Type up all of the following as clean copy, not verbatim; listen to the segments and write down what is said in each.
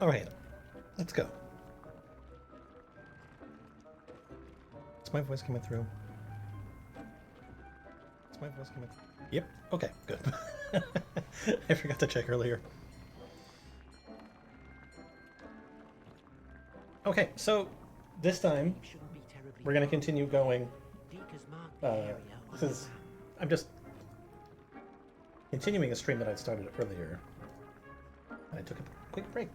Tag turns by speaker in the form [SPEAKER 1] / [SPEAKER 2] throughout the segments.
[SPEAKER 1] Alright, let's go. Is my voice coming through? Is my voice coming through? Yep. Okay, good. I forgot to check earlier. Okay, so this time we're going to continue going. I'm just continuing a stream that I'd started earlier. I took a quick break.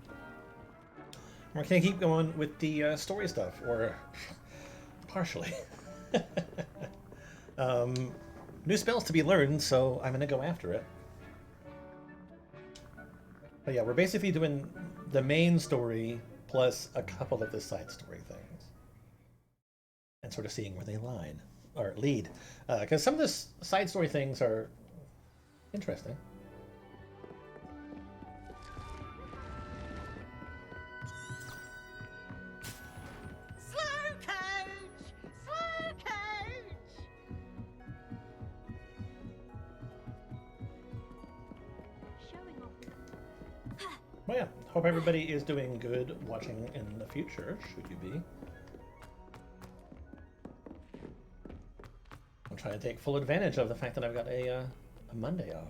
[SPEAKER 1] We're going to keep going with the story stuff, or partially. New spells to be learned, so I'm going to go after it. But yeah, we're basically doing the main story plus a couple of the side story things. And sort of seeing where they line, or lead. Because some of the side story things are interesting. Well, yeah, hope everybody is doing good watching in the future, should you be. I'm trying to take full advantage of the fact that I've got a Monday off.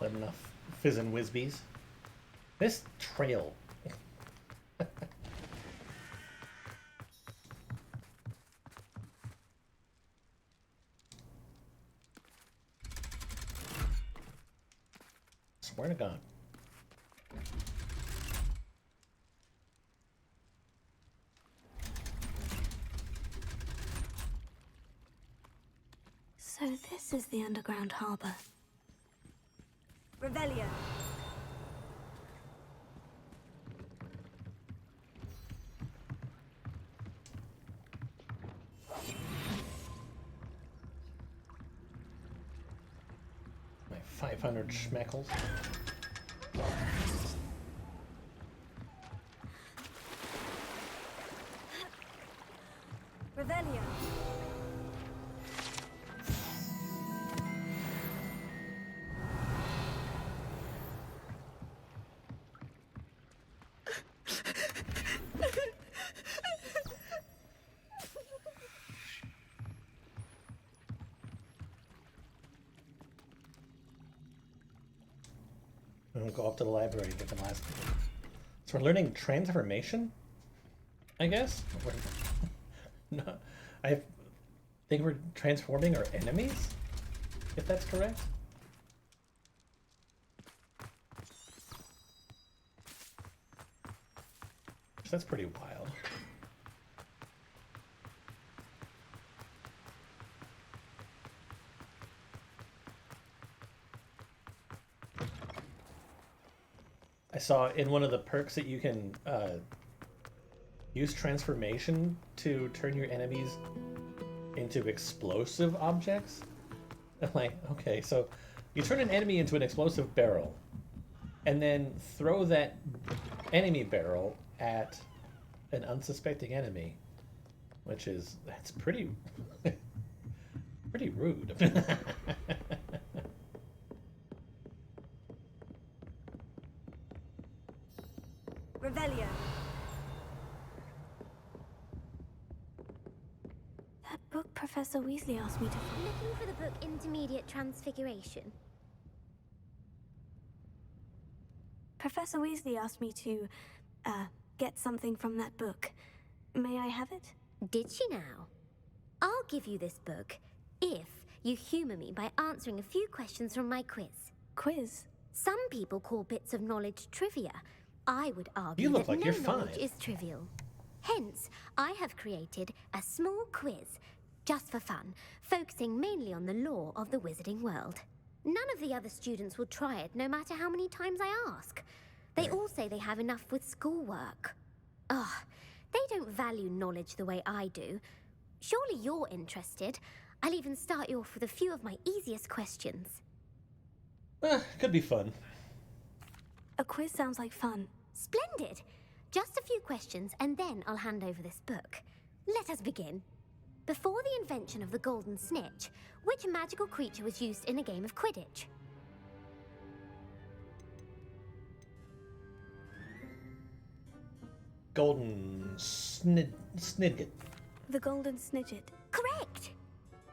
[SPEAKER 1] Enough fizz and whizbees. This trail. Swear to God.
[SPEAKER 2] So this is the underground harbor.
[SPEAKER 3] Revelio.
[SPEAKER 1] My 500 schmeckles.
[SPEAKER 3] Revelio.
[SPEAKER 1] I'll go up to the library to get the last. So we're learning transformation, I guess. No, I think we're transforming our enemies, if that's correct. So that's pretty wild. I saw in one of the perks that you can use transformation to turn your enemies into explosive objects. I'm like, okay, so you turn an enemy into an explosive barrel and then throw that enemy barrel at an unsuspecting enemy, which is, that's pretty, pretty rude.
[SPEAKER 3] Revelio.
[SPEAKER 2] That book Professor Weasley asked me to find.
[SPEAKER 4] Looking for the book Intermediate Transfiguration.
[SPEAKER 2] Professor Weasley asked me to, get something from that book. May I have it?
[SPEAKER 4] Did she now? I'll give you this book if you humor me by answering a few questions from my quiz.
[SPEAKER 2] Quiz?
[SPEAKER 4] Some people call bits of knowledge trivia. I would argue
[SPEAKER 1] You look
[SPEAKER 4] that
[SPEAKER 1] like
[SPEAKER 4] no
[SPEAKER 1] you're fine.
[SPEAKER 4] knowledge is trivial. Hence, I have created a small quiz, just for fun, focusing mainly on the lore of the wizarding world. None of the other students will try it, no matter how many times I ask. They all say they have enough with schoolwork. Ugh, They don't value knowledge the way I do. Surely you're interested. I'll even start you off with a few of my easiest questions.
[SPEAKER 1] Could be fun.
[SPEAKER 2] A quiz sounds like fun.
[SPEAKER 4] Splendid! Just a few questions and then I'll hand over this book. Let us begin. Before the invention of the golden snitch, which magical creature was used in a game of Quidditch?
[SPEAKER 1] Golden Snidget.
[SPEAKER 2] The Golden Snidget.
[SPEAKER 4] Correct!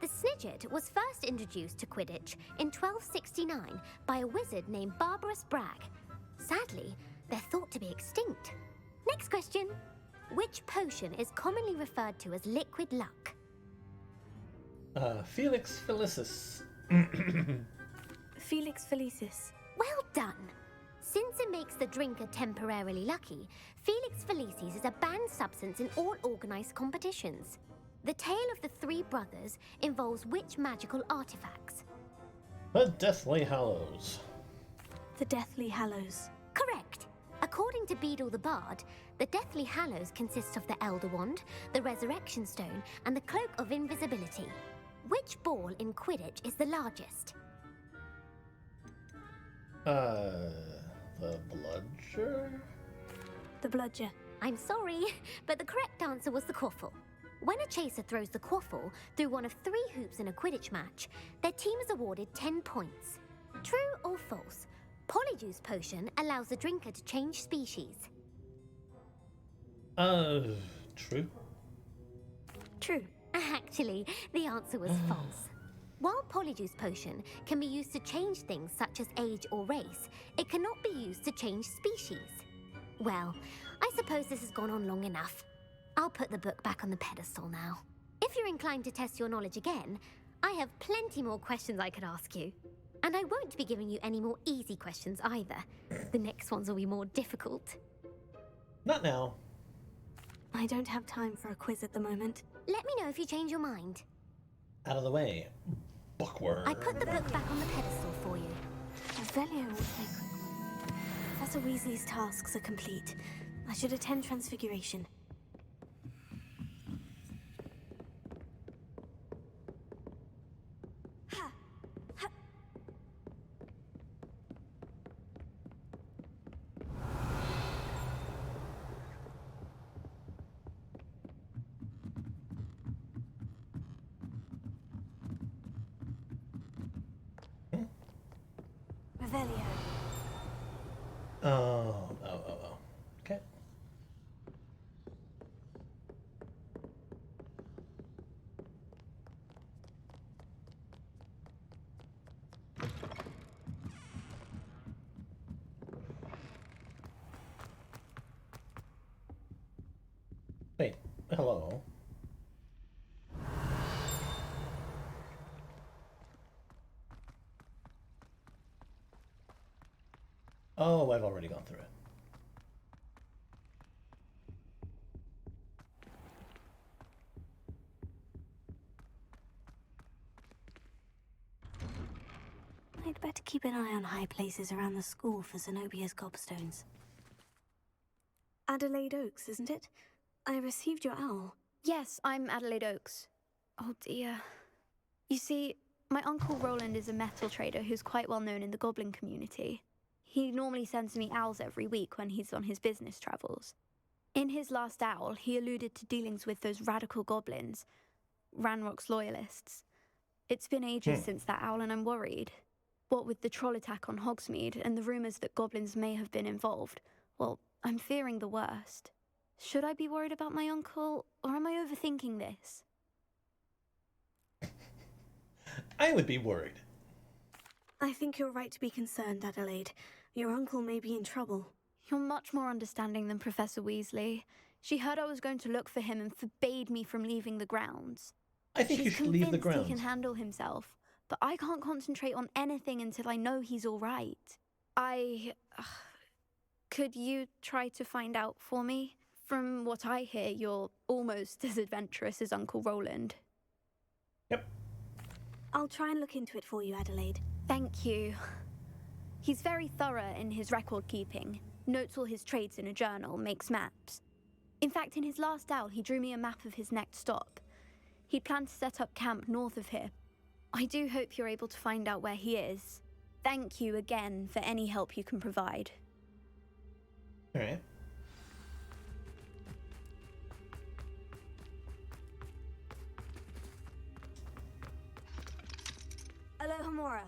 [SPEAKER 4] The Snidget was first introduced to Quidditch in 1269 by a wizard named Barbarous Bragg. Sadly, they're thought to be extinct. Next question. Which potion is commonly referred to as liquid luck?
[SPEAKER 1] Felix Felicis.
[SPEAKER 2] Felix Felicis.
[SPEAKER 4] Well done! Since it makes the drinker temporarily lucky, Felix Felicis is a banned substance in all organized competitions. The tale of the three brothers involves which magical artifacts?
[SPEAKER 1] The Deathly Hallows.
[SPEAKER 2] The Deathly Hallows.
[SPEAKER 4] Correct! According to Beadle the Bard, the Deathly Hallows consists of the Elder Wand, the Resurrection Stone, and the Cloak of Invisibility. Which ball in Quidditch is the largest?
[SPEAKER 1] The Bludger?
[SPEAKER 2] The Bludger.
[SPEAKER 4] I'm sorry, but the correct answer was the Quaffle. When a chaser throws the Quaffle through one of 3 hoops in a Quidditch match, their team is awarded 10 points. True or false? Polyjuice Potion allows the drinker to change species.
[SPEAKER 1] True.
[SPEAKER 2] True.
[SPEAKER 4] Actually, the answer was false. While Polyjuice Potion can be used to change things such as age or race, it cannot be used to change species. Well, I suppose this has gone on long enough. I'll put the book back on the pedestal now. If you're inclined to test your knowledge again, I have plenty more questions I could ask you. And I won't be giving you any more easy questions either. The next ones will be more difficult.
[SPEAKER 1] Not now.
[SPEAKER 2] I don't have time for a quiz at the moment.
[SPEAKER 4] Let me know if you change your mind.
[SPEAKER 1] Out of the way. Bookworm.
[SPEAKER 4] I put the book back on the pedestal for you.
[SPEAKER 2] Revelio will take... Professor Weasley's tasks are complete. I should attend Transfiguration. Revelio.
[SPEAKER 1] Oh. Okay. Wait, hello. Oh, I've already gone through it.
[SPEAKER 2] I'd better keep an eye on high places around the school for Zenobia's gobstones. Adelaide Oaks, isn't it? I received your owl.
[SPEAKER 5] Yes, I'm Adelaide Oaks. Oh dear. You see, my Uncle Roland is a metal trader who's quite well known in the goblin community. He normally sends me owls every week when he's on his business travels. In his last owl, he alluded to dealings with those radical goblins, Ranrock's loyalists. It's been ages since that owl and I'm worried. What with the troll attack on Hogsmeade and the rumours that goblins may have been involved, well, I'm fearing the worst. Should I be worried about my uncle, or am I overthinking this?
[SPEAKER 1] I would be worried.
[SPEAKER 2] I think you're right to be concerned, Adelaide. Your uncle may be in trouble.
[SPEAKER 5] You're much more understanding than Professor Weasley. She heard I was going to look for him and forbade me from leaving the grounds.
[SPEAKER 1] I think you
[SPEAKER 5] She's
[SPEAKER 1] should leave the
[SPEAKER 5] convinced
[SPEAKER 1] grounds.
[SPEAKER 5] he can handle himself, but I can't concentrate on anything until I know he's all right. Could you try to find out for me? From what I hear, you're almost as adventurous as Uncle Roland.
[SPEAKER 1] Yep.
[SPEAKER 2] I'll try and look into it for you, Adelaide.
[SPEAKER 5] Thank you. He's very thorough in his record keeping, notes all his trades in a journal, makes maps. In fact, in his last owl, he drew me a map of his next stop. He'd planned to set up camp north of here. I do hope you're able to find out where he is. Thank you again for any help you can provide.
[SPEAKER 1] All right.
[SPEAKER 3] Alohomora.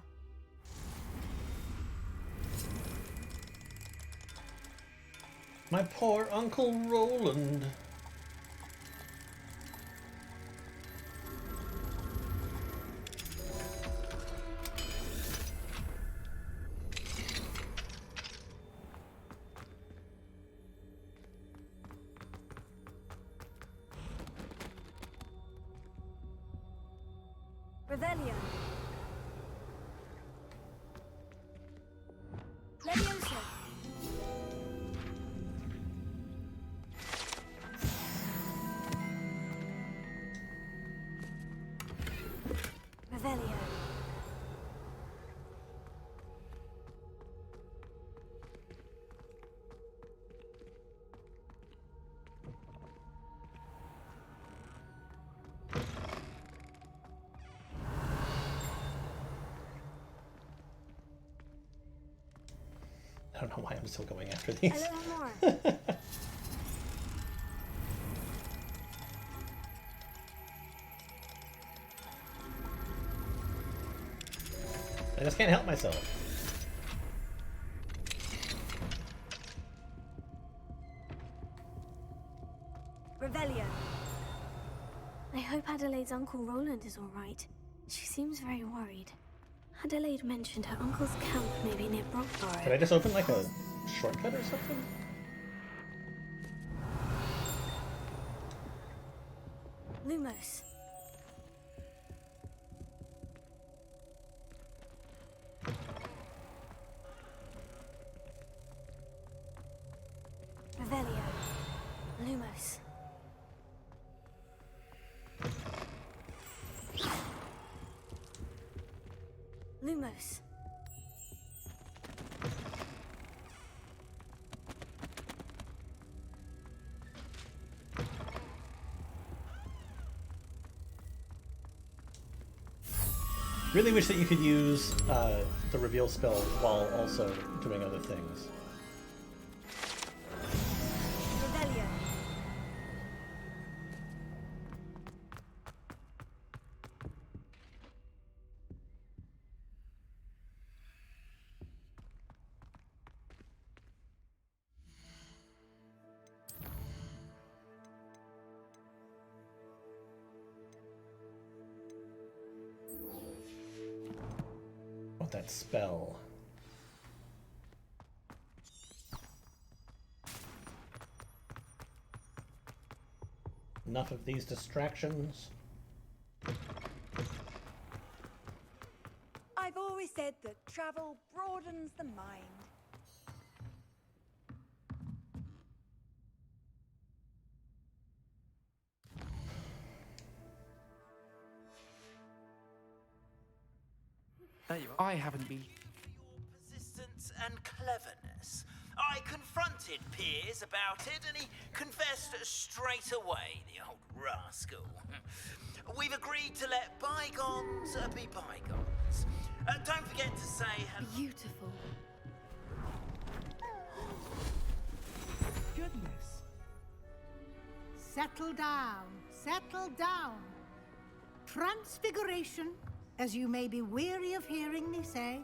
[SPEAKER 1] My poor Uncle Roland.
[SPEAKER 3] Revelio. Leviosa. Revelio.
[SPEAKER 1] I don't know why I'm still going after these.
[SPEAKER 3] Alohomora.
[SPEAKER 1] I just can't help myself.
[SPEAKER 3] Revelio.
[SPEAKER 2] I hope Adelaide's Uncle Roland is all right. She seems very worried. Adelaide mentioned her uncle's camp may be near
[SPEAKER 1] Did
[SPEAKER 2] Brockborough.
[SPEAKER 1] I just open like a shortcut or something?
[SPEAKER 2] Lumos.
[SPEAKER 3] Revelio.
[SPEAKER 2] Lumos.
[SPEAKER 3] Lumos.
[SPEAKER 1] Really wish that you could use the reveal spell while also doing other things.
[SPEAKER 3] Revelio.
[SPEAKER 1] Want that spell. Enough of these distractions.
[SPEAKER 3] I've always said that travel broadens the mind.
[SPEAKER 6] There you are. I haven't been.
[SPEAKER 7] Your persistence and cleverness. I confronted Piers about it, and he confessed straight away, the old rascal. We've agreed to let bygones be bygones. Don't forget to say hello.
[SPEAKER 5] Beautiful.
[SPEAKER 8] Goodness. Settle down. Settle down. Transfiguration, as you may be weary of hearing me say,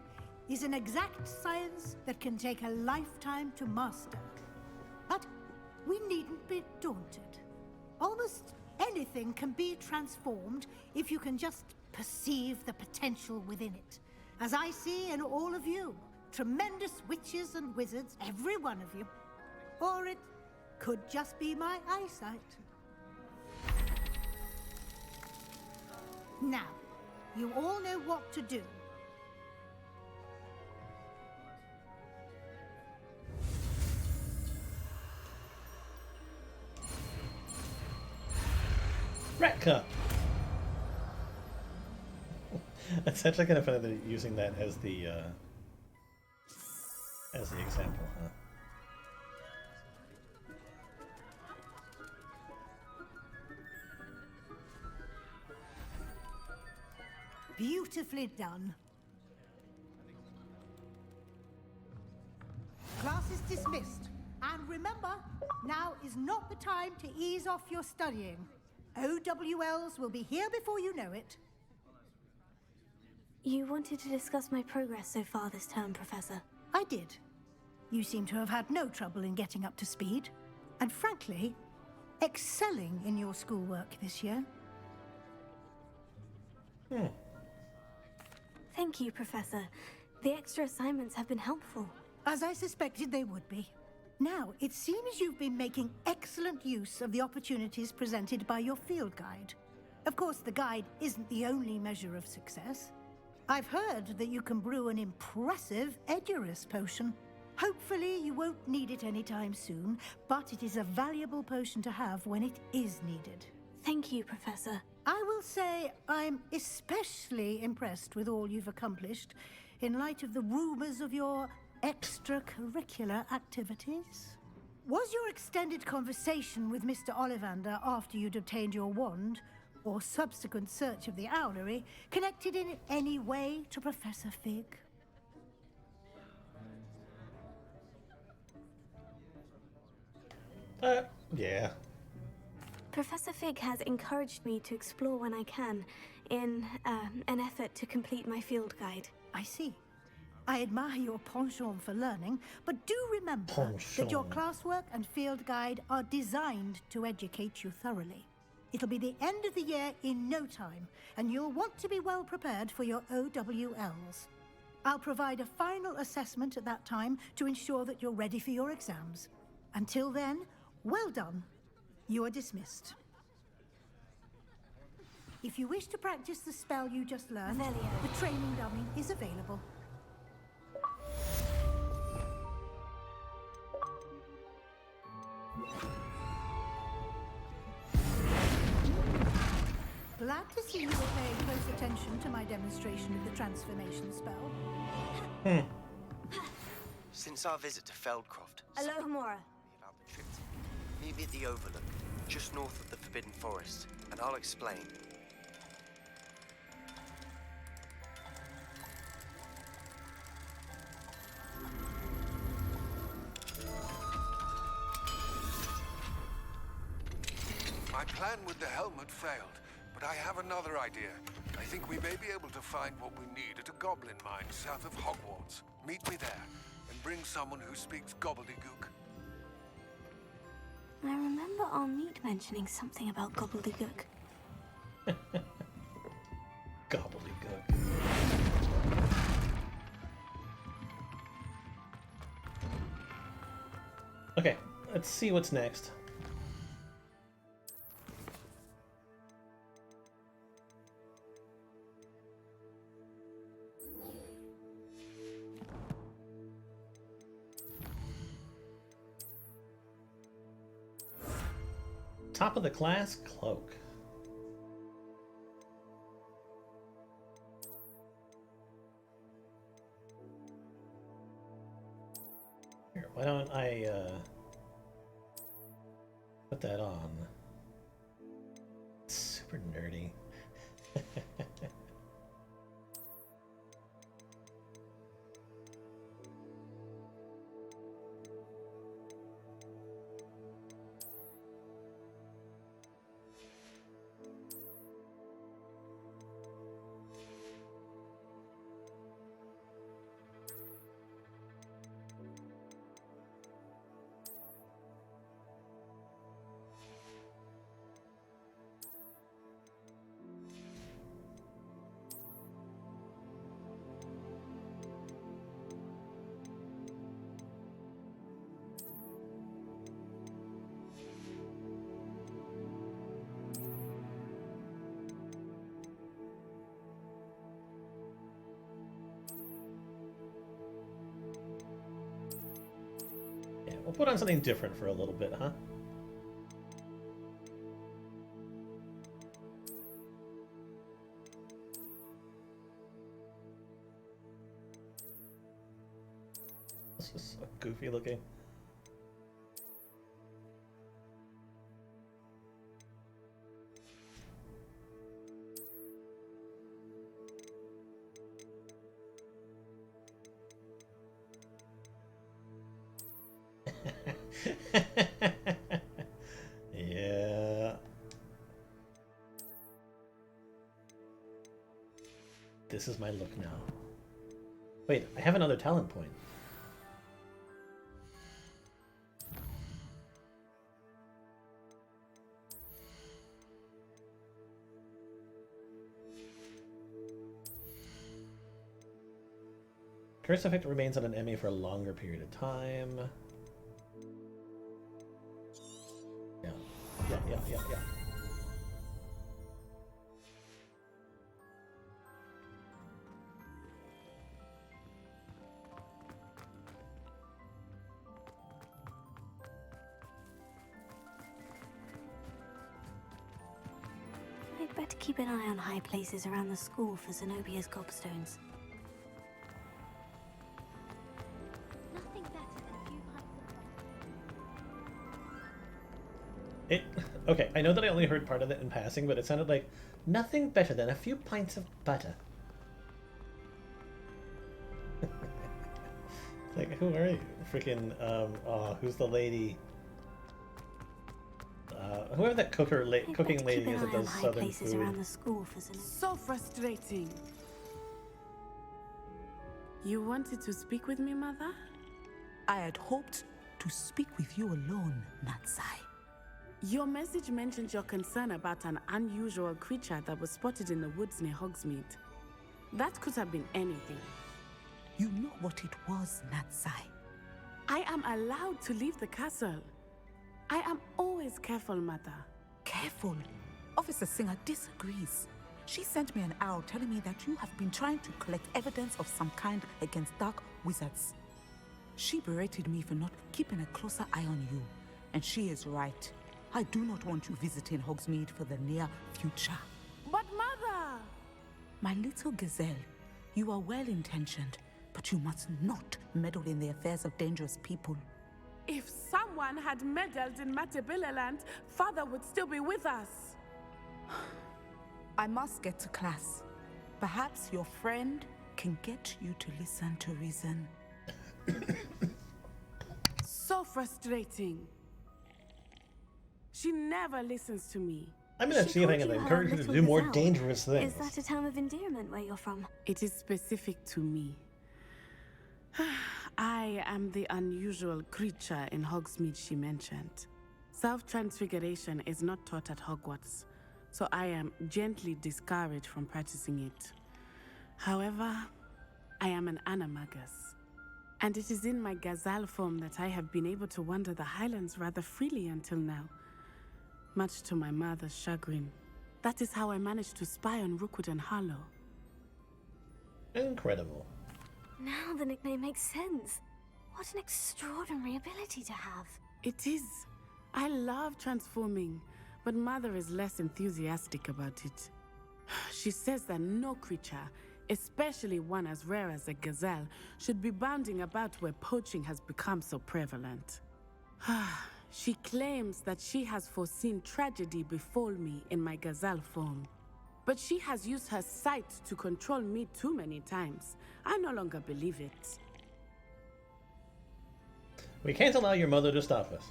[SPEAKER 8] is an exact science that can take a lifetime to master. But we needn't be daunted. Almost anything can be transformed if you can just perceive the potential within it. As I see in all of you, tremendous witches and wizards, every one of you. Or it could just be my eyesight. Now, you all know what to do.
[SPEAKER 1] Rat cup. It's actually kind of funny that they're using that as the example, huh?
[SPEAKER 8] Beautifully done. Class is dismissed. And remember, now is not the time to ease off your studying. OWLs will be here before you know it.
[SPEAKER 2] You wanted to discuss my progress so far this term, Professor.
[SPEAKER 8] I did. You seem to have had no trouble in getting up to speed. And frankly, excelling in your schoolwork this year.
[SPEAKER 2] Thank you, Professor. The extra assignments have been helpful.
[SPEAKER 8] As I suspected they would be. Now, it seems you've been making excellent use of the opportunities presented by your field guide. Of course, the guide isn't the only measure of success. I've heard that you can brew an impressive Edurus potion. Hopefully, you won't need it anytime soon, but it is a valuable potion to have when it is needed.
[SPEAKER 2] Thank you, Professor.
[SPEAKER 8] I will say I'm especially impressed with all you've accomplished in light of the rumors of your extracurricular activities. Was your extended conversation with Mr. Ollivander after you'd obtained your wand, or subsequent search of the owlery, connected in any way to Professor Fig?
[SPEAKER 1] Yeah.
[SPEAKER 2] Professor Fig has encouraged me to explore when I can, in an effort to complete my field guide.
[SPEAKER 8] I see. I admire your penchant for learning, but do remember that your classwork and field guide are designed to educate you thoroughly. It'll be the end of the year in no time, and you'll want to be well prepared for your OWLs. I'll provide a final assessment at that time to ensure that you're ready for your exams. Until then, well done. You are dismissed. If you wish to practice the spell you just learned, the training dummy is available. Glad to see you were paying close attention to my demonstration of the transformation spell.
[SPEAKER 6] Since our visit to Feldcroft,
[SPEAKER 3] Aloha, Mora.
[SPEAKER 6] about the trip to meet me at the Overlook, just north of the Forbidden Forest, and I'll explain.
[SPEAKER 9] My plan with the helmet failed, but I have another idea. I think we may be able to find what we need at a goblin mine south of Hogwarts. Meet me there, and bring someone who speaks gobbledygook.
[SPEAKER 2] I remember our meet mentioning something about gobbledygook.
[SPEAKER 1] Gobbledygook. Okay, let's see what's next. Top of the class cloak. Here, why don't I put that on? It's super nerdy. We'll put on something different for a little bit, huh? This is so goofy looking. This is my look now. Wait, I have another talent point. Curse effect remains on an enemy for a longer period of time. Yeah.
[SPEAKER 2] I'd better keep an eye on high places around the school for Zenobia's gobstones.
[SPEAKER 4] Nothing better than a few pints of
[SPEAKER 1] Okay, I know that I only heard part of it in passing, but it sounded like nothing better than a few pints of butter. Like, who are you? Freaking, who's the lady? Whoever that cooking lady is that does southern food.
[SPEAKER 2] Around the school for
[SPEAKER 10] So frustrating. You wanted to speak with me, Mother?
[SPEAKER 11] I had hoped to speak with you alone, Natsai.
[SPEAKER 10] Your message mentioned your concern about an unusual creature that was spotted in the woods near Hogsmeade. That could have been anything.
[SPEAKER 11] You know what it was, Natsai.
[SPEAKER 10] I am allowed to leave the castle. I am always careful, Mother.
[SPEAKER 11] Careful? Officer Singer disagrees. She sent me an owl telling me that you have been trying to collect evidence of some kind against dark wizards. She berated me for not keeping a closer eye on you. And she is right. I do not want you visiting Hogsmeade for the near future.
[SPEAKER 10] But Mother!
[SPEAKER 11] My little gazelle, you are well-intentioned, but you must not meddle in the affairs of dangerous people.
[SPEAKER 10] If someone had meddled in Matabeleland, Father would still be with us.
[SPEAKER 11] I must get to class. Perhaps your friend can get you to listen to reason.
[SPEAKER 10] So frustrating. She never listens to me.
[SPEAKER 1] I'm gonna see if I can encourage her to do more dangerous things.
[SPEAKER 2] Is that a term of endearment where you're from?
[SPEAKER 10] It is specific to me. I am the unusual creature in Hogsmeade she mentioned. Self-transfiguration is not taught at Hogwarts, so I am gently discouraged from practicing it. However, I am an animagus, and it is in my gazelle form that I have been able to wander the Highlands rather freely until now, much to my mother's chagrin. That is how I managed to spy on Rookwood and Harlow.
[SPEAKER 1] Incredible.
[SPEAKER 2] Now the nickname makes sense. What an extraordinary ability to have.
[SPEAKER 10] It is. I love transforming, but Mother is less enthusiastic about it. She says that no creature, especially one as rare as a gazelle, should be bounding about where poaching has become so prevalent. She claims that she has foreseen tragedy befall me in my gazelle form. But she has used her sight to control me too many times. I no longer believe it.
[SPEAKER 1] We can't allow your mother to stop us.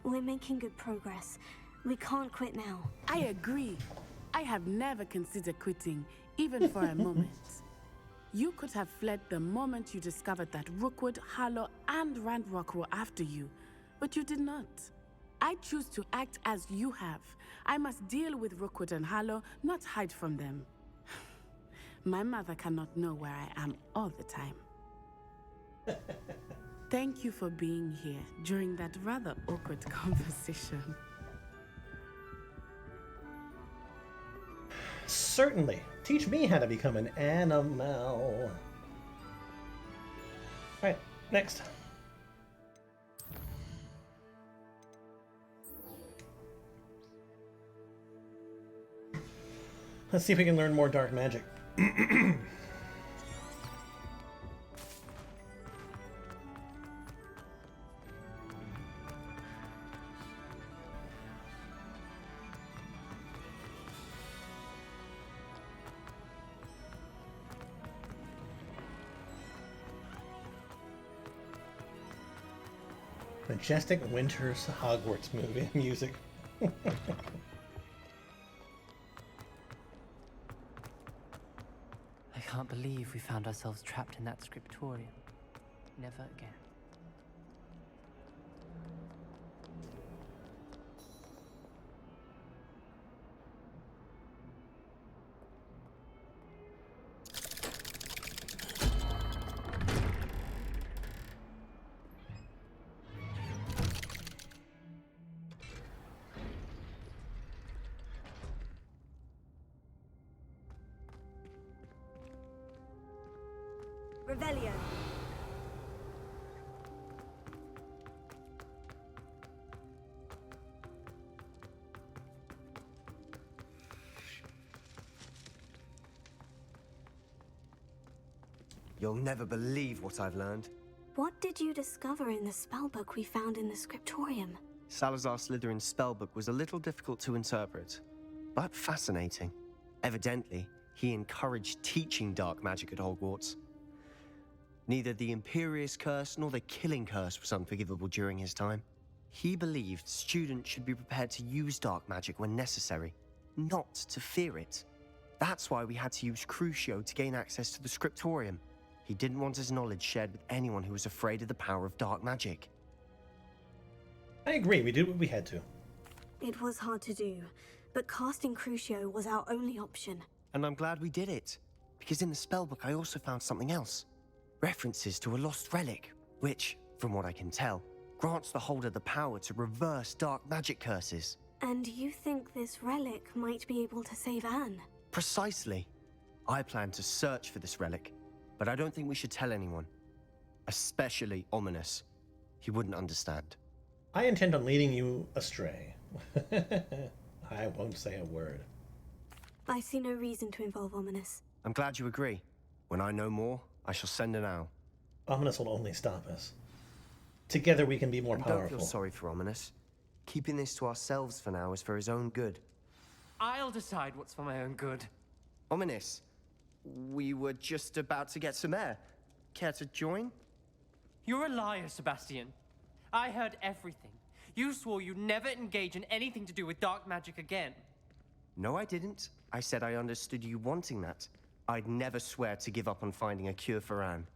[SPEAKER 2] We're making good progress. We can't quit now.
[SPEAKER 10] I agree. I have never considered quitting, even for a moment. You could have fled the moment you discovered that Rookwood, Harlow, and Randrock were after you, but you did not. I choose to act as you have. I must deal with Rookwood and Harlow, not hide from them. My mother cannot know where I am all the time. Thank you for being here during that rather awkward conversation.
[SPEAKER 1] Certainly. Teach me how to become an animal. Alright, next. Let's see if we can learn more dark magic. Majestic Winter's Hogwarts movie music.
[SPEAKER 11] I
[SPEAKER 12] can't believe we found ourselves trapped in that scriptorium. Never again.
[SPEAKER 3] Revelio.
[SPEAKER 6] You'll never believe what I've learned.
[SPEAKER 2] What did you discover in the spellbook we found in the scriptorium?
[SPEAKER 6] Salazar Slytherin's spellbook was a little difficult to interpret, but fascinating. Evidently, he encouraged teaching dark magic at Hogwarts. Neither the Imperious Curse nor the Killing Curse was unforgivable during his time. He believed students should be prepared to use dark magic when necessary, not to fear it. That's why we had to use Crucio to gain access to the scriptorium. He didn't want his knowledge shared with anyone who was afraid of the power of dark magic.
[SPEAKER 1] I agree, we did what we had to.
[SPEAKER 2] It was hard to do, but casting Crucio was our only option.
[SPEAKER 6] And I'm glad we did it, because in the spellbook I also found something else. References to a lost relic, which, from what I can tell, grants the holder the power to reverse dark magic curses.
[SPEAKER 2] And you think this relic might be able to save Anne?
[SPEAKER 6] Precisely. I plan to search for this relic, but I don't think we should tell anyone. Especially Ominous. He wouldn't understand.
[SPEAKER 1] I intend on leading you astray. I won't say a word.
[SPEAKER 2] I see no reason to involve Ominous.
[SPEAKER 6] I'm glad you agree. When I know more, I shall send an owl.
[SPEAKER 1] Ominous will only stop us. Together we can be more powerful.
[SPEAKER 6] Don't feel sorry for Ominous. Keeping this to ourselves for now is for his own good.
[SPEAKER 12] I'll decide what's for my own good.
[SPEAKER 6] Ominous, we were just about to get some air. Care to join?
[SPEAKER 12] You're a liar, Sebastian. I heard everything. You swore you'd never engage in anything to do with dark magic again.
[SPEAKER 6] No, I didn't. I said I understood you wanting that. I'd never swear to give up on finding a cure for Anne.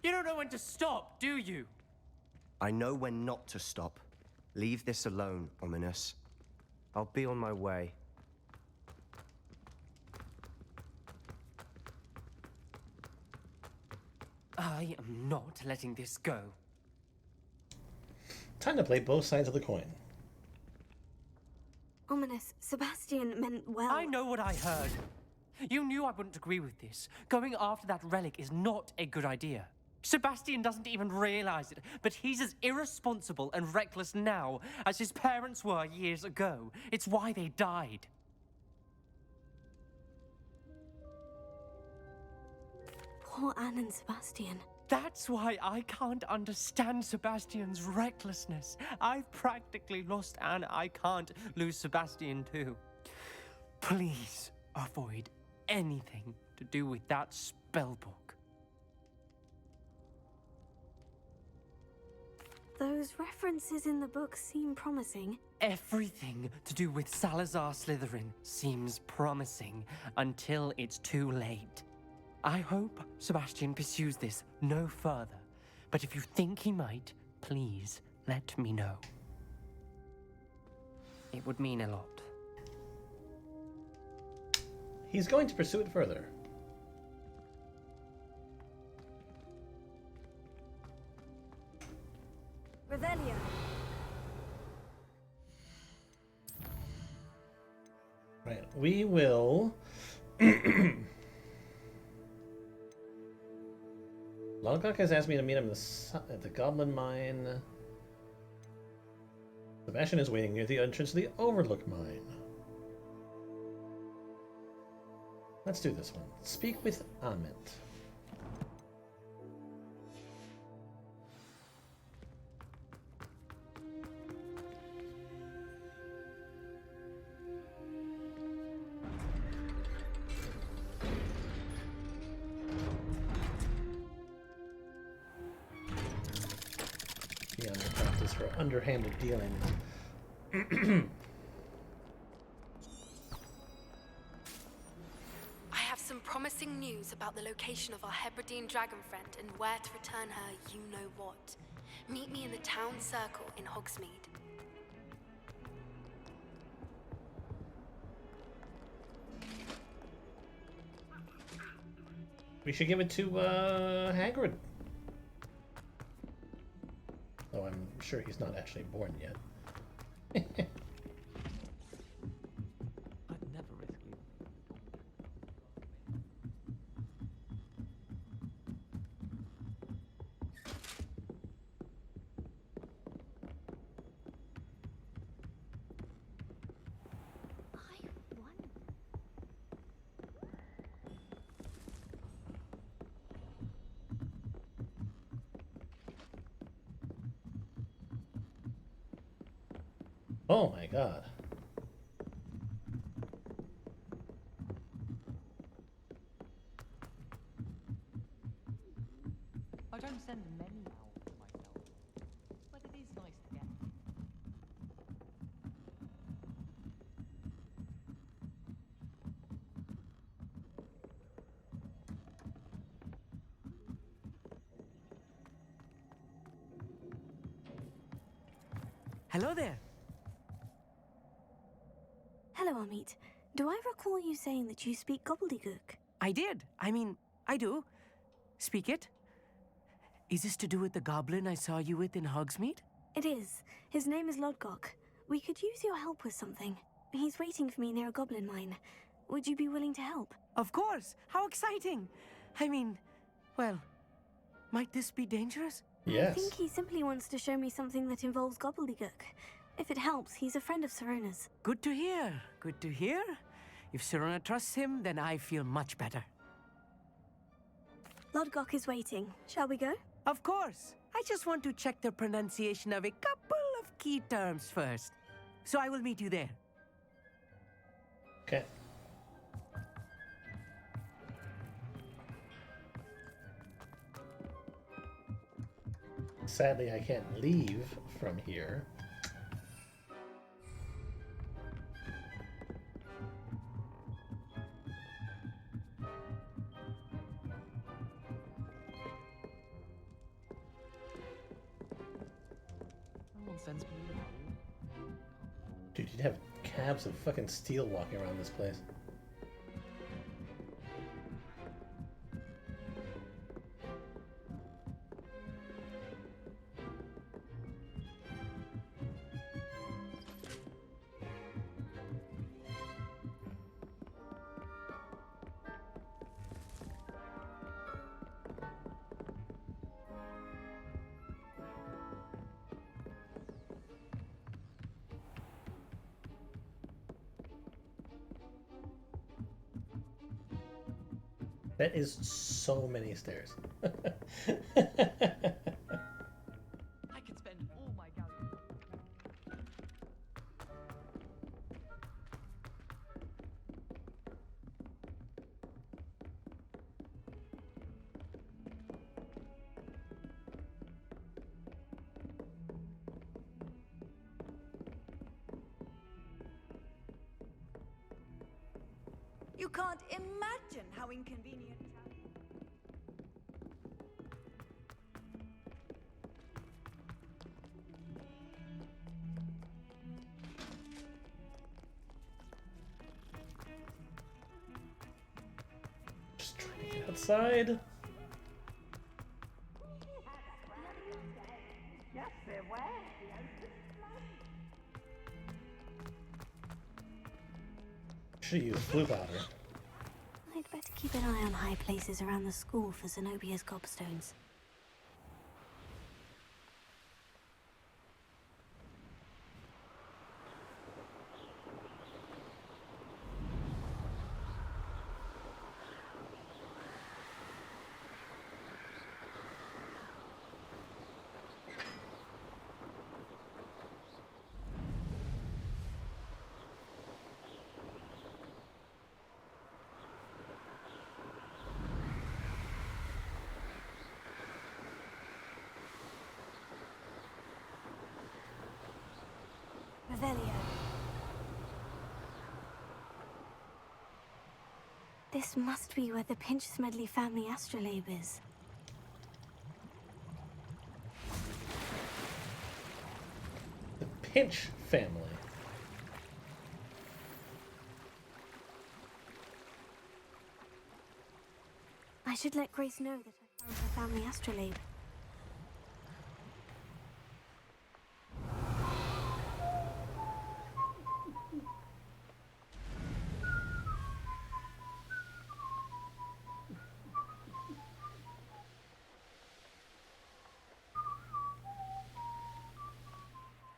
[SPEAKER 12] You don't know when to stop, do you?
[SPEAKER 6] I know when not to stop. Leave this alone, Ominous. I'll be on my way.
[SPEAKER 12] I am not letting this go.
[SPEAKER 1] Time to play both sides of the coin.
[SPEAKER 2] Ominous, Sebastian meant well.
[SPEAKER 12] I know what I heard. You knew I wouldn't agree with this. Going after that relic is not a good idea. Sebastian doesn't even realize it, but he's as irresponsible and reckless now as his parents were years ago. It's why they died.
[SPEAKER 2] Poor Anne and Sebastian.
[SPEAKER 12] That's why I can't understand Sebastian's recklessness. I've practically lost Anne. I can't lose Sebastian too. Please avoid anything to do with that spellbook.
[SPEAKER 2] Those references in the book seem promising.
[SPEAKER 12] Everything to do with Salazar Slytherin seems promising until it's too late. I hope Sebastian pursues this no further, but if you think he might, please let me know. It would mean a lot.
[SPEAKER 1] He's going to pursue it further.
[SPEAKER 3] Revelio.
[SPEAKER 1] Right, we will... Logok has asked me to meet him at the Goblin Mine. Sebastian is waiting near the entrance to the Overlook Mine. Let's do this one. Speak with Amit. Beyond the practice for underhanded dealings.
[SPEAKER 13] pressing news about the location of our Hebridean dragon friend and where to return her you-know-what. Meet me in the town circle in Hogsmeade.
[SPEAKER 1] We should give it to Hagrid. Though I'm sure he's not actually born yet.
[SPEAKER 14] I'd never risk leaving.
[SPEAKER 1] Oh my god.
[SPEAKER 14] I don't send many out for myself, but it is nice to get.
[SPEAKER 12] Hello there.
[SPEAKER 2] Hello, Amit. Do I recall you saying that you speak gobbledygook?
[SPEAKER 12] I did. I mean, I do. Speak it. Is this to do with the goblin I saw you with in Hogsmeade?
[SPEAKER 2] It is. His name is Lodgok. We could use your help with something. He's waiting for me near a goblin mine. Would you be willing to help?
[SPEAKER 12] Of course. How exciting. I mean, well, might this be dangerous?
[SPEAKER 1] Yes.
[SPEAKER 2] I think he simply wants to show me something that involves gobbledygook. If it helps, he's a friend of Serona's.
[SPEAKER 12] Good to hear. Good to hear. If Serona trusts him, then I feel much better.
[SPEAKER 2] Lodgok is waiting. Shall we go?
[SPEAKER 12] Of course. I just want to check the pronunciation of a couple of key terms first. So I will meet you there.
[SPEAKER 1] Okay. Sadly, I can't leave from here.
[SPEAKER 14] No one sends me out.
[SPEAKER 1] Dude, you'd have cabs of fucking steel walking around this place. That is so many stairs.
[SPEAKER 14] I could spend all my galleons.
[SPEAKER 3] You can't imagine how inconvenient.
[SPEAKER 1] Just trying to get outside. Should use blue powder.
[SPEAKER 2] I'd better keep an eye on high places around the school for Zenobia's gobstones.
[SPEAKER 3] Revelio.
[SPEAKER 2] This must be where the Pinch Smedley family astrolabe is.
[SPEAKER 1] The Pinch family.
[SPEAKER 2] I should let Grace know that I found her family astrolabe.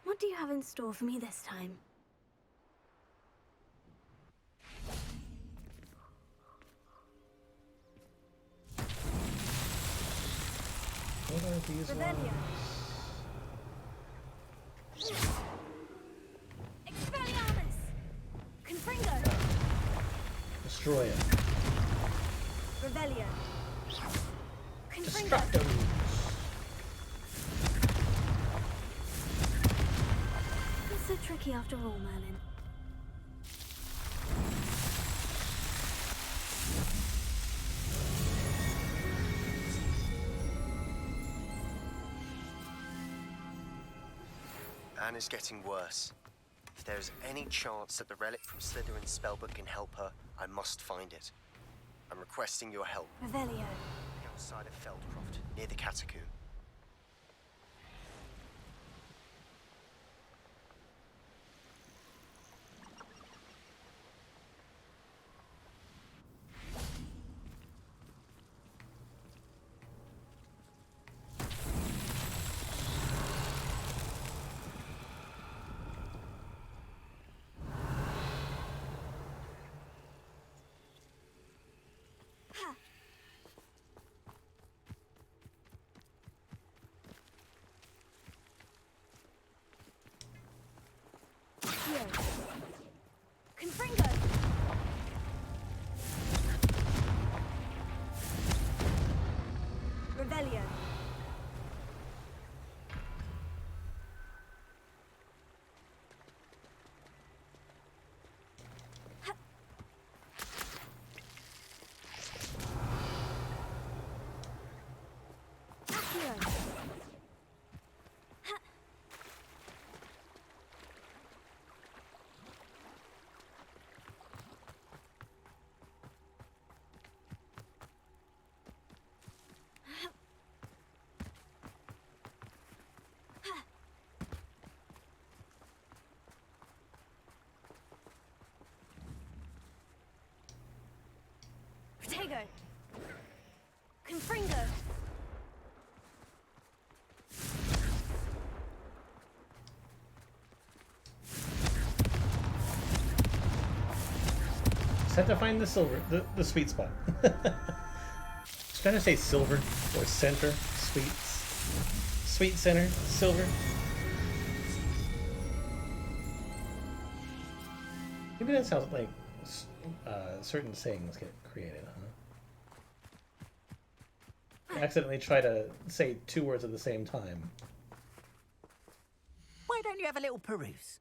[SPEAKER 2] What do you have in store for me this time?
[SPEAKER 1] What are these
[SPEAKER 2] Rebellion.
[SPEAKER 1] ones?
[SPEAKER 2] Expelliarmus! Confringo!
[SPEAKER 1] Destroy it.
[SPEAKER 2] Rebellion. Confringo!
[SPEAKER 1] Destructo.
[SPEAKER 2] Not so tricky after all, Merlin.
[SPEAKER 6] Anne is getting worse. If there is any chance that the relic from Slytherin's spellbook can help her, I must find it. I'm requesting your help.
[SPEAKER 2] Revelio.
[SPEAKER 6] Outside of Feldcroft, near the catacomb.
[SPEAKER 2] Confringo! Revelio. Protego. Confringo.
[SPEAKER 1] Just have to find the silver, the sweet spot. Just trying to say silver or center, sweet center, silver. Maybe that's how like certain sayings get created, huh? I accidentally try to say two words at the same time.
[SPEAKER 7] Why don't you have a little peruse?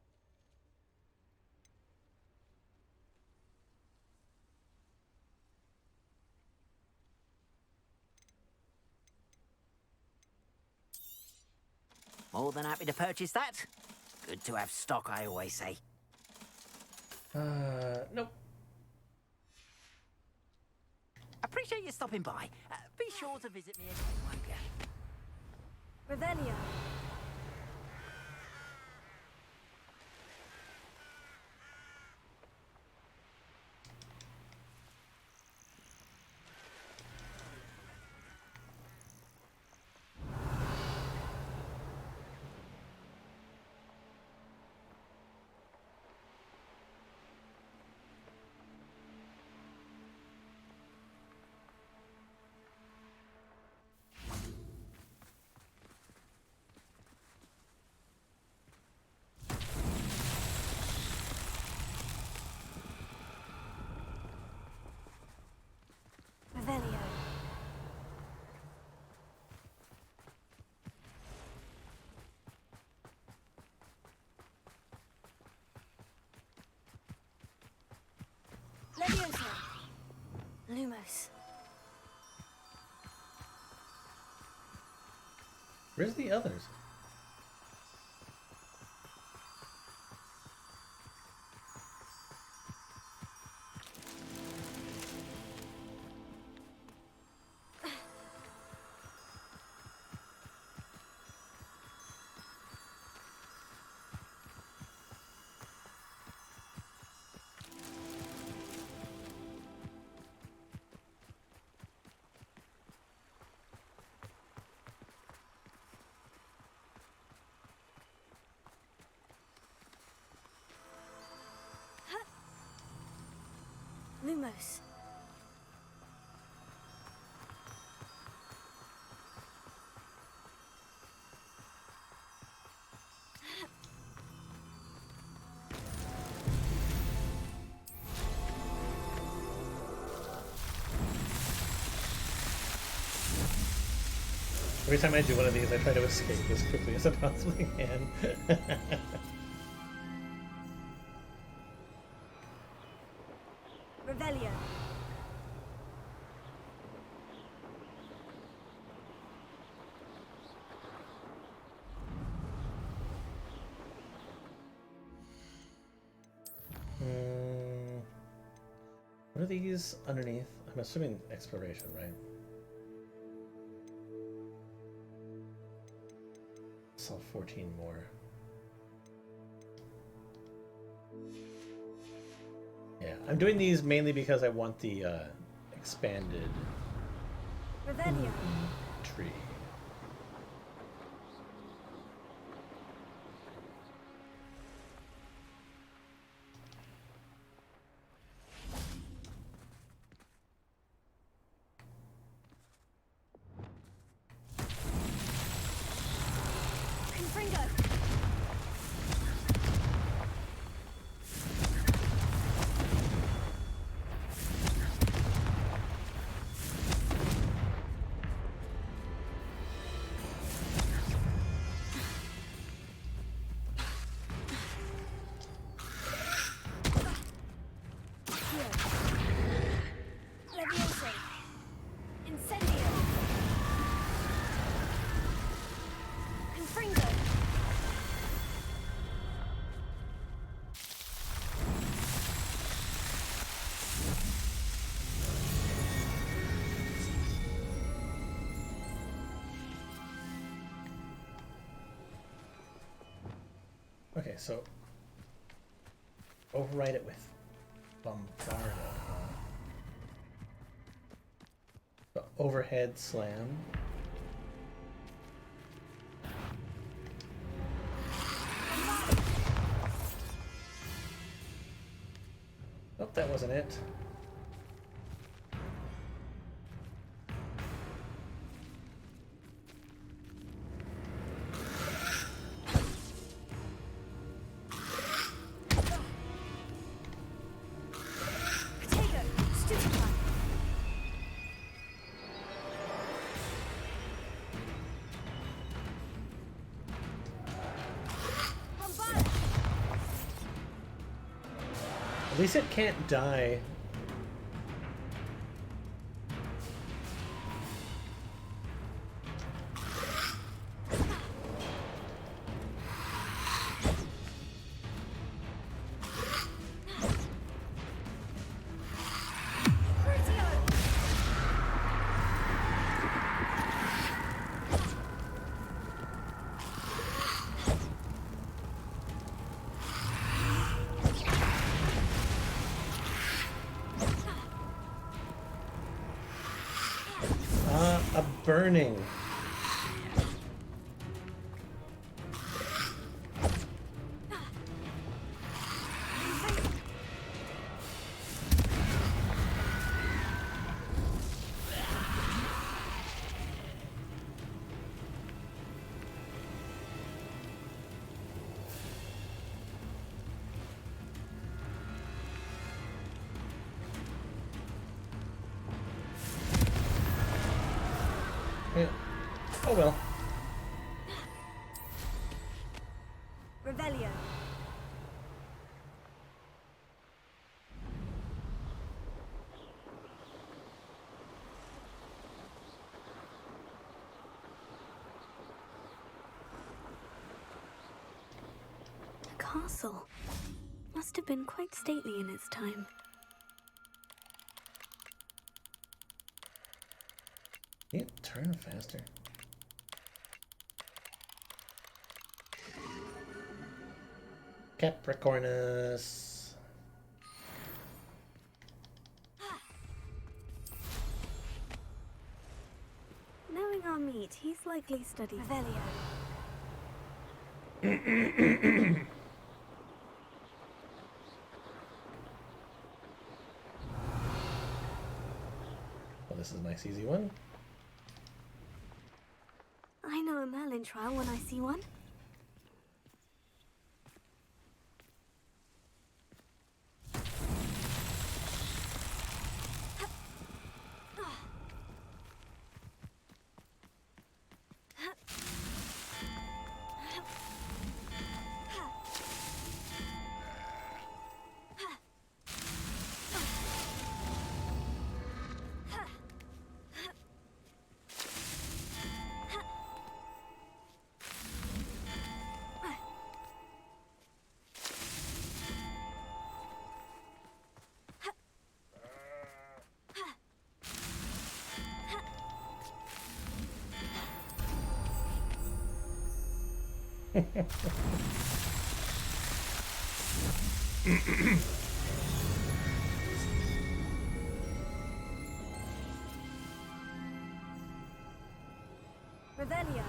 [SPEAKER 7] More than happy to purchase that. Good to have stock, I always say.
[SPEAKER 1] Nope.
[SPEAKER 7] Appreciate you stopping by. Be sure to visit me again, won't you?
[SPEAKER 2] Revelio. Revelio. Leviosa. Lumos.
[SPEAKER 1] Where's the others?
[SPEAKER 2] Lumos.
[SPEAKER 1] Every time I do one of these, I try to escape as quickly as I possibly can.
[SPEAKER 2] Revelio.
[SPEAKER 1] What are these underneath? I'm assuming exploration, right? Saw 14 more. Yeah, I'm doing these mainly because I want the expanded
[SPEAKER 2] Revelio.
[SPEAKER 1] tree.
[SPEAKER 2] Confringo. Levioso. Incendio. Confringo.
[SPEAKER 1] Okay, so override it with Bombarda. The overhead slam. Oh, that wasn't it.
[SPEAKER 2] Potato. Stupefy. Bombard.
[SPEAKER 1] At least it can't die.
[SPEAKER 2] Crucio.
[SPEAKER 1] A burning. Yeah. Oh well.
[SPEAKER 2] Revelio. castle. Must have been quite stately in its time.
[SPEAKER 1] Can you turn faster? Capricornus.
[SPEAKER 2] Knowing our meat, he's likely studied Revelio.
[SPEAKER 1] Well, this is a nice easy one.
[SPEAKER 2] I know a Merlin trial when I see one. Revelio.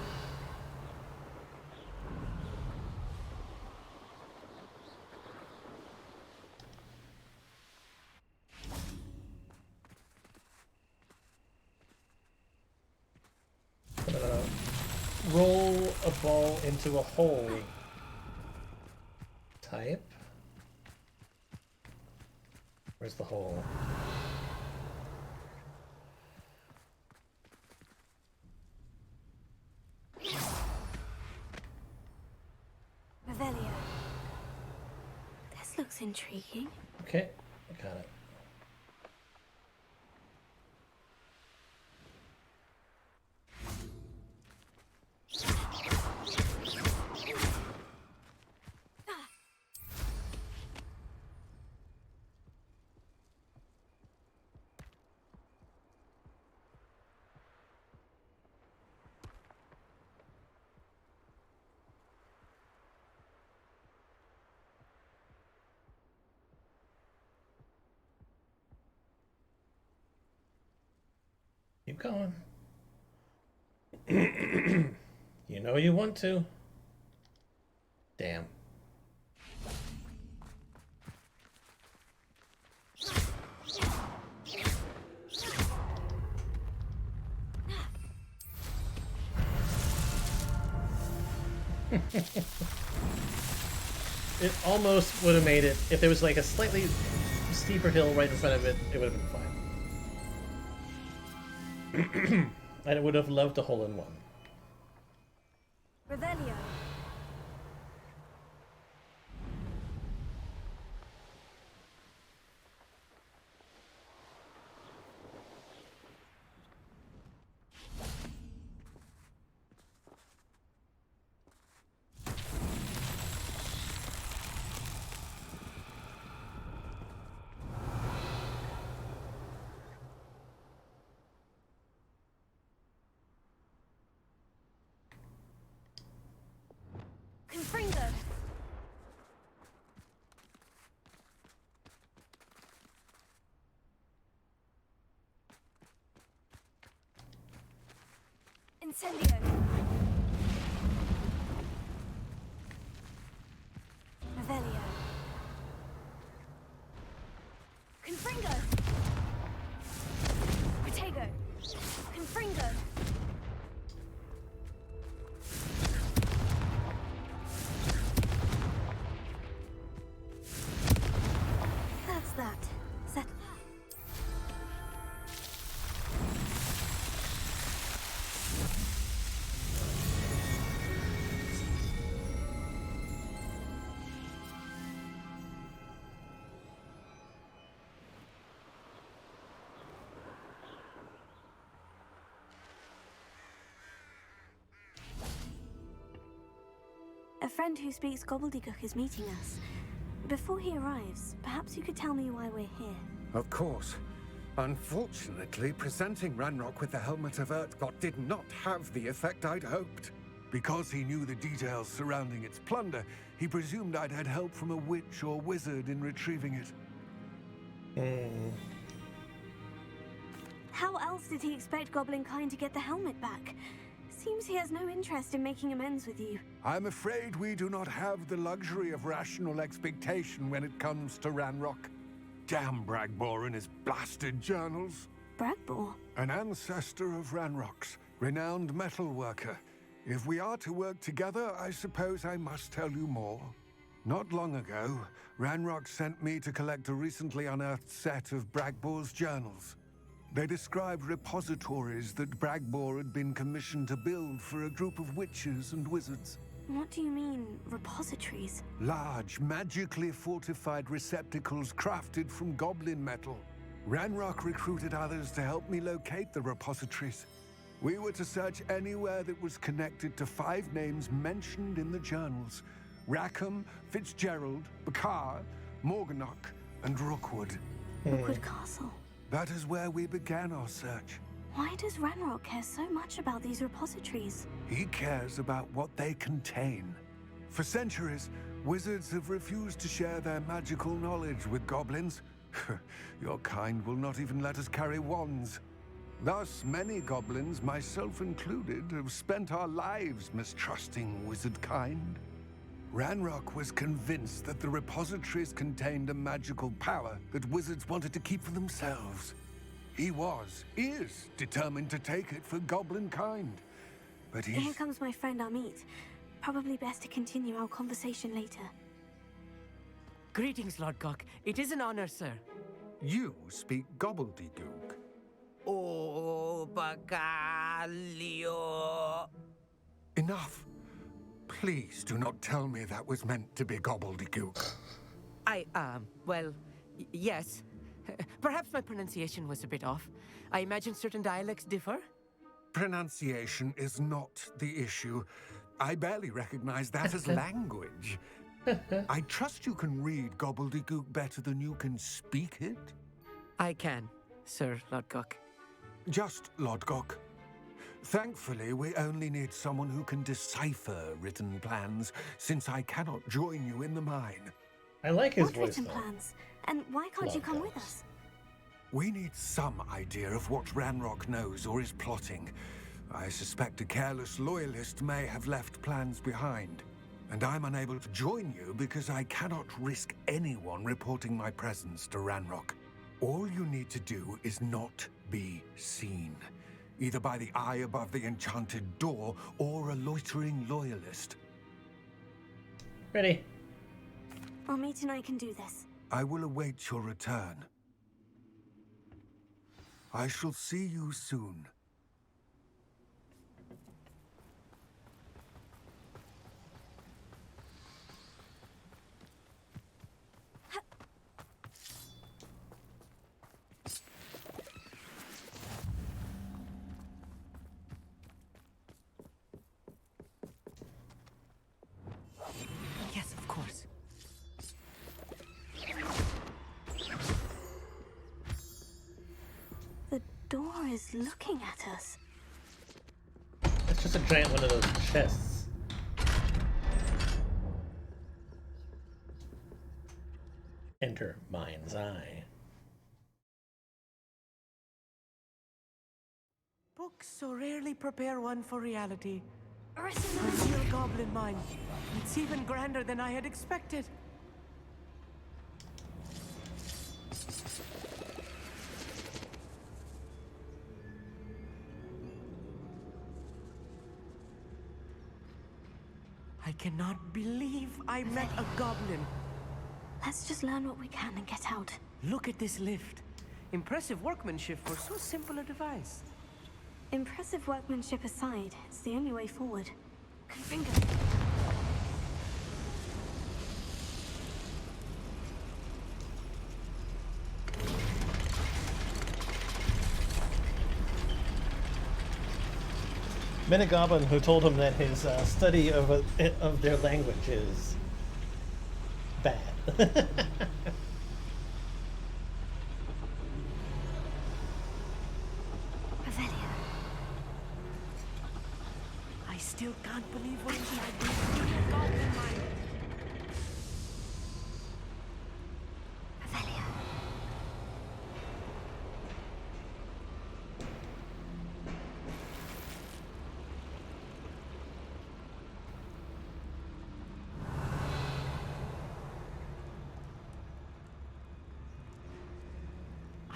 [SPEAKER 1] Roll a ball into a hole. Type. Where's the hole?
[SPEAKER 2] Revelio. This looks intriguing.
[SPEAKER 1] Okay, I got it. Keep going. You know you want to. Damn. It almost would have made it. If there was like a slightly steeper hill right in front of it, it would have been fine. And it would have loved a hole in one.
[SPEAKER 2] Revelio. Confringo. Incendio. Revelio. Confringo. Protego. Confringo. That's that. Set. A friend who speaks gobbledygook is meeting us. Before he arrives, perhaps you could tell me why we're here.
[SPEAKER 9] Of course. Unfortunately, presenting Ranrock with the Helmet of Urtkot did not have the effect I'd hoped. Because he knew the details surrounding its plunder, he presumed I'd had help from a witch or wizard in retrieving it.
[SPEAKER 2] How else did he expect Goblinkind to get the helmet back? Seems he has no interest in making amends with you.
[SPEAKER 9] I'm afraid we do not have the luxury of rational expectation when it comes to Ranrock. Damn Bragbor and his blasted journals.
[SPEAKER 2] Bragbor?
[SPEAKER 9] An ancestor of Ranrock's, renowned metal worker. If we are to work together, I suppose I must tell you more. Not long ago, Ranrock sent me to collect a recently unearthed set of Bragbor's journals. They described repositories that Bragbor had been commissioned to build for a group of witches and wizards.
[SPEAKER 2] What do you mean, repositories?
[SPEAKER 9] Large, magically fortified receptacles crafted from goblin metal. Ranrock recruited others to help me locate the repositories. We were to search anywhere that was connected to 5 names mentioned in the journals: Rackham, Fitzgerald, Bakar, Morganach, and Rookwood.
[SPEAKER 2] Rookwood Castle.
[SPEAKER 9] That is where we began our search.
[SPEAKER 2] Why does Ranrock care so much about these repositories?
[SPEAKER 9] He cares about what they contain. For centuries, wizards have refused to share their magical knowledge with goblins. Your kind will not even let us carry wands. Thus, many goblins, myself included, have spent our lives mistrusting wizard kind. Ranrock was convinced that the repositories contained a magical power that wizards wanted to keep for themselves. He is determined to take it for goblin kind. But
[SPEAKER 2] Here comes my friend Amit. Probably best to continue our conversation later.
[SPEAKER 12] Greetings, Lord Gok. It is an honor, sir.
[SPEAKER 9] You speak gobbledygook.
[SPEAKER 7] Oh, Bagalio.
[SPEAKER 9] Enough. Please do not tell me that was meant to be gobbledygook.
[SPEAKER 12] Yes. Perhaps my pronunciation was a bit off. I imagine certain dialects differ.
[SPEAKER 9] Pronunciation is not the issue. I barely recognize that as language. I trust you can read gobbledygook better than you can speak it?
[SPEAKER 12] I can, Sir Lodgok.
[SPEAKER 9] Just Lodgok. Thankfully, we only need someone who can decipher written plans, since I cannot join you in the mine.
[SPEAKER 1] I like his
[SPEAKER 2] What
[SPEAKER 1] voice,
[SPEAKER 2] written
[SPEAKER 1] though.
[SPEAKER 2] plans? And why can't you come with us?
[SPEAKER 9] We need some idea of what Ranrock knows or is plotting. I suspect a careless loyalist may have left plans behind. And I'm unable to join you because I cannot risk anyone reporting my presence to Ranrock. All you need to do is not be seen, either by the eye above the enchanted door or a loitering loyalist.
[SPEAKER 1] Ready.
[SPEAKER 2] Amit and I can do this.
[SPEAKER 9] I will await your return. I shall see you soon.
[SPEAKER 12] Yes, of course.
[SPEAKER 2] The door is looking at us.
[SPEAKER 1] It's just a giant one of those chests. Enter Mind's Eye.
[SPEAKER 12] Books so rarely prepare one for reality. A real goblin mine. It's even grander than I had expected. I cannot believe I met a goblin.
[SPEAKER 2] Let's just learn what we can and get out.
[SPEAKER 12] Look at this lift. Impressive workmanship for so simple a device.
[SPEAKER 2] Impressive workmanship aside, it's the only way forward. Finger.
[SPEAKER 1] met a goblin who told him that his study of their language is bad.
[SPEAKER 2] Revelio.
[SPEAKER 15] I still can't believe we're inside this goblin mine.
[SPEAKER 2] Revelio.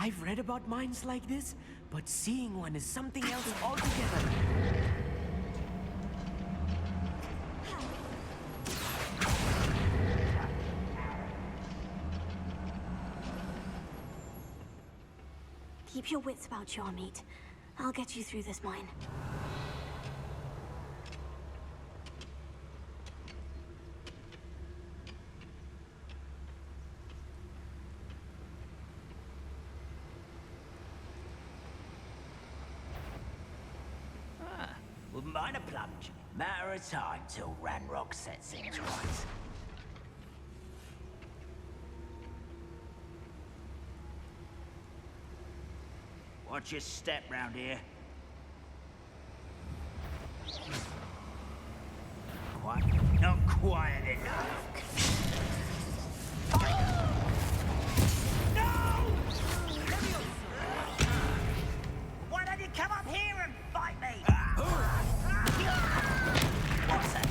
[SPEAKER 15] I've read about mines like this, but seeing one is something else altogether.
[SPEAKER 2] Keep your wits about you, Amit. I'll get you through this mine.
[SPEAKER 7] Wouldn't mind a plunge. Matter of time till Ranrock sets things right. Watch your step round here. Quiet. Not quiet enough. No! Why don't you come up here and fight me? What's that?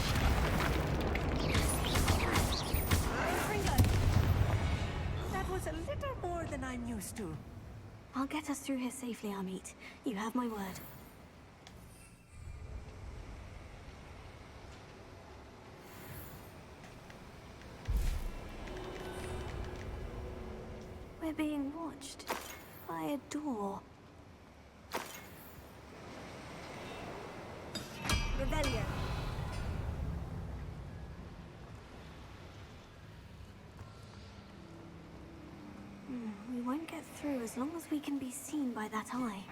[SPEAKER 15] That was a little more than I'm used to.
[SPEAKER 2] I'll get us through here safely, Amit. You have my word. We're being watched by a door.
[SPEAKER 3] Rebellion.
[SPEAKER 2] We won't get through as long as we can be seen by that eye.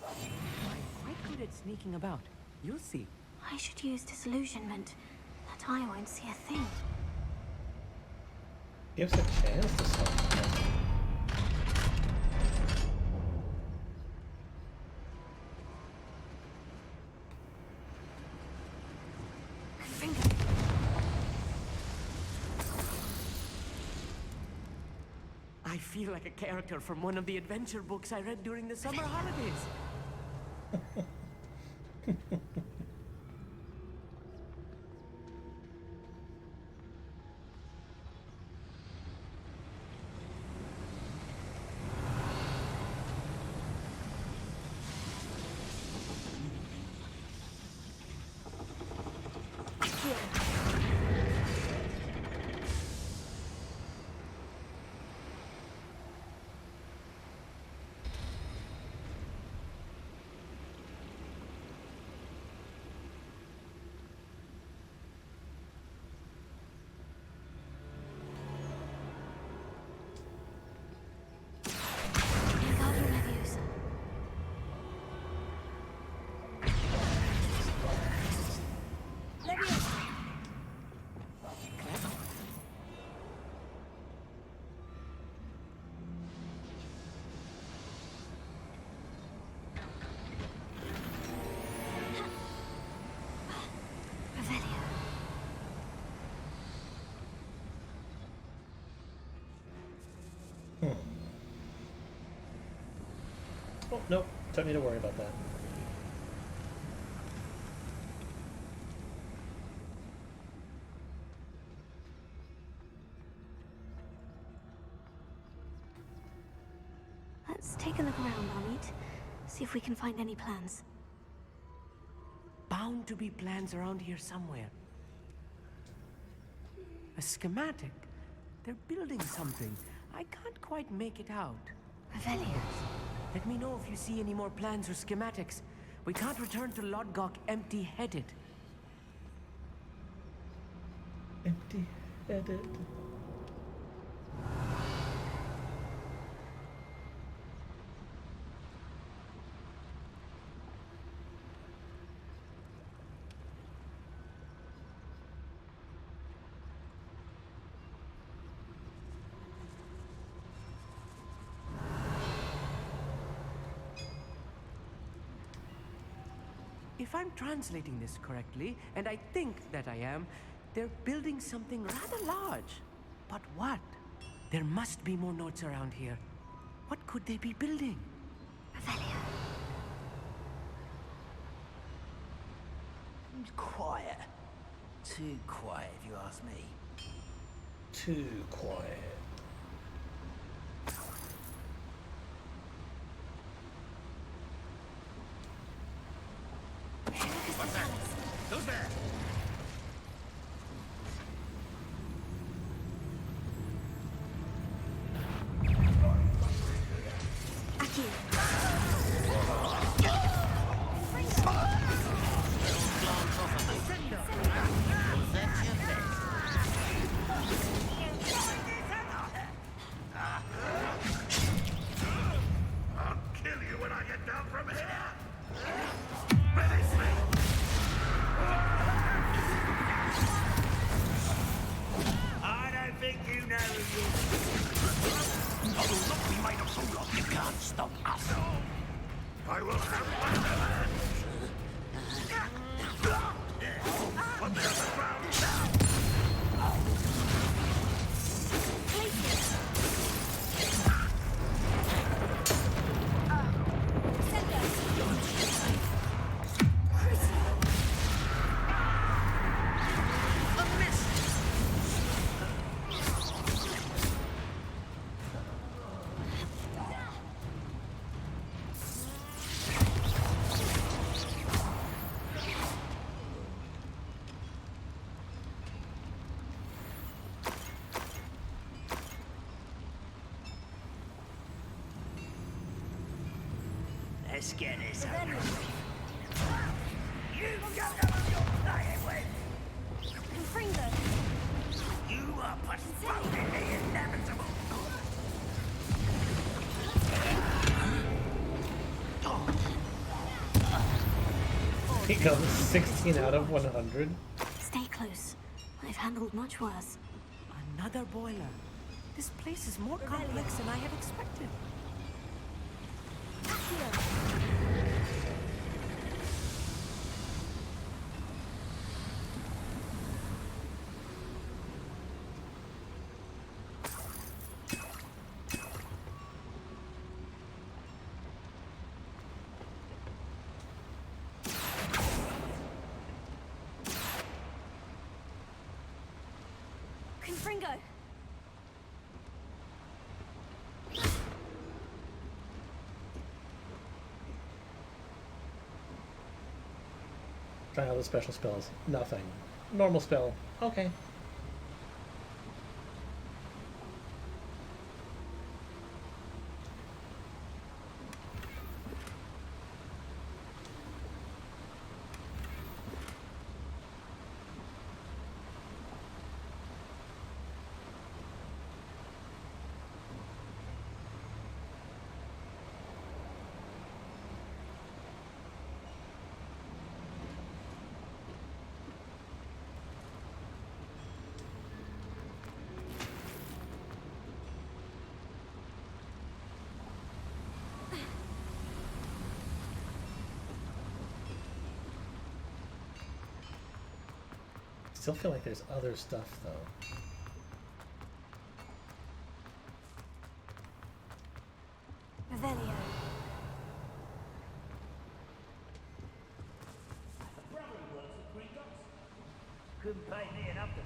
[SPEAKER 15] I'm quite good at sneaking about. You'll see.
[SPEAKER 2] I should use disillusionment. That eye won't see a thing.
[SPEAKER 1] Gives a chance to something.
[SPEAKER 15] I feel like a character from one of the adventure books I read during the summer holidays.
[SPEAKER 1] Oh, nope. Don't need to worry about that.
[SPEAKER 2] Let's take a look around, Amit. See if we can find any plans.
[SPEAKER 15] Bound to be plans around here somewhere. A schematic. They're building something. I can't quite make it out.
[SPEAKER 2] Revelio.
[SPEAKER 15] Let me know if you see any more plans or schematics. We can't return to Lodgok empty-headed.
[SPEAKER 1] Empty-headed.
[SPEAKER 15] if I'm translating this correctly, and I think that I am, they're building something rather large. But what? There must be more notes around here. What could they be building?
[SPEAKER 7] Quiet. Too quiet, if you ask me.
[SPEAKER 1] Too quiet.
[SPEAKER 7] What's that? Who's there?
[SPEAKER 16] I'll kill you when I get down from here! Release me!
[SPEAKER 7] I don't think you know who
[SPEAKER 16] I will not be made a fool of. You can't stop us. No. I will have my revenge. What the other ground now?
[SPEAKER 7] Let's get this over with. You don't know who you're playing with!
[SPEAKER 2] Confringo!
[SPEAKER 7] You are postponing the inevitable!
[SPEAKER 1] He goes 16 out of 100.
[SPEAKER 2] Stay close. I've handled much worse.
[SPEAKER 15] Another boiler. This place is more complex than I had expected.
[SPEAKER 2] Confringo!
[SPEAKER 1] Try out the special spells. Nothing. Normal spell. Okay. Still feel like there's other stuff though.
[SPEAKER 2] Revelio.
[SPEAKER 7] Couldn't pay me enough to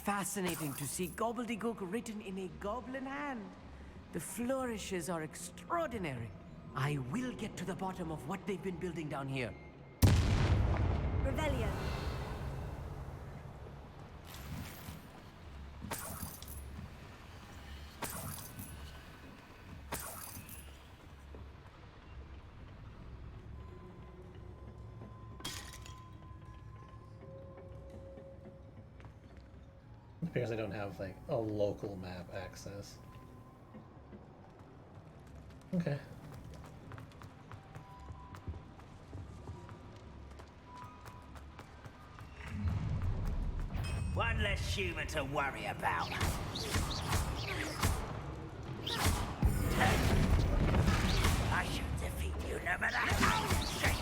[SPEAKER 15] Fascinating to see gobbledygook written in a goblin hand. The flourishes are extraordinary. I will get to the bottom of what they've been building down here.
[SPEAKER 2] Revelio.
[SPEAKER 1] Because I don't have like a local map access. Okay.
[SPEAKER 7] One less human to worry about. I should defeat you no matter how you shake.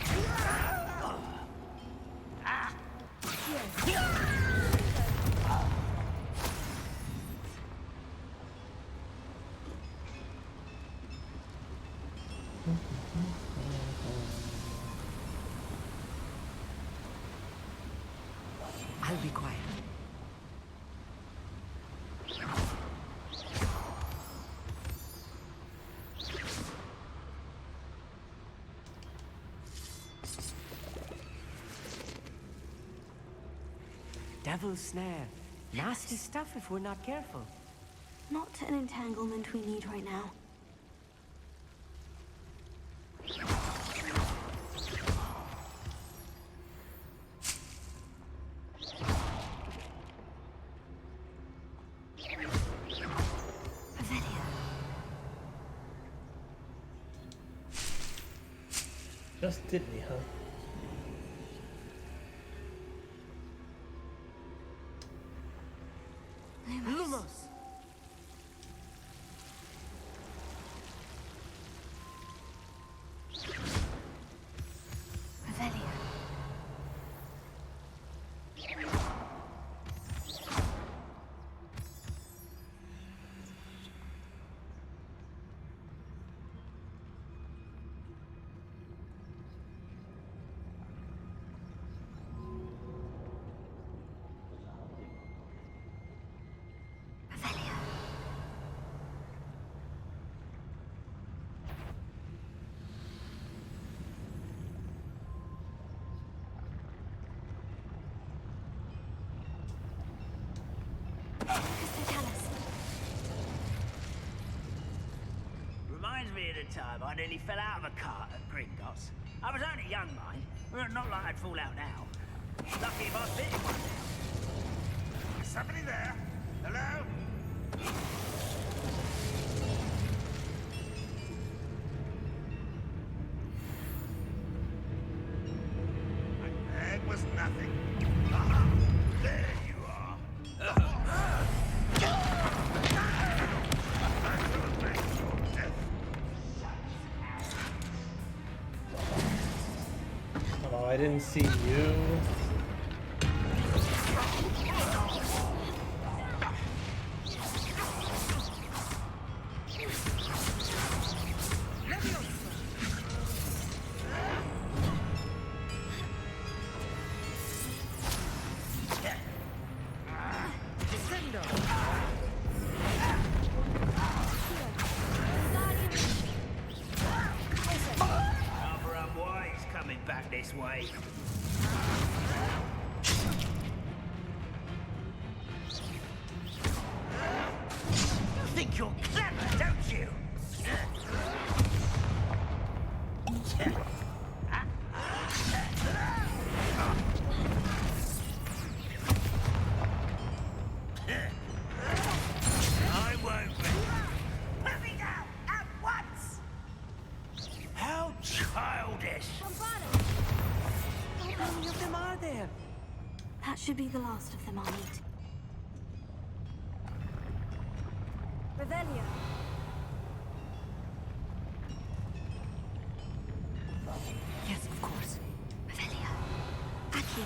[SPEAKER 15] I'll be quiet. Devil's snare. Nasty stuff if we're not careful.
[SPEAKER 2] Not an entanglement we need right now.
[SPEAKER 1] Just did me, huh?
[SPEAKER 15] Lumos!
[SPEAKER 2] Revelio.
[SPEAKER 7] Reminds me of the time I nearly fell out of a cart at Gringotts. I was only young, mind. Well, not like I'd fall out now. Lucky if I fit in one now. Is somebody there? Hello? My bag was nothing. Ah, there you are.
[SPEAKER 1] Oh, I didn't see you.
[SPEAKER 7] Rather unwise coming back this way. You think you're clever, don't you? I won't be. Put me down at once! How childish!
[SPEAKER 15] How many of them are there?
[SPEAKER 2] That should be the last of them I'll meet. Revelio.
[SPEAKER 15] Yes, of course.
[SPEAKER 2] Revelio. Accio.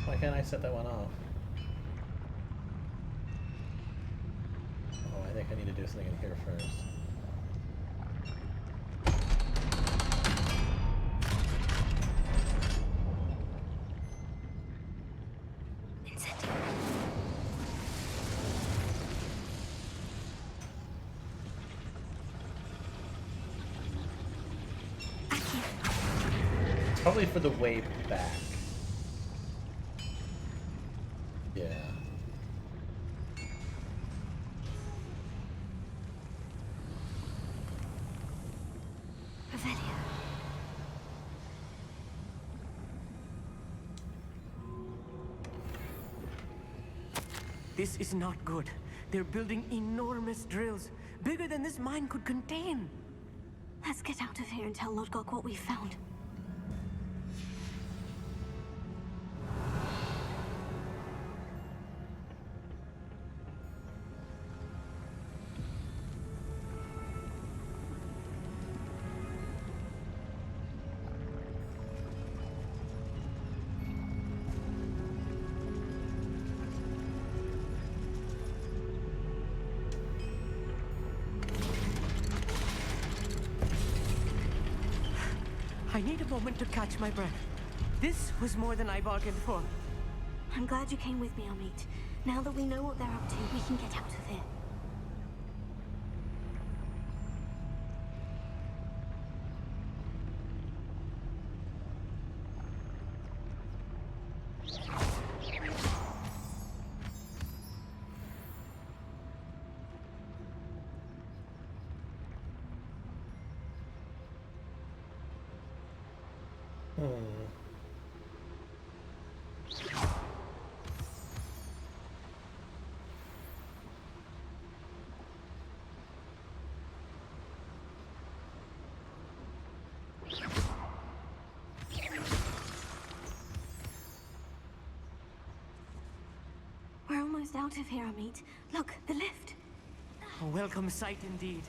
[SPEAKER 1] Why can't I set that one off? Oh, I think I need to do something in here first. It's probably for the way back. Yeah.
[SPEAKER 2] Revelio.
[SPEAKER 15] This is not good. They're building enormous drills, bigger than this mine could contain.
[SPEAKER 2] Let's get out of here and tell Lodgok what we found.
[SPEAKER 15] I need a moment to catch my breath. This was more than I bargained for.
[SPEAKER 2] I'm glad you came with me, Amit. Now that we know what they're up to, we can get out of here. We're almost out of here, Amit. Look, the lift.
[SPEAKER 15] A welcome sight indeed.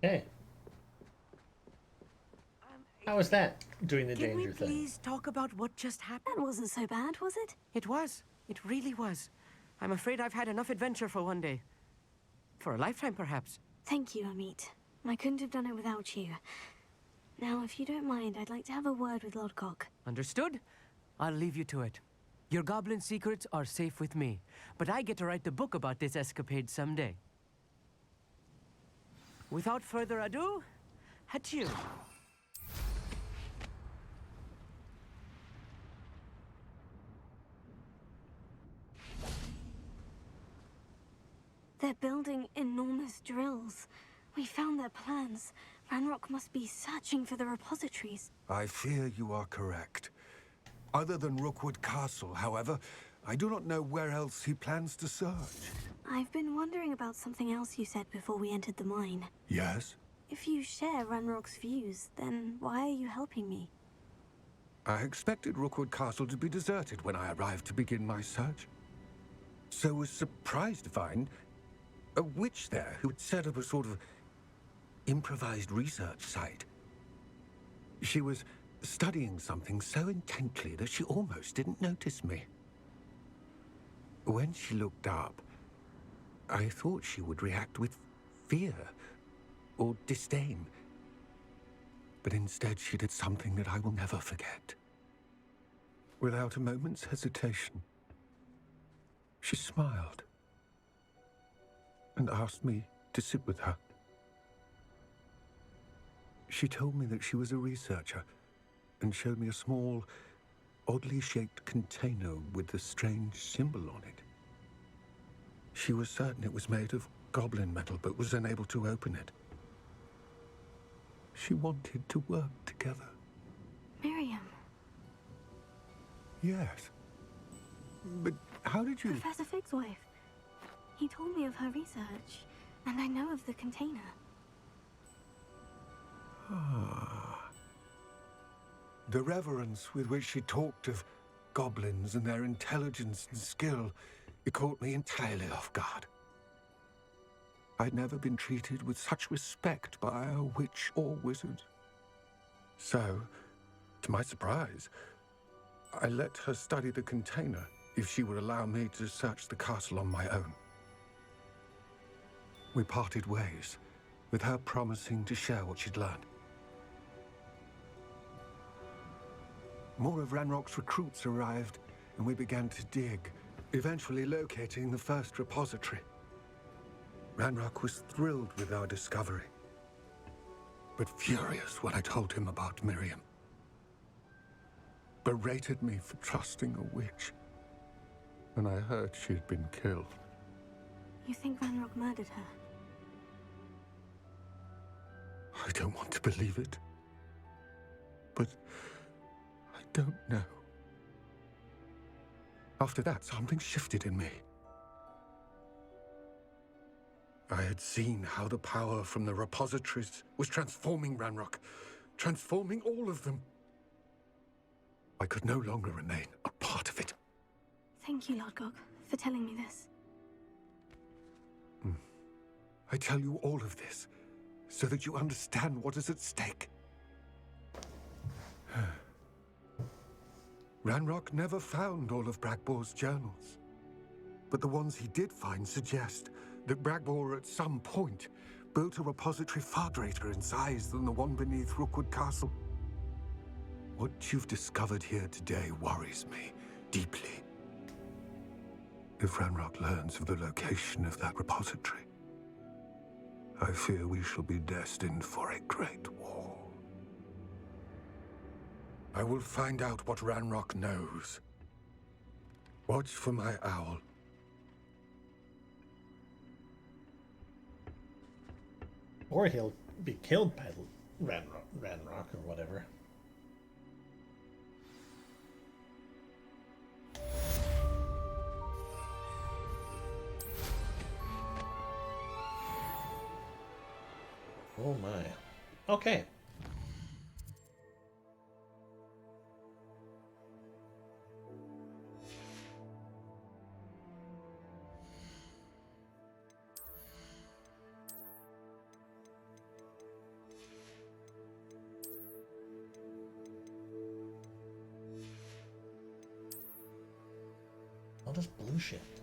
[SPEAKER 1] Hey. How was that, doing the
[SPEAKER 15] Can
[SPEAKER 1] danger
[SPEAKER 15] we
[SPEAKER 1] thing?
[SPEAKER 15] please talk about what just happened?
[SPEAKER 2] That wasn't so bad, was it?
[SPEAKER 15] It was. It really was. I'm afraid I've had enough adventure for one day. For a lifetime, perhaps.
[SPEAKER 2] Thank you, Amit. I couldn't have done it without you. Now, if you don't mind, I'd like to have a word with Lodgok.
[SPEAKER 15] Understood? I'll leave you to it. Your goblin secrets are safe with me, but I get to write the book about this escapade someday. Without further ado, adieu.
[SPEAKER 2] They're building enormous drills. We found their plans. Ranrock must be searching for the repositories.
[SPEAKER 9] I fear you are correct. Other than Rookwood Castle, however, I do not know where else he plans to search.
[SPEAKER 2] I've been wondering about something else you said before we entered the mine.
[SPEAKER 9] Yes?
[SPEAKER 2] If you share Ranrock's views, then why are you helping me?
[SPEAKER 9] I expected Rookwood Castle to be deserted when I arrived to begin my search. So was surprised to find a witch there who had set up a sort of improvised research site. She was studying something so intently that she almost didn't notice me. When she looked up, I thought she would react with fear or disdain. But instead she did something that I will never forget. Without a moment's hesitation, she smiled and asked me to sit with her. She told me that she was a researcher and showed me a small, oddly shaped container with a strange symbol on it. She was certain it was made of goblin metal, but was unable to open it. She wanted to work together.
[SPEAKER 2] Miriam.
[SPEAKER 9] Yes. But how did you...
[SPEAKER 2] Professor Fig's wife. He told me of her research, and I know of the container.
[SPEAKER 9] Ah. The reverence with which she talked of goblins and their intelligence and skill, it caught me entirely off guard. I'd never been treated with such respect by a witch or wizard. So, to my surprise, I let her study the container if she would allow me to search the castle on my own. We parted ways, with her promising to share what she'd learned. More of Ranrock's recruits arrived, and we began to dig, eventually locating the first repository. Ranrock was thrilled with our discovery, but furious when I told him about Miriam. Berated me for trusting a witch, and I heard she'd been killed.
[SPEAKER 2] You think Ranrock murdered her?
[SPEAKER 9] I don't want to believe it, but I don't know. After that, something shifted in me. I had seen how the power from the repositories was transforming Ranrock, transforming all of them. I could no longer remain a part of it.
[SPEAKER 2] Thank you, Lord Gog, for telling me this.
[SPEAKER 9] I tell you all of this so that you understand what is at stake. Ranrock never found all of Bragbor's journals, but the ones he did find suggest that Bragbor at some point built a repository far greater in size than the one beneath Rookwood Castle. What you've discovered here today worries me deeply. If Ranrock learns of the location of that repository, I fear we shall be destined for a great war. I will find out what Ranrock knows. Watch for my owl.
[SPEAKER 1] Or he'll be killed by Ranrock or whatever. Oh my. Okay. I'll just blue shift.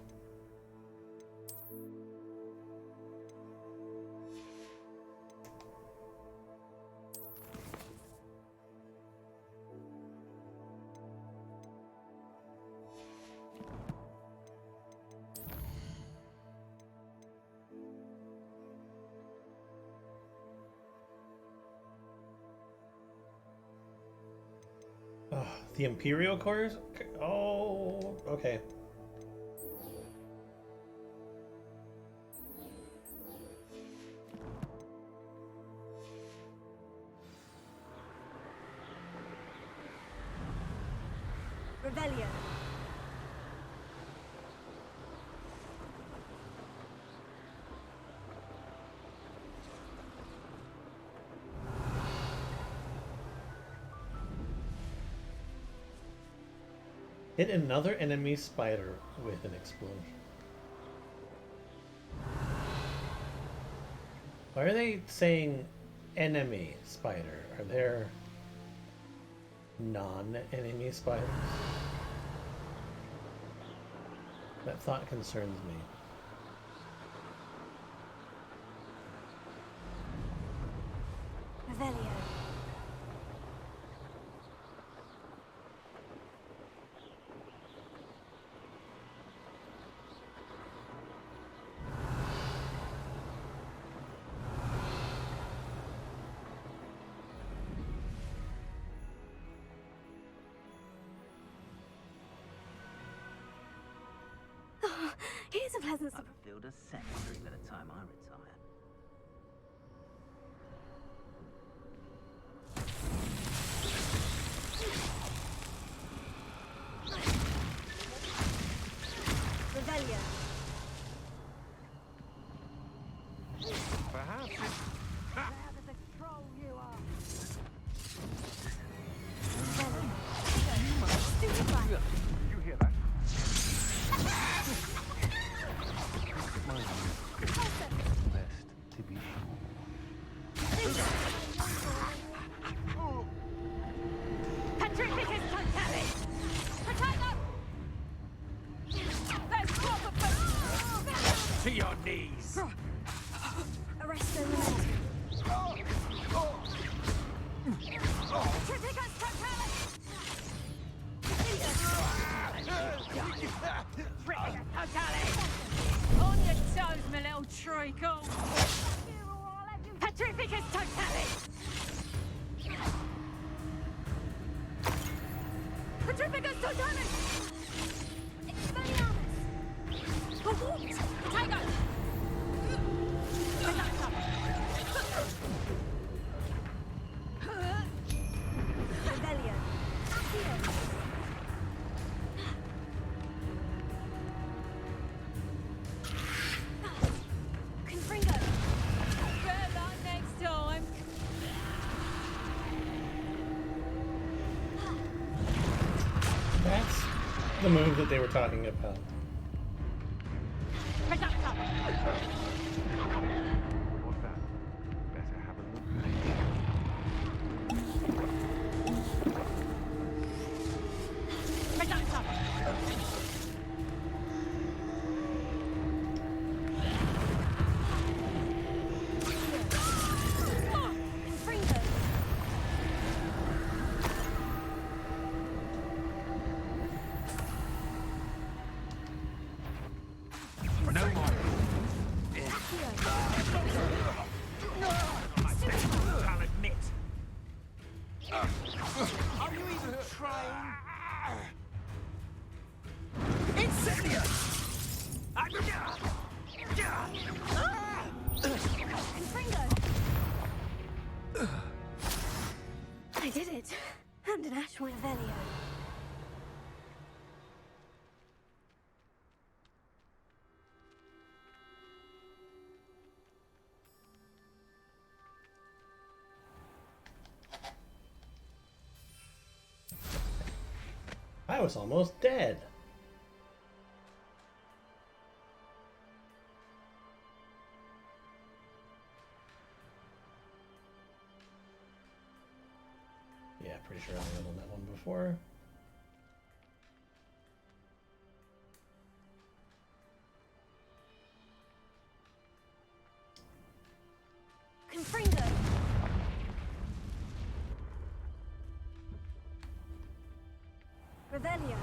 [SPEAKER 1] Oh, the Imperial cores? Oh, okay.
[SPEAKER 3] Revelio.
[SPEAKER 1] Hit another enemy spider with an explosion. Why are they saying enemy spider? Are there non-enemy spiders? That thought concerns me.
[SPEAKER 2] Revelio. Here's a pleasant
[SPEAKER 17] I could build a cemetery by the time I retire.
[SPEAKER 3] Revelio.
[SPEAKER 16] Perhaps it's... You hear that? Best to be
[SPEAKER 7] To your knees!
[SPEAKER 1] the move that they were talking about.
[SPEAKER 9] What's that? Better have a look. No more. I'll admit. Are you even trying? Incendia!
[SPEAKER 2] I did it. And an Ash Revelio.
[SPEAKER 1] I was almost dead. Yeah, pretty sure I leveled that one before.
[SPEAKER 2] Confringo. Revelio.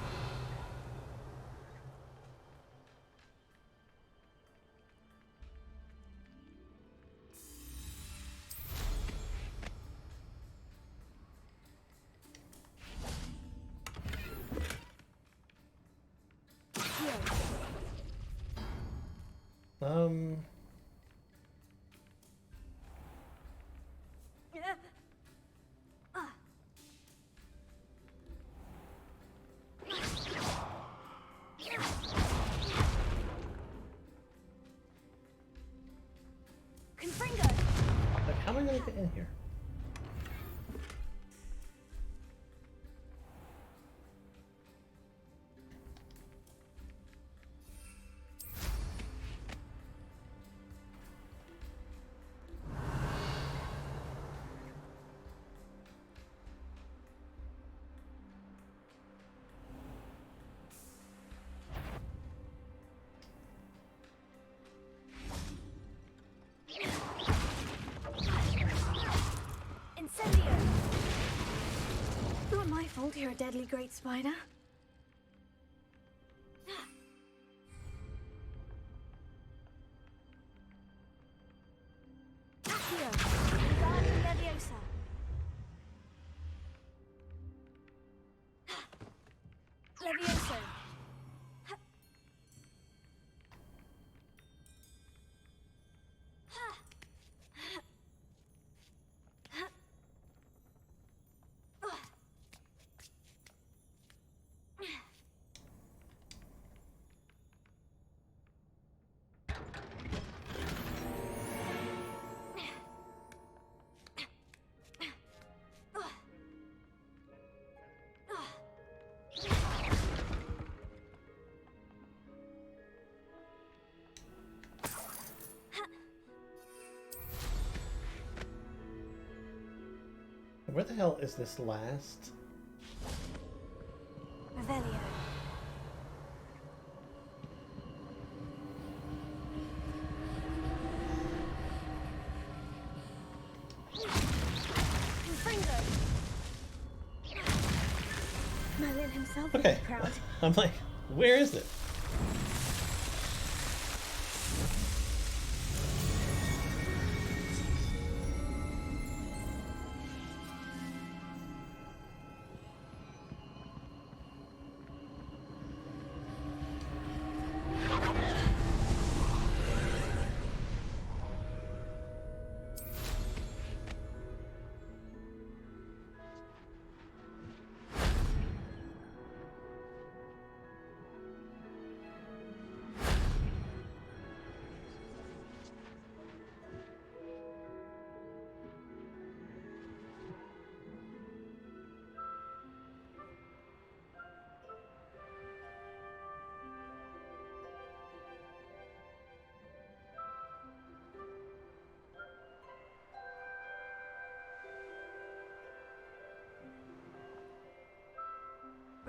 [SPEAKER 1] Like, how am I gonna get in here?
[SPEAKER 2] Incendio. Not my fault you're a deadly great spider. Accio. Wingardium Leviosa. Levioso.
[SPEAKER 1] Where the hell is this last?
[SPEAKER 2] Revelio. Confringo. Merlin himself would
[SPEAKER 1] Okay.
[SPEAKER 2] be proud.
[SPEAKER 1] I'm like, where is it?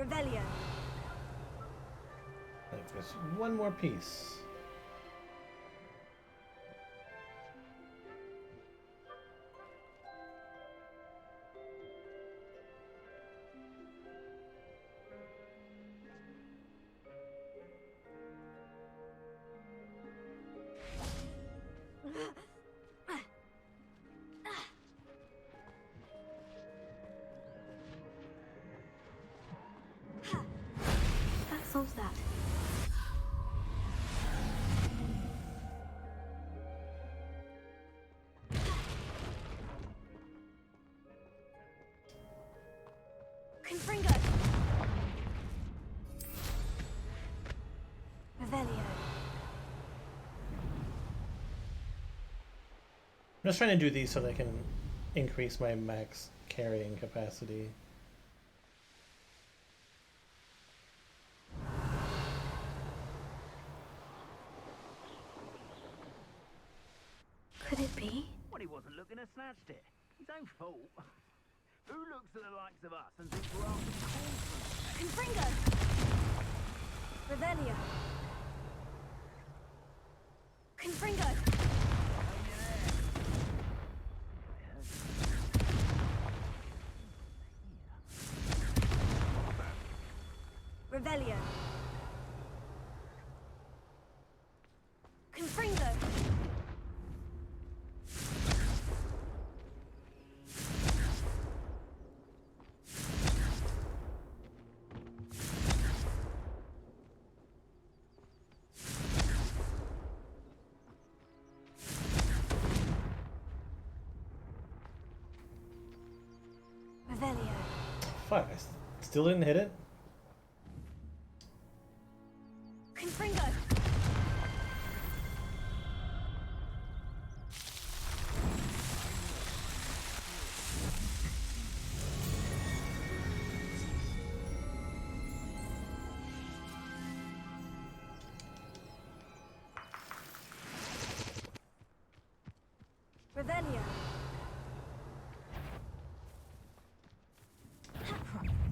[SPEAKER 2] Revelio.
[SPEAKER 1] There's one more piece.
[SPEAKER 2] That solves that. Confringo. Revelio.
[SPEAKER 1] I'm just trying to do these so that I can increase my max carrying capacity.
[SPEAKER 2] Could it be?
[SPEAKER 17] Well, he wasn't looking to snatched it. His own fault. Who looks at the likes of us and thinks we're after corn?
[SPEAKER 2] Confringo. Revelio. Confringo. Revelio. Confringo. Revelio.
[SPEAKER 1] Fuck, I still didn't hit it?
[SPEAKER 2] Confringo. Revelio.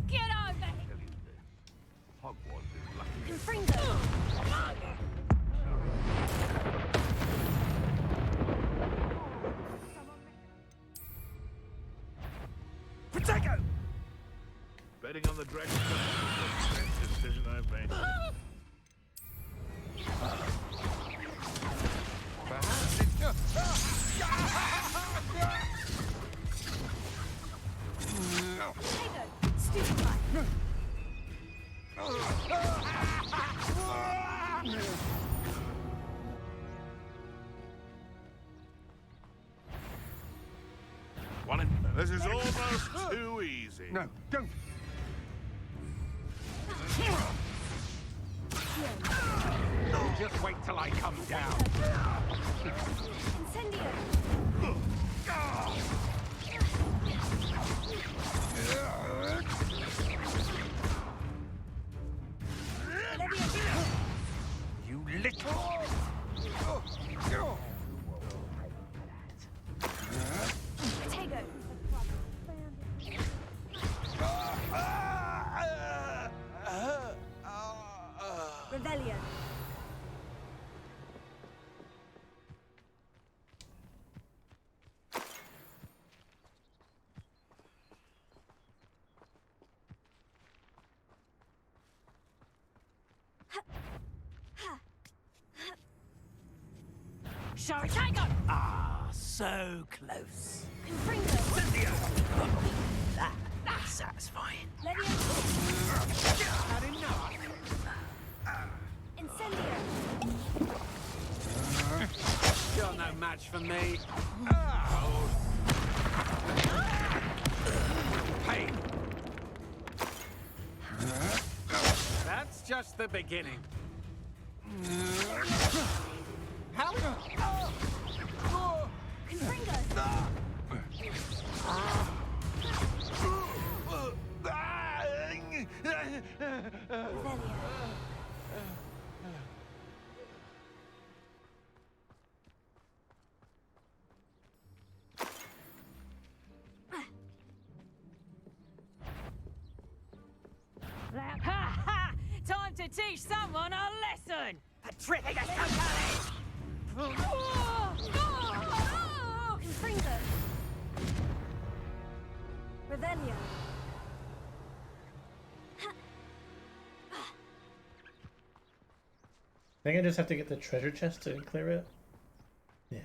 [SPEAKER 2] Get over here!
[SPEAKER 16] Hogwarts is lucky.
[SPEAKER 2] Confringo.
[SPEAKER 16] Protego! Betting on the dragon was the best decision I've made. Perhaps it's just...
[SPEAKER 2] Stupefy.
[SPEAKER 16] This is almost too easy.
[SPEAKER 9] No, don't.
[SPEAKER 16] Just wait till I come down.
[SPEAKER 2] Incendio.
[SPEAKER 16] You little...
[SPEAKER 2] Protego. Revelio. Protego.
[SPEAKER 7] Ah, so close.
[SPEAKER 2] Confringo.
[SPEAKER 7] That's satisfying.
[SPEAKER 2] Leviosa.
[SPEAKER 16] Had enough.
[SPEAKER 2] Incendio.
[SPEAKER 15] You're no match for me.
[SPEAKER 16] Pain.
[SPEAKER 15] That's just the beginning.
[SPEAKER 16] How?
[SPEAKER 2] Confringo. Revelio.
[SPEAKER 18] Like, ha ha! Time to teach someone a lesson! Petrificus totalis!
[SPEAKER 2] Confringo! Revelio!
[SPEAKER 1] I think I just have to get the treasure chest to clear it. Yeah.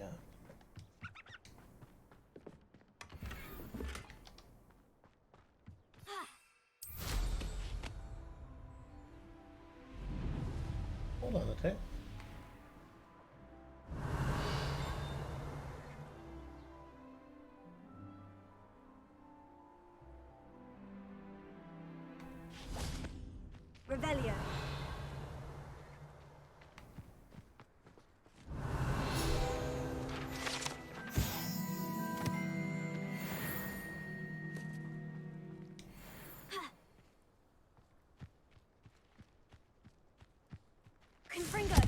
[SPEAKER 1] Hold on a tick.
[SPEAKER 2] Revelio! Confringo!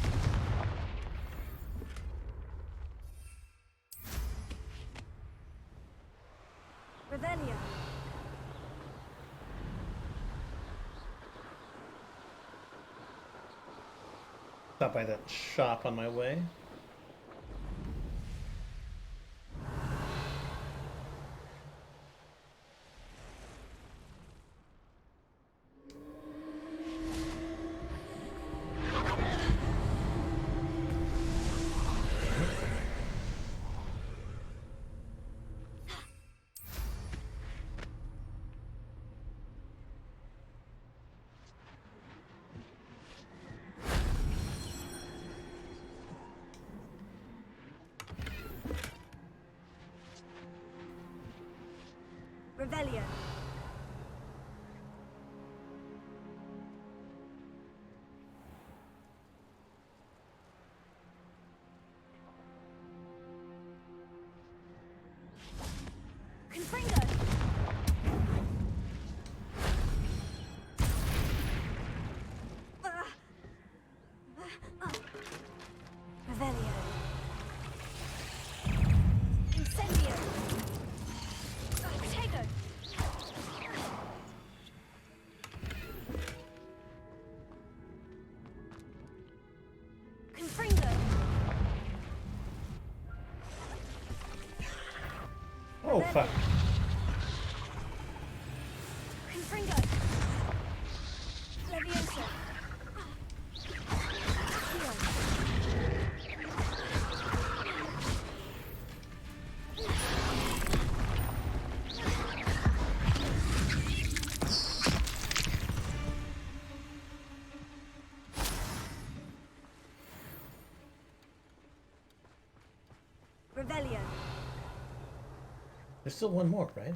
[SPEAKER 2] Revelio!
[SPEAKER 1] Stop by that shop on my way.
[SPEAKER 2] Revelio! Confringo! Revelio! Incendio! Protego! Confringo!
[SPEAKER 1] Oh, fuck.
[SPEAKER 2] Confringo! Levioso! Revelio!
[SPEAKER 1] There's still one more, right?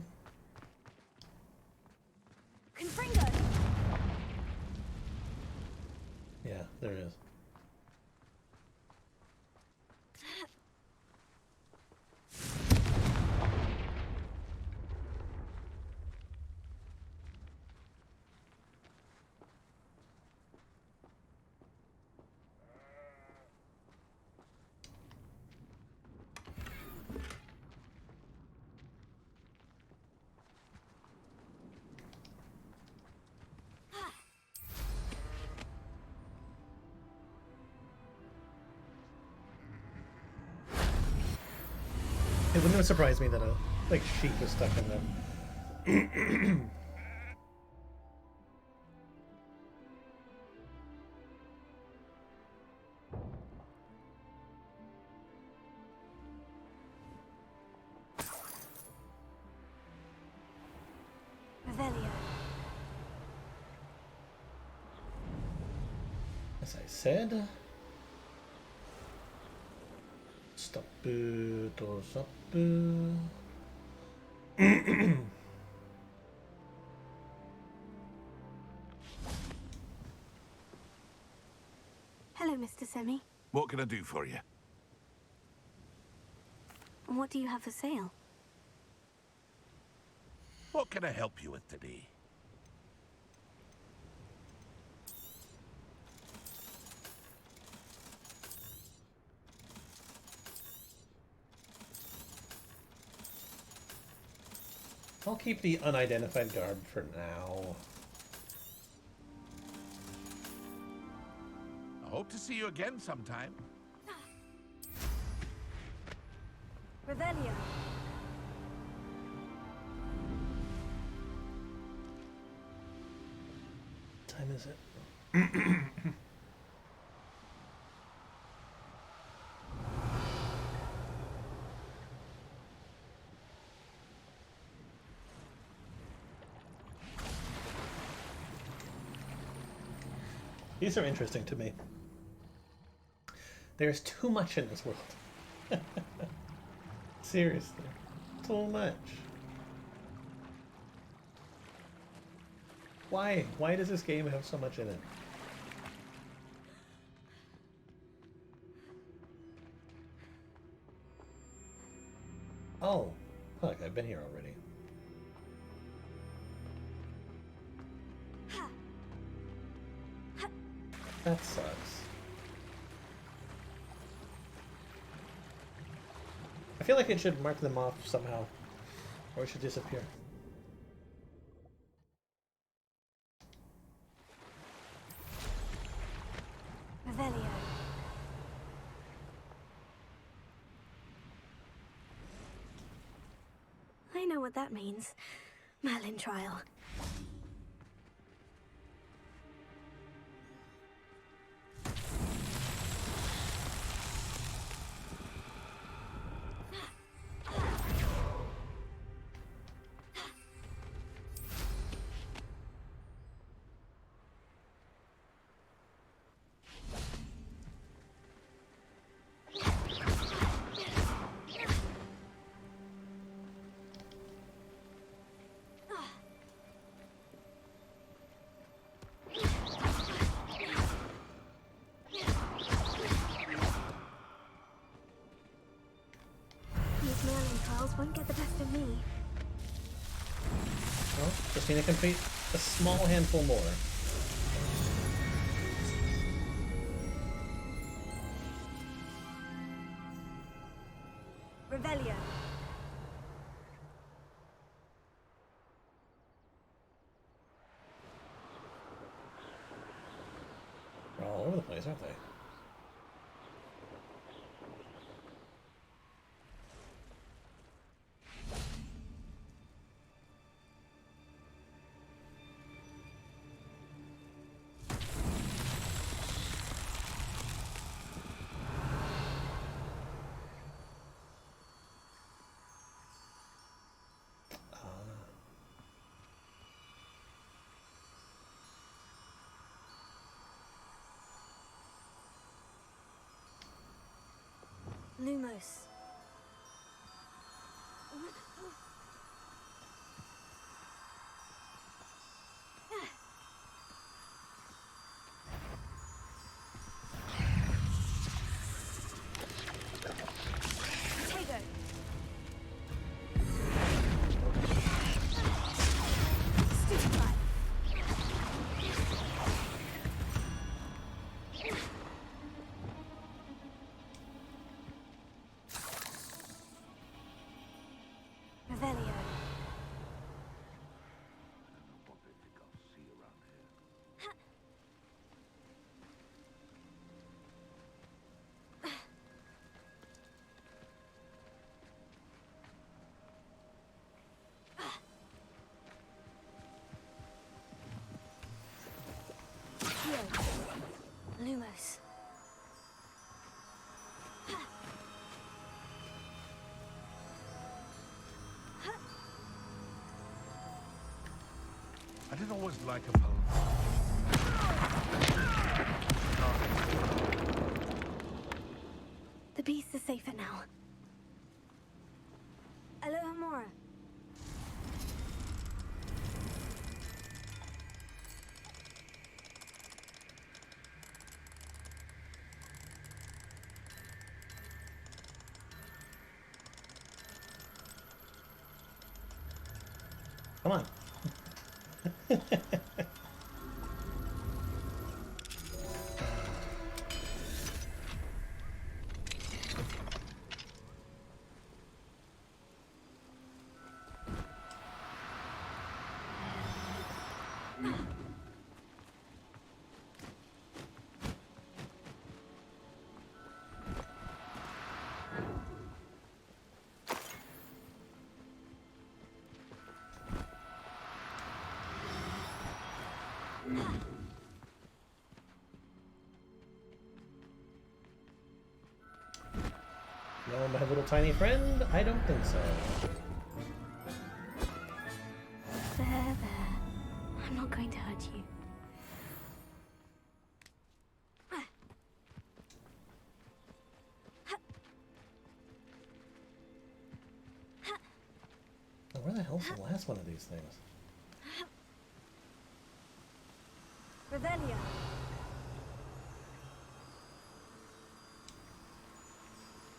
[SPEAKER 2] Confringo!
[SPEAKER 1] Yeah, there is. It wouldn't have surprised me that a sheep was stuck in them.
[SPEAKER 2] Revelio!
[SPEAKER 1] As I said. Stop doors up.
[SPEAKER 2] Hello, Mr. Semi.
[SPEAKER 16] What can I do for you?
[SPEAKER 2] What do you have for sale?
[SPEAKER 16] What can I help you with today?
[SPEAKER 1] I'll keep the unidentified garb for now.
[SPEAKER 16] Hope to see you again sometime.
[SPEAKER 2] Revelio.
[SPEAKER 1] What time is it? These are interesting to me. There's too much in this world. Seriously. So much. Why? Why does this game have so much in it? Oh, fuck, I've been here already. That sucks. I feel like it should mark them off somehow, or it should disappear.
[SPEAKER 2] Revelio. I know what that means. Merlin trial. Won't get the best of me.
[SPEAKER 1] Well, just need to complete a small handful more.
[SPEAKER 2] Revelio.
[SPEAKER 1] They're all over the place, aren't they?
[SPEAKER 2] Lumos. Lumos.
[SPEAKER 16] I didn't always like a poem.
[SPEAKER 2] The beasts are safer now. Aloha Mora.
[SPEAKER 1] Come on. No, my little tiny friend? I don't think so.
[SPEAKER 2] There. I'm not going to hurt you.
[SPEAKER 1] Now, where the hell's the last one of these things?
[SPEAKER 2] Revelio.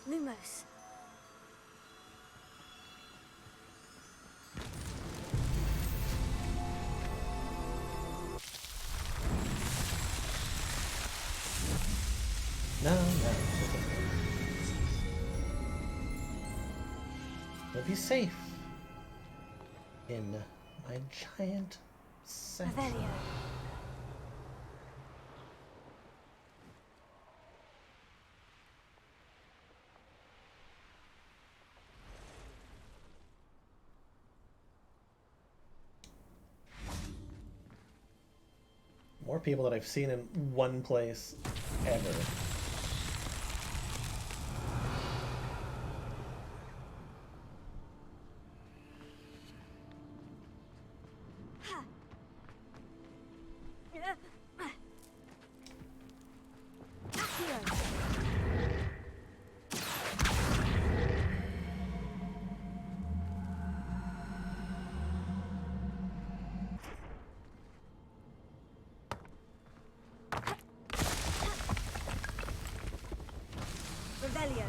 [SPEAKER 2] Lumos.
[SPEAKER 1] No. We'll be safe in my giant section.
[SPEAKER 2] Revelio.
[SPEAKER 1] More people that I've seen in one place ever.
[SPEAKER 2] Revelio.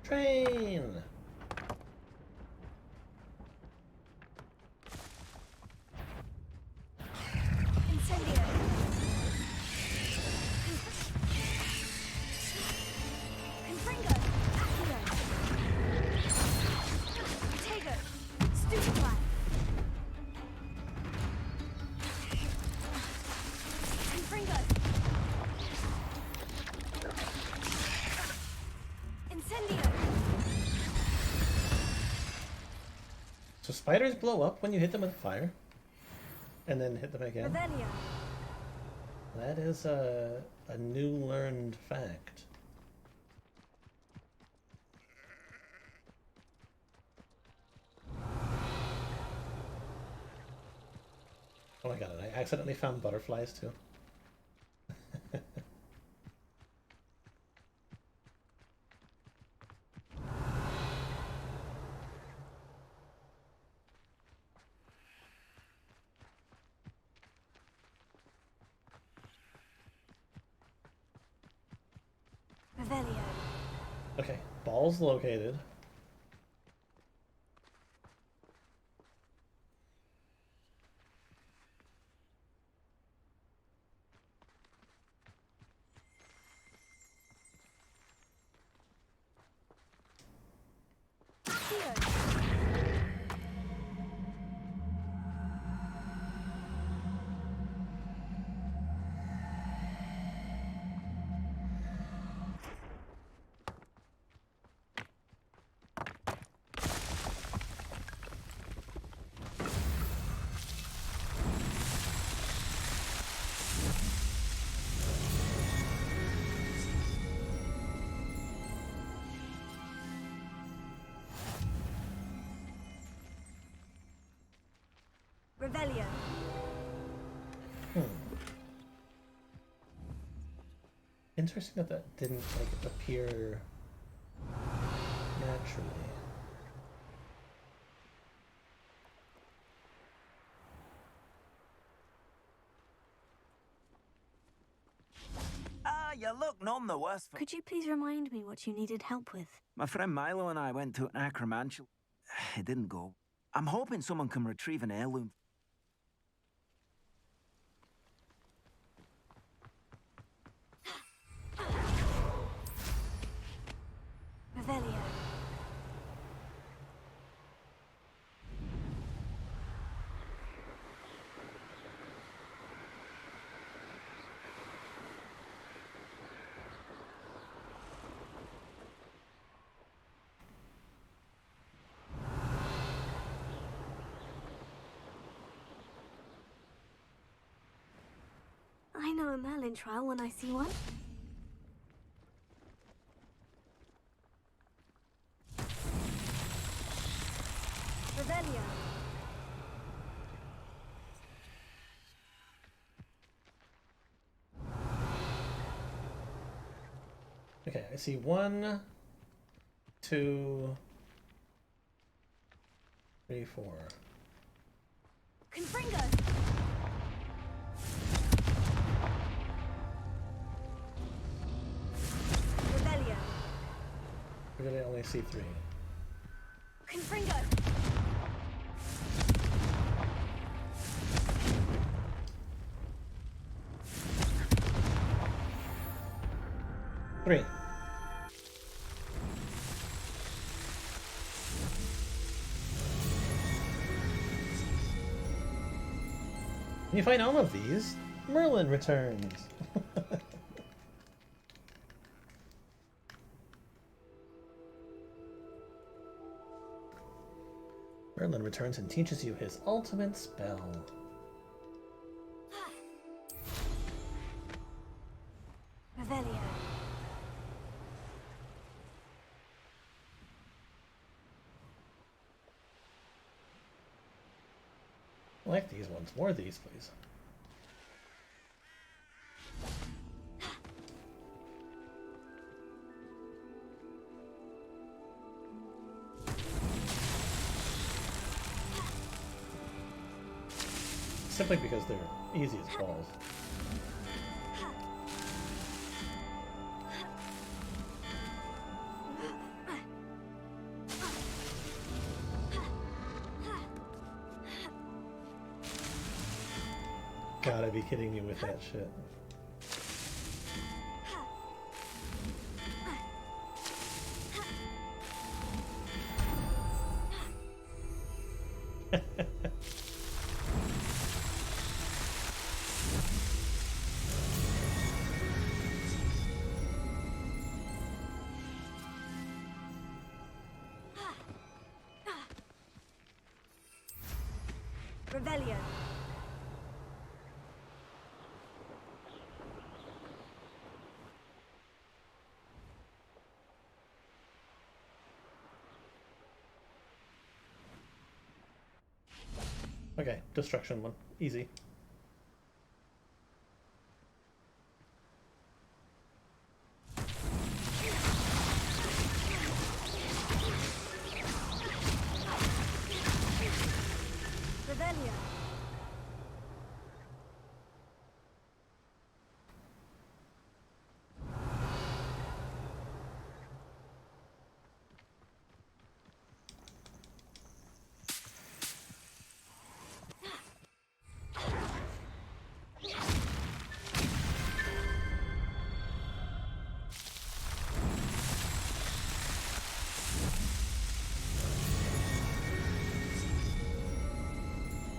[SPEAKER 1] Train!
[SPEAKER 2] Incendio. Confringo. Accio. Tego. Stupefy. Confringo. Incendio.
[SPEAKER 1] So spiders blow up when you hit them with fire? And then hit them again?
[SPEAKER 2] Revelio.
[SPEAKER 1] That is a new learned fact. Oh my god, I accidentally found butterflies too.
[SPEAKER 2] Revelio.
[SPEAKER 1] Okay, balls located.
[SPEAKER 2] Revelio.
[SPEAKER 1] Interesting that that didn't like appear naturally.
[SPEAKER 17] You look none the worse for...
[SPEAKER 2] Could you please remind me what you needed help with?
[SPEAKER 17] My friend Milo and I went to Acromantia. It didn't go. I'm hoping someone can retrieve an heirloom.
[SPEAKER 2] I know a Merlin trial when I see one. Revelio.
[SPEAKER 1] Okay, I see 1, 2, 3, 4.
[SPEAKER 2] Confringo. Revelio.
[SPEAKER 1] Or did I only see 3?
[SPEAKER 2] Confringo.
[SPEAKER 1] Three. When you find all of these, Merlin returns. Merlin returns and teaches you his ultimate spell.
[SPEAKER 2] Revelio.
[SPEAKER 1] I like these ones. More of these, please. Simply because they're easy as balls. Gotta be kidding me with that shit.
[SPEAKER 2] Revelio.
[SPEAKER 1] Okay, destruction one. Easy.
[SPEAKER 2] Revelio.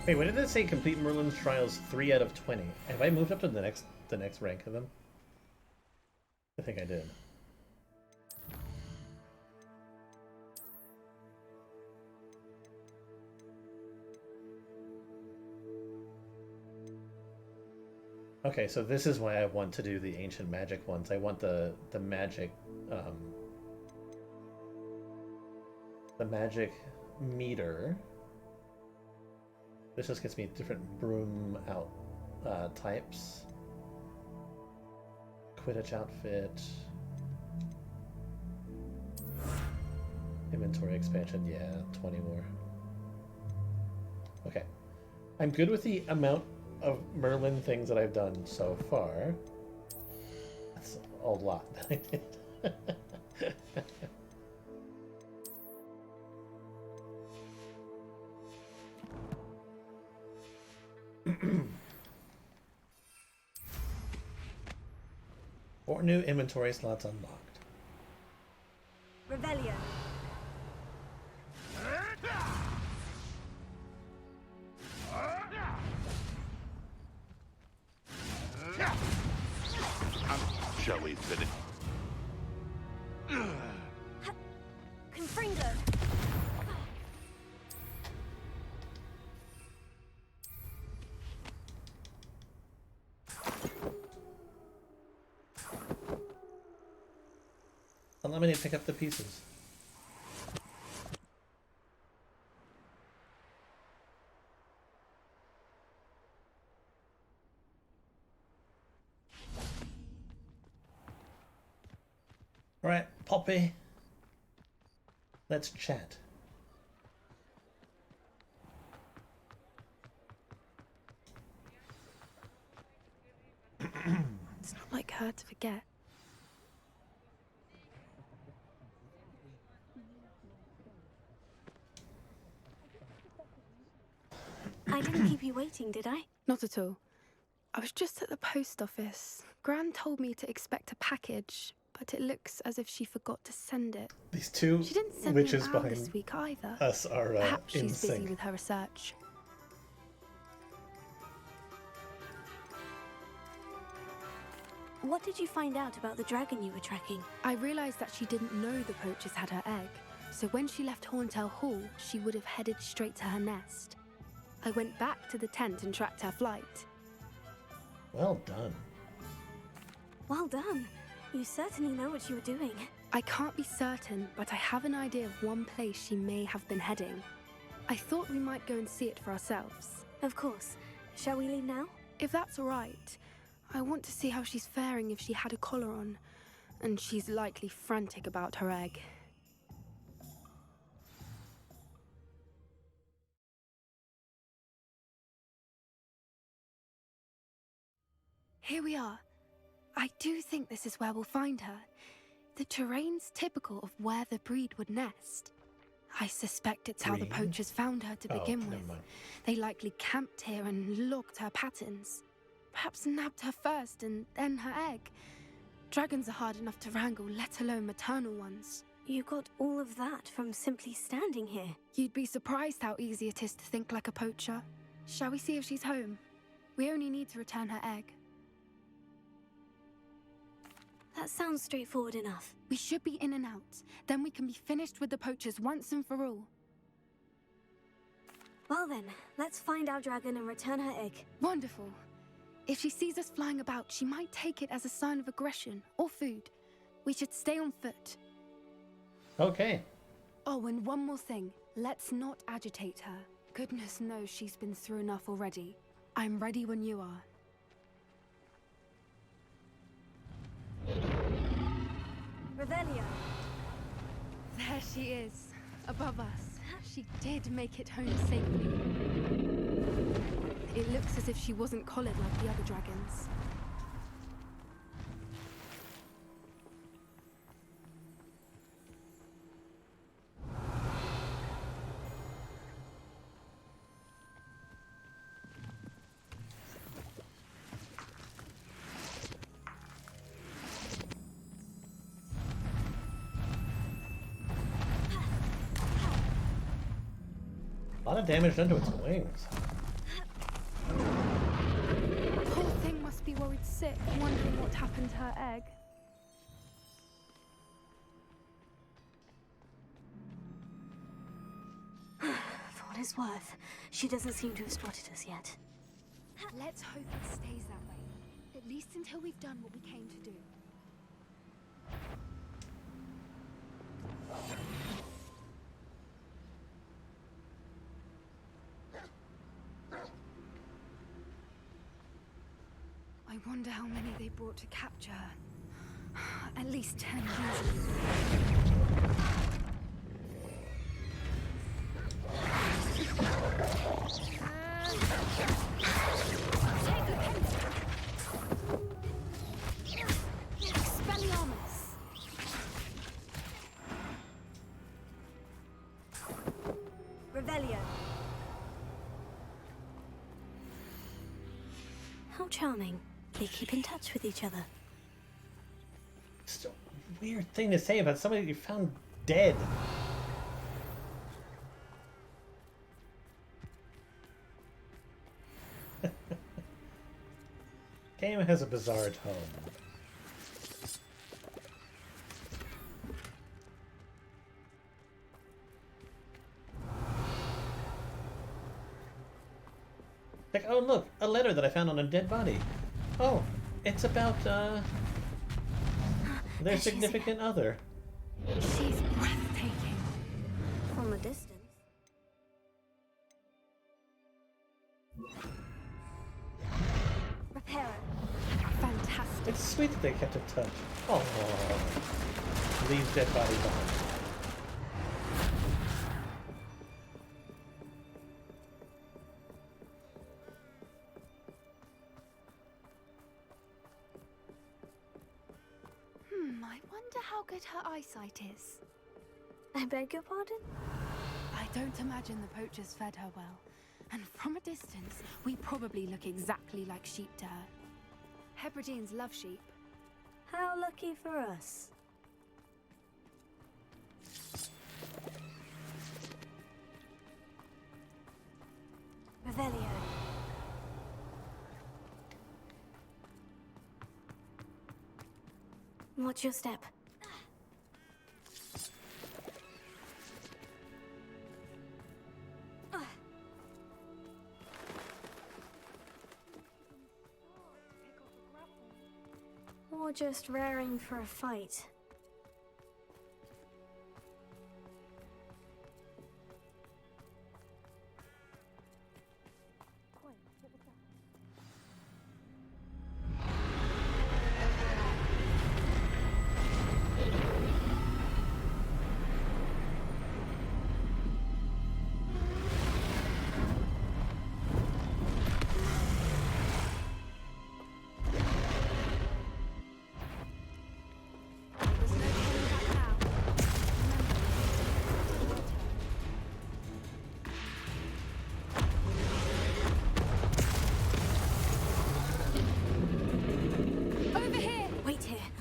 [SPEAKER 1] Wait, what did it say? Complete Merlin's trials 3 out of 20. Have I moved up to the next rank of them? I think I did. Okay, so this is why I want to do the ancient magic ones. I want the magic meter. This just gets me different broom out types. Quidditch outfit. Inventory expansion, yeah, 20 more. Okay. I'm good with the amount of Merlin things that I've done so far. That's a lot that I did. Four new inventory slots unlocked.
[SPEAKER 2] Revelio.
[SPEAKER 16] Shall we finish?
[SPEAKER 2] Confringo.
[SPEAKER 1] let me pick up the pieces. Alright, Poppy. Let's chat.
[SPEAKER 5] It's not like her to forget.
[SPEAKER 2] I didn't keep you waiting, did I?
[SPEAKER 5] Not at all. I was just at the post office. Gran told me to expect a package, but it looks as if she forgot to send it.
[SPEAKER 1] These two
[SPEAKER 5] She didn't send
[SPEAKER 1] witches
[SPEAKER 5] me an hour
[SPEAKER 1] behind
[SPEAKER 5] this week either.
[SPEAKER 1] us are
[SPEAKER 5] Perhaps
[SPEAKER 1] in
[SPEAKER 5] she's busy
[SPEAKER 1] sync.
[SPEAKER 5] with her research.
[SPEAKER 2] What did you find out about the dragon you were tracking?
[SPEAKER 5] I realized that she didn't know the poachers had her egg, so when she left Horntail Hall, she would have headed straight to her nest. I went back to the tent and tracked her flight.
[SPEAKER 1] Well done.
[SPEAKER 2] Well done. You certainly know what you were doing.
[SPEAKER 5] I can't be certain, but I have an idea of one place she may have been heading. I thought we might go and see it for ourselves.
[SPEAKER 2] Of course. Shall we leave now?
[SPEAKER 5] If that's all right. I want to see how she's faring if she had a collar on. And she's likely frantic about her egg. Here we are. I do think this is where we'll find her. The terrain's typical of where the breed would nest. I suspect it's how the poachers found her to begin with. They likely camped here and logged her patterns. Perhaps nabbed her first and then her egg. Dragons are hard enough to wrangle, let alone maternal ones.
[SPEAKER 2] You got all of that from simply standing here.
[SPEAKER 5] You'd be surprised how easy it is to think like a poacher. Shall we see if she's home? We only need to return her egg.
[SPEAKER 2] That sounds straightforward enough.
[SPEAKER 5] We should be in and out. Then we can be finished with the poachers once and for all.
[SPEAKER 2] Well then, let's find our dragon and return her egg.
[SPEAKER 5] Wonderful. If she sees us flying about, she might take it as a sign of aggression or food. We should stay on foot.
[SPEAKER 1] Okay.
[SPEAKER 5] Oh, and one more thing. Let's not agitate her. Goodness knows she's been through enough already. I'm ready when you are.
[SPEAKER 2] Revelio.
[SPEAKER 5] There she is, above us. She did make it home safely. It looks as if she wasn't collared like the other dragons.
[SPEAKER 1] A lot of damage done to its wings.
[SPEAKER 5] Poor thing must be worried sick, wondering what happened to her egg.
[SPEAKER 2] For what it's worth, she doesn't seem to have spotted us yet.
[SPEAKER 5] Let's hope it stays that way. At least until we've done what we came to do. I wonder how many they brought to capture her. At least 10 easily. Expelliarmus!
[SPEAKER 2] Revelio. How charming. They keep in touch with each other.
[SPEAKER 1] It's a weird thing to say about somebody you found dead. Game has a bizarre tone. Like, oh look, a letter that I found on a dead body. Oh, it's about their significant other.
[SPEAKER 5] She's breathtaking.
[SPEAKER 2] From a distance.
[SPEAKER 5] Reparo. Fantastic.
[SPEAKER 1] It's sweet that they kept a touch. Oh, leaves dead body behind.
[SPEAKER 5] I wonder how good her eyesight is.
[SPEAKER 2] I beg your pardon?
[SPEAKER 5] I don't imagine the poachers fed her well. And from a distance, we probably look exactly like sheep to her. Hebrideans love sheep.
[SPEAKER 2] How lucky for us. Revelio. Watch your step. Or just raring for a fight.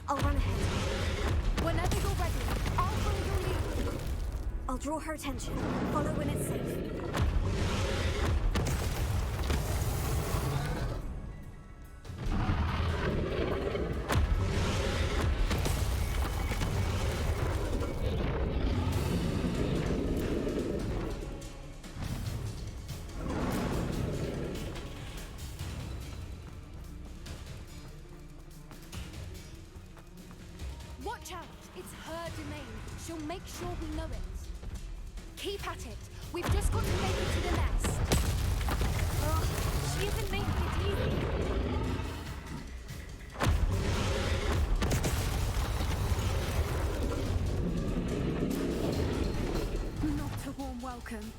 [SPEAKER 2] I'll run ahead.
[SPEAKER 5] Whenever you're ready, I'll follow your lead.
[SPEAKER 2] I'll draw her attention. Follow when it's safe.
[SPEAKER 5] Watch out! It's her domain. She'll make sure we know it. Keep at it. We've just got to make it to the nest.
[SPEAKER 2] Oh, she isn't making it easy.
[SPEAKER 5] Not a warm welcome.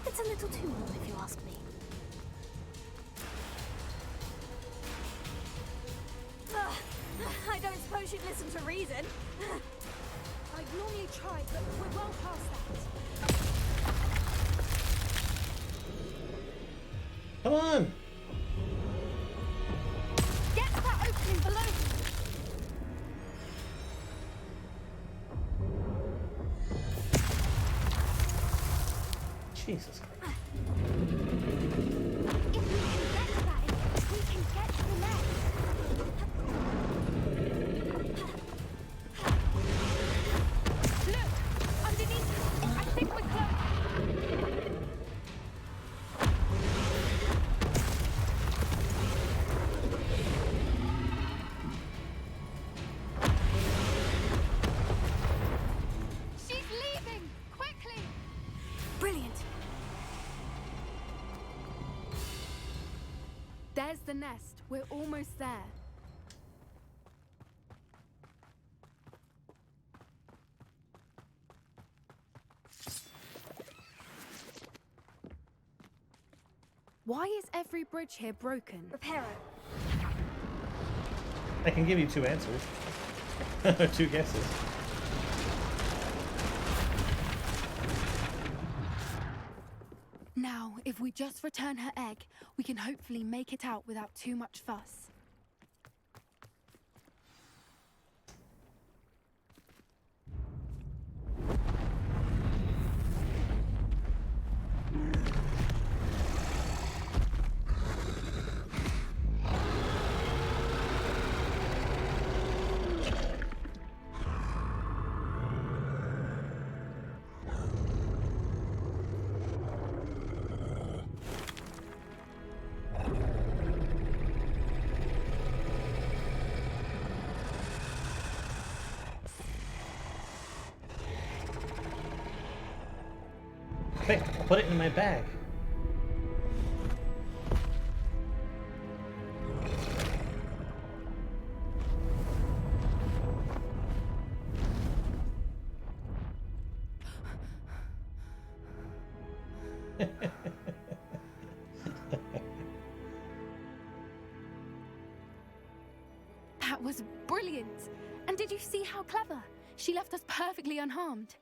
[SPEAKER 2] It's a little too warm, if you ask me. I don't suppose you'd listen to reason.
[SPEAKER 5] I'd normally try, but we're well past that.
[SPEAKER 1] Come on!
[SPEAKER 5] Get to that opening below you!
[SPEAKER 1] Jesus Christ.
[SPEAKER 5] If we can get to that entrance, we can get to the nest. Look! Underneath! I think we're close! She's leaving! Quickly!
[SPEAKER 2] Brilliant.
[SPEAKER 5] There's the nest. We're almost there. Why is every bridge here broken?
[SPEAKER 2] Repair it.
[SPEAKER 1] I can give you two answers. Two guesses.
[SPEAKER 5] Now, if we just return her egg, we can hopefully make it out without too much fuss.
[SPEAKER 1] Quick, put it in my bag.
[SPEAKER 13] That was brilliant! And did you see how clever? She left us perfectly unharmed.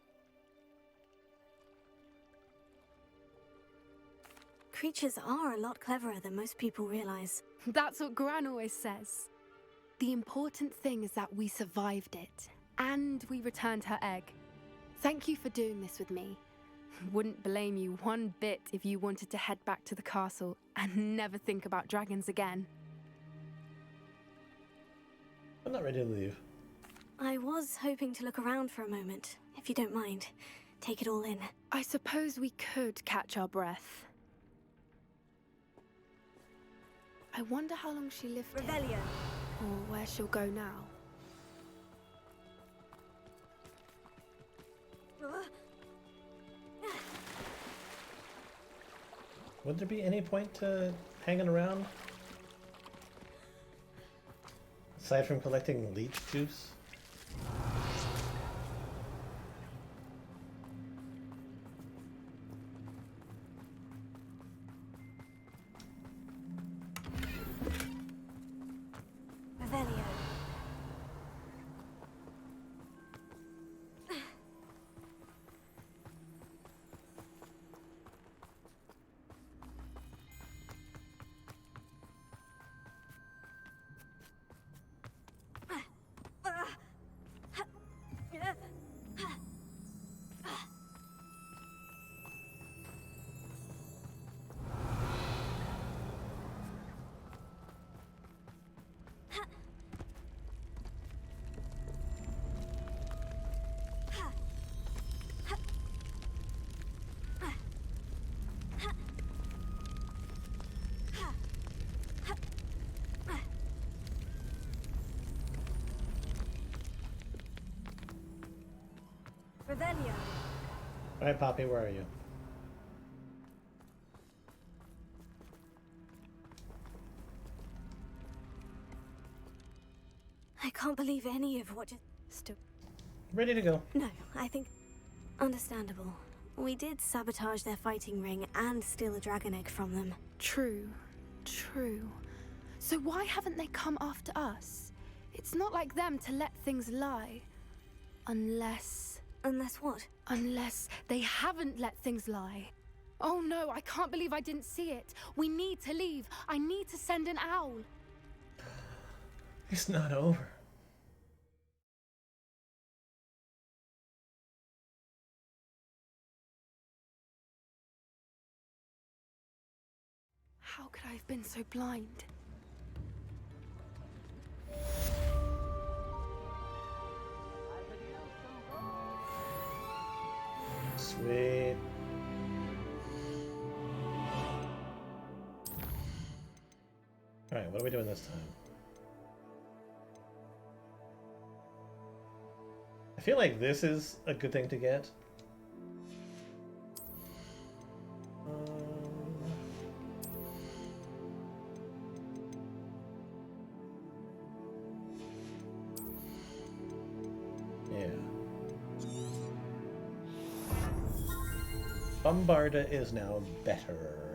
[SPEAKER 2] Creatures are a lot cleverer than most people realize.
[SPEAKER 13] That's what Gran always says. The important thing is that we survived it, and we returned her egg. Thank you for doing this with me. Wouldn't blame you one bit if you wanted to head back to the castle and never think about dragons again.
[SPEAKER 1] I'm not ready to leave.
[SPEAKER 2] I was hoping to look around for a moment, if you don't mind. Take it all in.
[SPEAKER 13] I suppose we could catch our breath. I wonder how long she lived here,
[SPEAKER 2] Revelio.
[SPEAKER 13] or where she'll go now.
[SPEAKER 1] Would there be any point to hanging around? Aside from collecting leech juice?
[SPEAKER 2] Revelio. Revelio.
[SPEAKER 1] Alright, Poppy, where are you?
[SPEAKER 2] I can't believe any of what just...
[SPEAKER 1] Ready to go.
[SPEAKER 2] No, I think... Understandable. We did sabotage their fighting ring and steal a dragon egg from them.
[SPEAKER 13] True. So why haven't they come after us? It's not like them to let things lie. Unless...
[SPEAKER 2] Unless what?
[SPEAKER 13] Unless they haven't let things lie. Oh no, I can't believe I didn't see it. We need to leave. I need to send an owl.
[SPEAKER 1] It's not over.
[SPEAKER 13] How could I have been so blind?
[SPEAKER 1] Sweet. Alright, what are we doing this time? I feel like this is a good thing to get. Yeah. Bombarda is now better.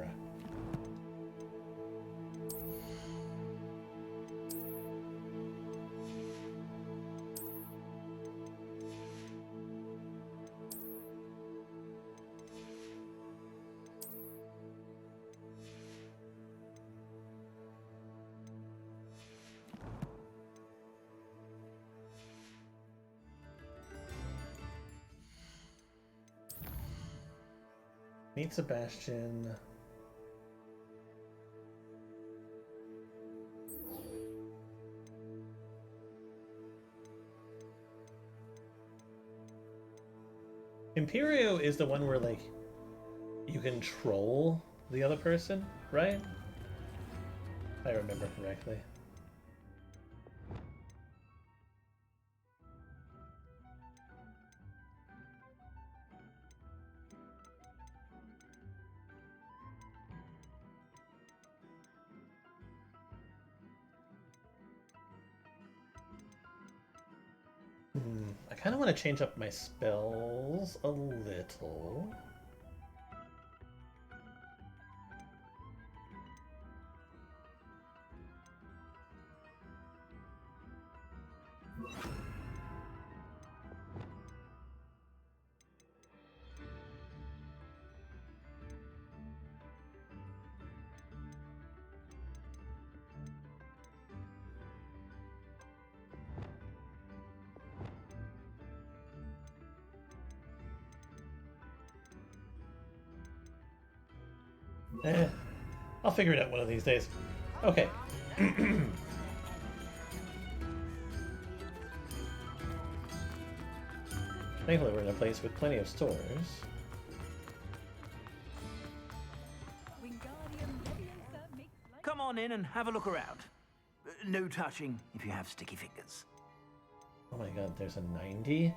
[SPEAKER 1] Meet Sebastian. Imperio is the one where, like, you control the other person, right? If I remember correctly. I kind of want to change up my spells a little. I'll figure it out one of these days. Okay. Thankfully, we're in a place with plenty of stores.
[SPEAKER 17] Come on in and have a look around. No touching if you have sticky fingers.
[SPEAKER 1] Oh my god, there's a 90?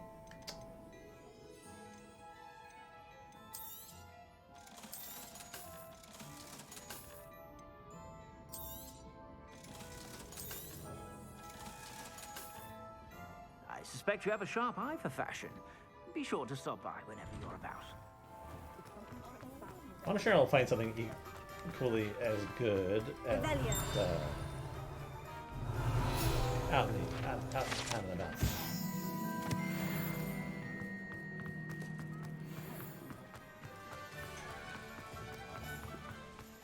[SPEAKER 17] I suspect you have a sharp eye for fashion. Be sure to stop by whenever you're about.
[SPEAKER 1] I'm sure I'll find something equally as good as out and about.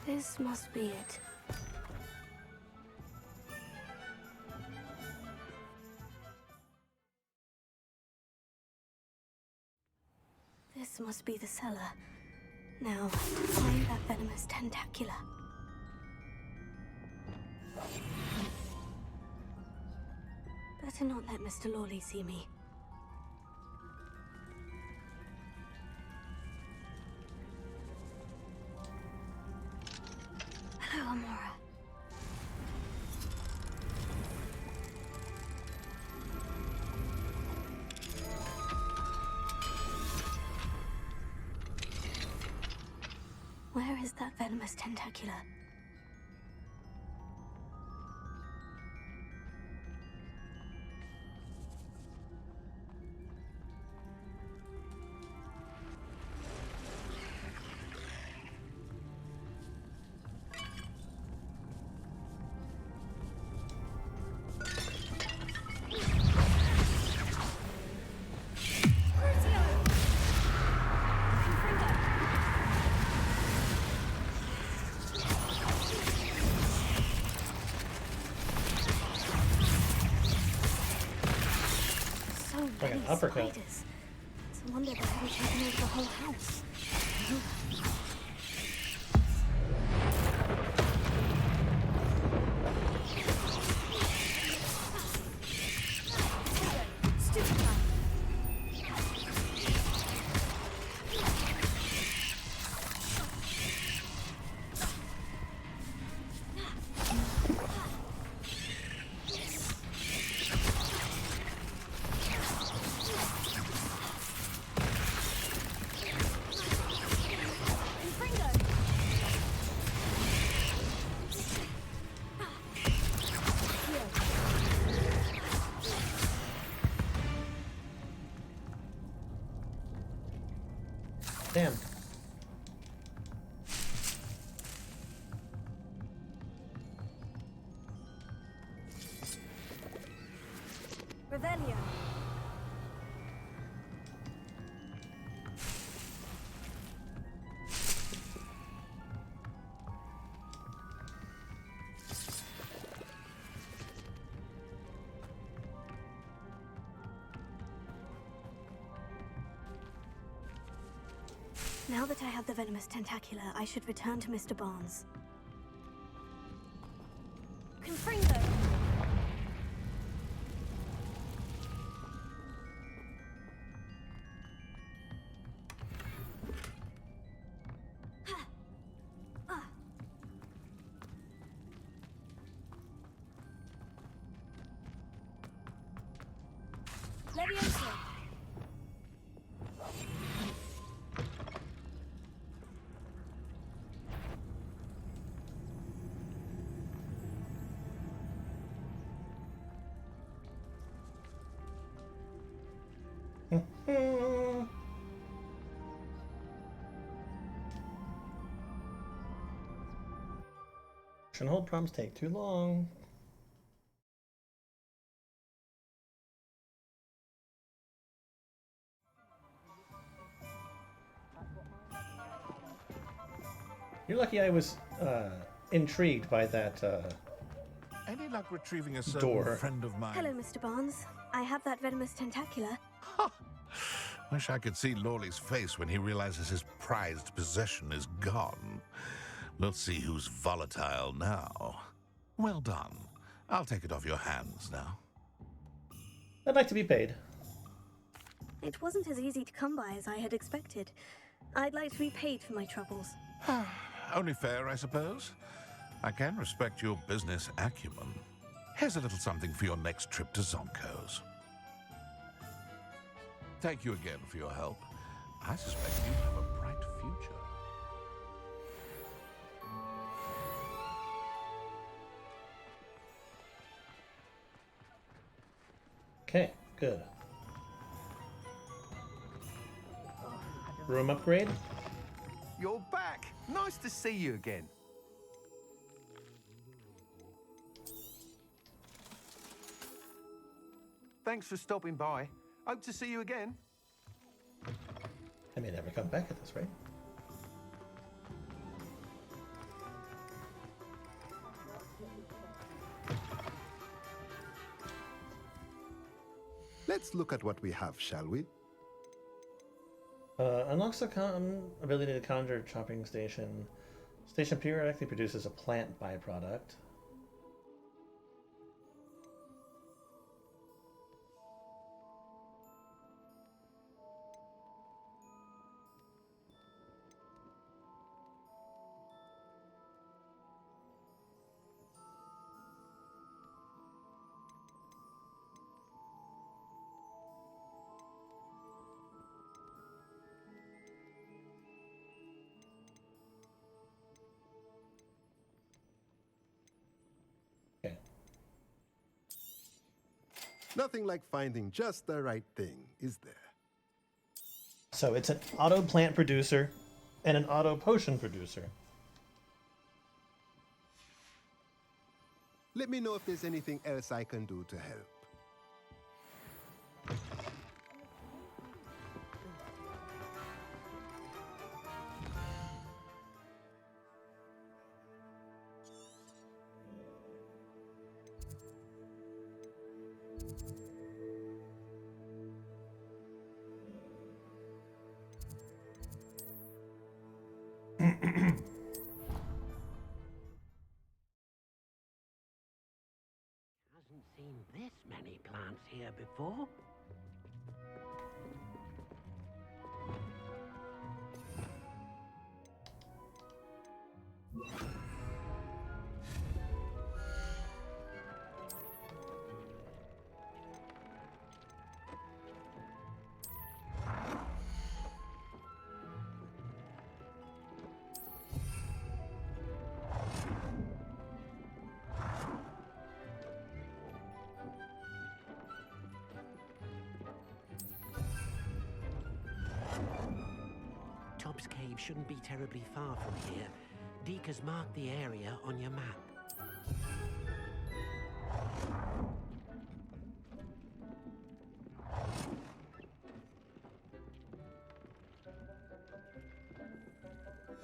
[SPEAKER 2] This must be it. This must be the cellar. Now, find that venomous tentacula. Better not let Mr. Lawley see me. Hello, Amora. Where is that venomous tentacula?
[SPEAKER 1] Like an uppercut.
[SPEAKER 2] It's a wonder they haven't taken over the whole house.
[SPEAKER 1] Damn.
[SPEAKER 3] Revelio.
[SPEAKER 2] Now that I have the venomous tentacula, I should return to Mr. Barnes.
[SPEAKER 3] Confringo. Leviosa.
[SPEAKER 1] Action hold prompts take too long. You're lucky I was intrigued by that
[SPEAKER 16] Any luck retrieving a certain
[SPEAKER 1] door.
[SPEAKER 16] friend of mine?
[SPEAKER 2] Hello, Mr. Barnes. I have that venomous tentacula.
[SPEAKER 16] Wish I could see Lawley's face when he realizes his prized possession is gone. Let's see who's volatile now. Well done. I'll take it off your hands now.
[SPEAKER 1] I'd like to be paid.
[SPEAKER 2] It wasn't as easy to come by as I had expected. I'd like to be paid for my troubles.
[SPEAKER 16] Only fair, I suppose. I can respect your business acumen. Here's a little something for your next trip to Zonko's. Thank you again for your help. I suspect you have a bright future.
[SPEAKER 1] Okay, good. Room upgrade?
[SPEAKER 19] You're back. Nice to see you again. Thanks for stopping by. Hope to see you again.
[SPEAKER 1] I may never come back at this rate.
[SPEAKER 20] Let's look at what we have, shall we?
[SPEAKER 1] Unlocks the ability to conjure chopping station. Station periodically produces a plant byproduct.
[SPEAKER 20] Nothing like finding just the right thing, is there?
[SPEAKER 1] So it's an auto plant producer and an auto potion producer.
[SPEAKER 20] Let me know if there's anything else I can do to help.
[SPEAKER 21] Hasn't seen this many plants here before. Top's Cave shouldn't be terribly far from here. Deke has marked the area on your map.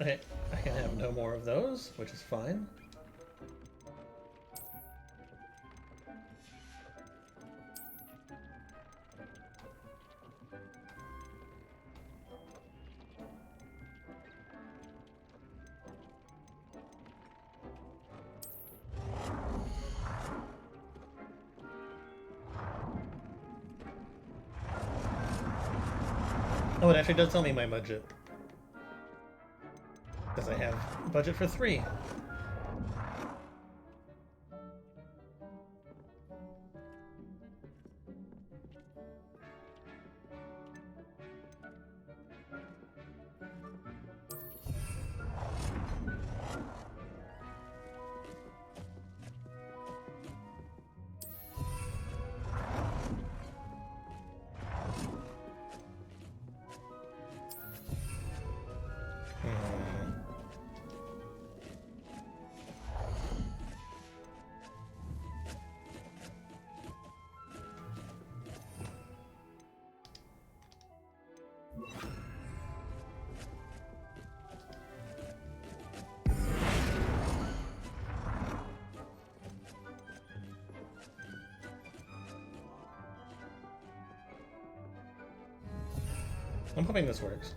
[SPEAKER 1] Okay, I can have no more of those, which is fine. Oh, it actually does tell me my budget. Because I have budget for 3. I'm hoping this works.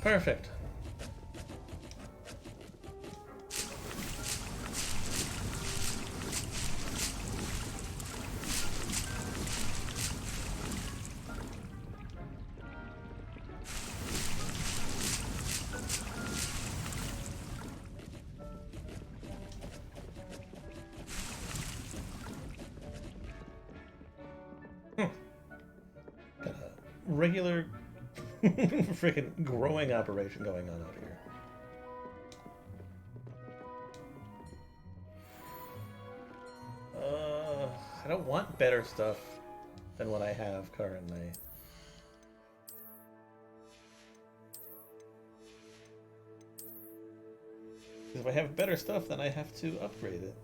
[SPEAKER 1] Perfect. Got a regular freaking growing operation going on out here. I don't want better stuff than what I have currently. Because if I have better stuff, then I have to upgrade it.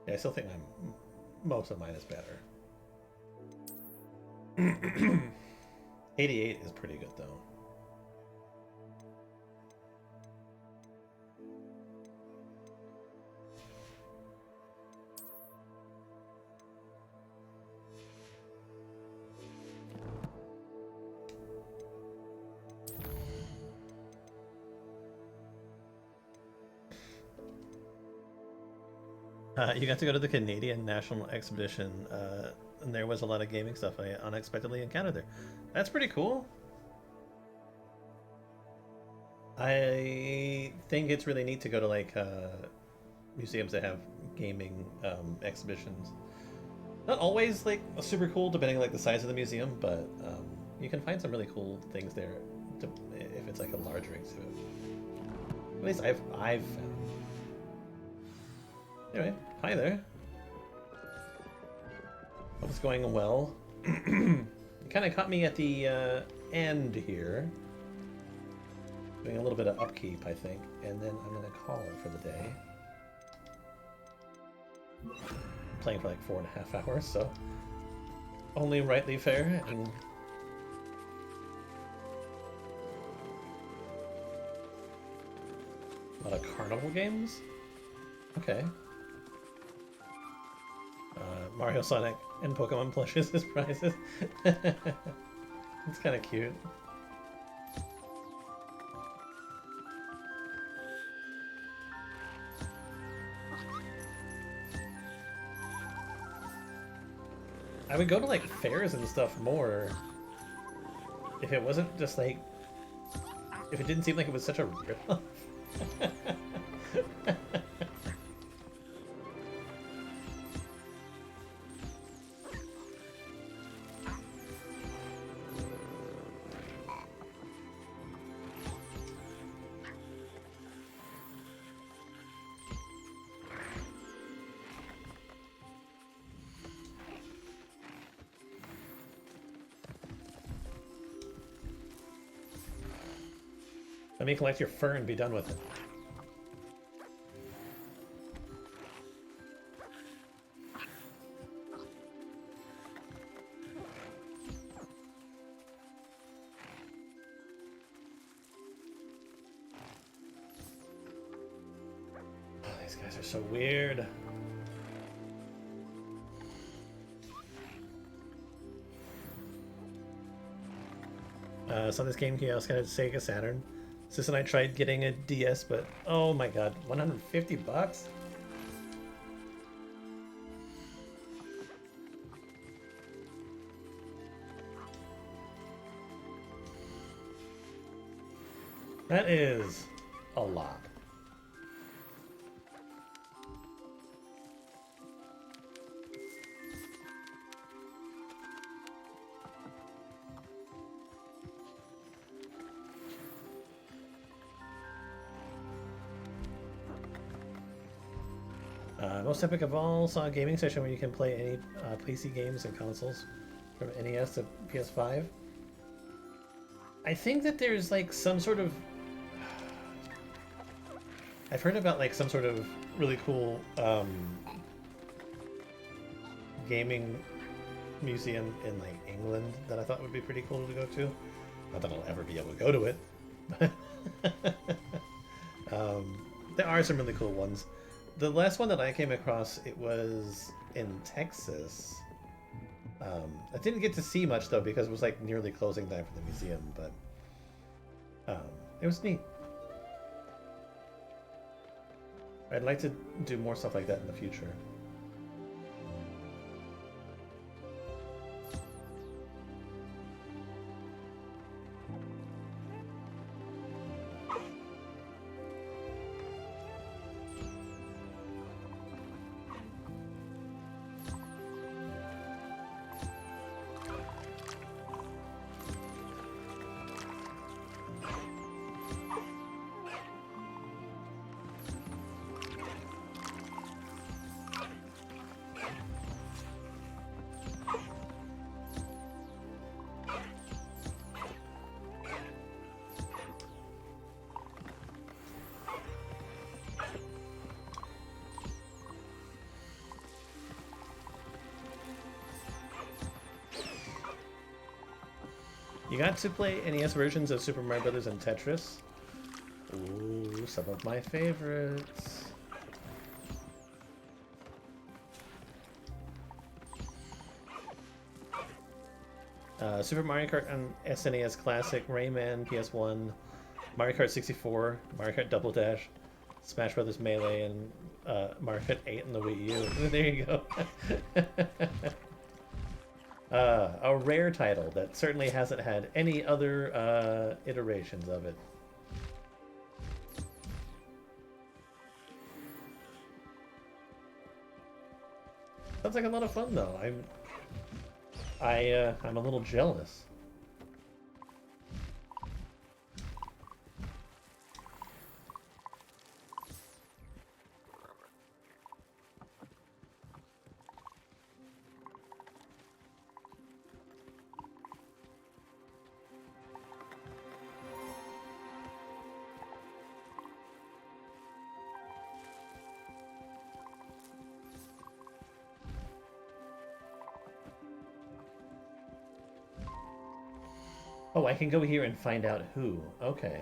[SPEAKER 1] Yeah, I still think most of mine is better. 88 is pretty good, though. You got to go to the Canadian National Exhibition, and there was a lot of gaming stuff I unexpectedly encountered there. That's pretty cool. I think it's really neat to go to like museums that have gaming exhibitions. Not always like super cool, depending on like the size of the museum, but you can find some really cool things there if it's like a larger exhibit. At least I've found. Anyway, hi there. Hope it's going well. You kind of caught me at the end here. Doing a little bit of upkeep, I think, and then I'm going to call it for the day. Playing for like 4.5 hours, so only rightly fair. And a lot of carnival games? Okay. Mario, Sonic, and Pokemon plushes as prizes. It's kind of cute. I would go to like fairs and stuff more if it wasn't just like, if it didn't seem like it was such a rip-off. Let me collect your fur and be done with it. Oh, these guys are so weird. So this game here, I was gonna Sega Saturn. Sis and I tried getting a DS, but oh my god, 150 bucks? That is a lot. Most epic of all, saw a gaming session where you can play any PC games and consoles from NES to PS5. I think that there's like some sort of... I've heard about like some sort of really cool gaming museum in like England that I thought would be pretty cool to go to. Not that I'll ever be able to go to it, but there are some really cool ones. The last one that I came across, it was in Texas. I didn't get to see much though because it was like nearly closing time for the museum, but it was neat. I'd like to do more stuff like that in the future. You got to play NES versions of Super Mario Brothers and Tetris. Ooh, some of my favorites. Super Mario Kart on SNES Classic, Rayman, PS1, Mario Kart 64, Mario Kart Double Dash, Smash Brothers Melee, and Mario Kart 8 on the Wii U. There you go. A rare title that certainly hasn't had any other iterations of it. Sounds like a lot of fun though. I'm a little jealous. Oh, I can go here and find out who. Okay.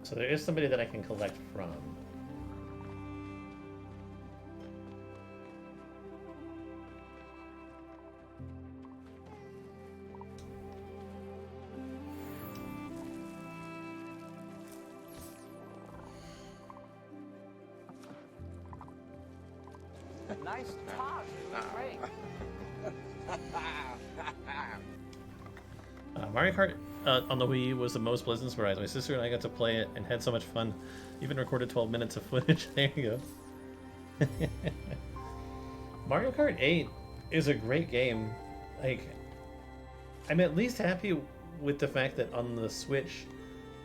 [SPEAKER 1] So there is somebody that I can collect from.
[SPEAKER 17] Nice talk. Great.
[SPEAKER 1] Mario Kart on the Wii was the most pleasant surprise. My sister and I got to play it and had so much fun. Even recorded 12 minutes of footage. There you go. Mario Kart 8 is a great game. Like, I'm at least happy with the fact that on the Switch,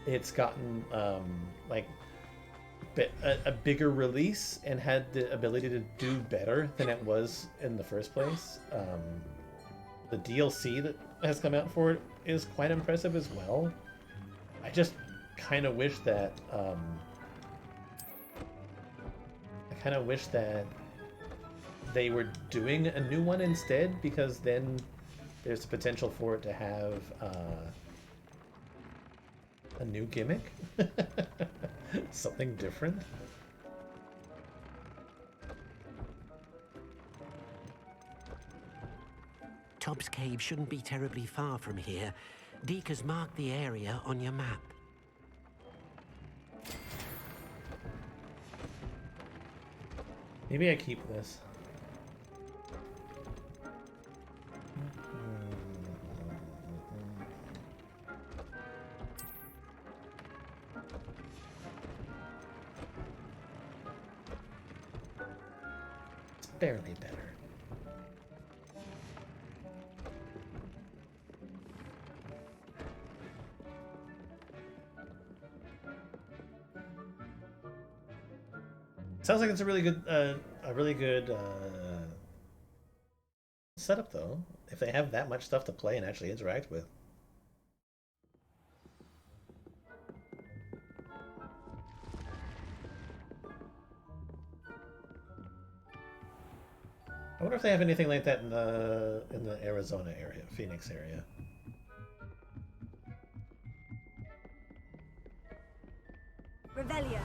[SPEAKER 1] it's gotten like a bigger release and had the ability to do better than it was in the first place. The DLC that has come out for it is quite impressive as well. I just kind of wish that they were doing a new one instead, because then there's the potential for it to have a new gimmick. Something different.
[SPEAKER 21] Tobbs Cave shouldn't be terribly far from here. Deke has marked the area on your map.
[SPEAKER 1] Maybe I keep this. It's barely better. Sounds like it's a really good, setup though. If they have that much stuff to play and actually interact with. I wonder if they have anything like that in the Arizona area, Phoenix area.
[SPEAKER 3] Revelio.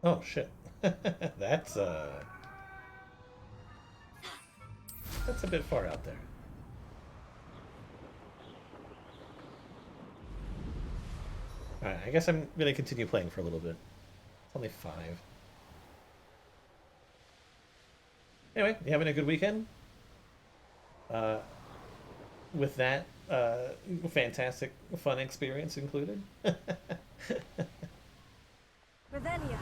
[SPEAKER 1] Oh shit. That's a bit far out there. Alright, I guess I'm gonna continue playing for a little bit. It's only 5. Anyway, you having a good weekend? With that fantastic fun experience included?
[SPEAKER 3] Revelio.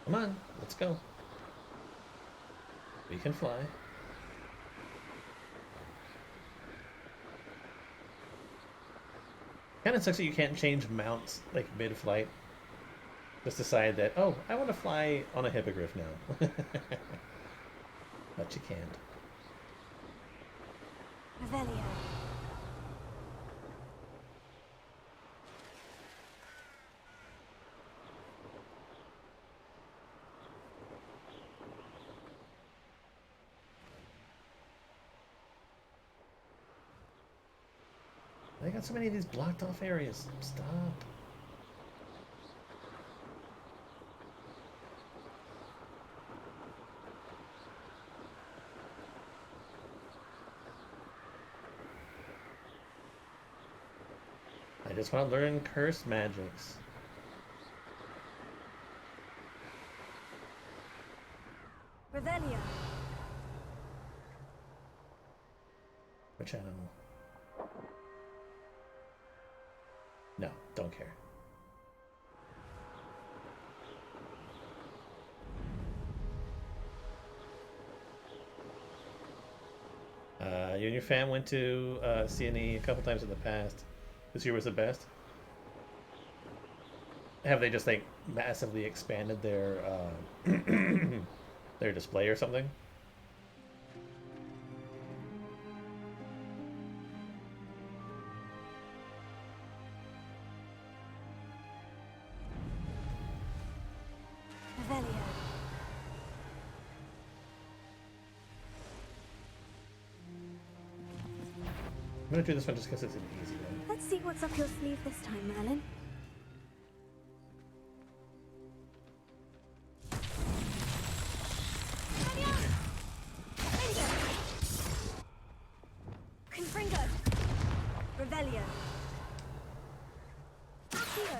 [SPEAKER 1] Come on, let's go. We can fly. Kinda sucks that you can't change mounts like mid-flight. Just decide that, oh, I want to fly on a hippogriff now. But you can't.
[SPEAKER 3] Revelio.
[SPEAKER 1] They got so many of these blocked off areas. Stop. I just want to learn cursed magics.
[SPEAKER 3] Revelio.
[SPEAKER 1] Which animal? No, don't care. You and your fam went to CNE a couple times in the past. This year was the best. Have they just like massively expanded their their display or something?
[SPEAKER 3] Revelio.
[SPEAKER 1] I'm gonna do this one just because it's an easy one.
[SPEAKER 2] Let's see what's up your sleeve this time, Merlin.
[SPEAKER 3] Confringo. Revelio. Accio.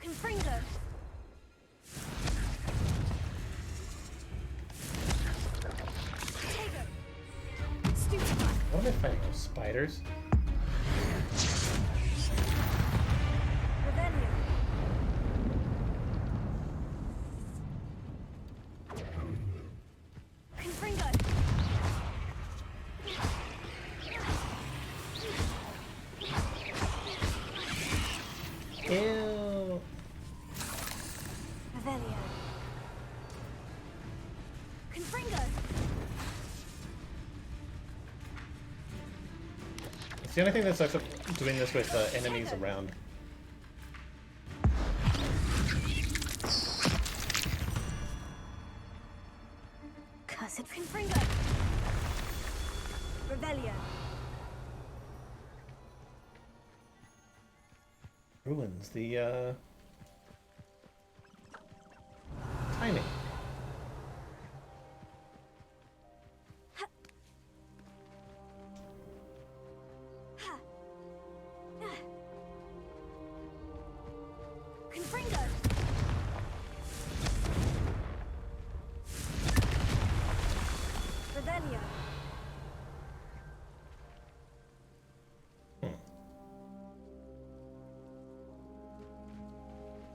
[SPEAKER 3] Confringo.
[SPEAKER 1] What am I fighting? Those spiders?
[SPEAKER 3] Revelio. Confringo.
[SPEAKER 1] Ew.
[SPEAKER 3] Revelio. Confringo.
[SPEAKER 1] It's the only thing that sucks up doing this with enemies around.
[SPEAKER 2] Cursed
[SPEAKER 3] Confringo.
[SPEAKER 1] Ruins, the timing.
[SPEAKER 2] Confringo! Revelio.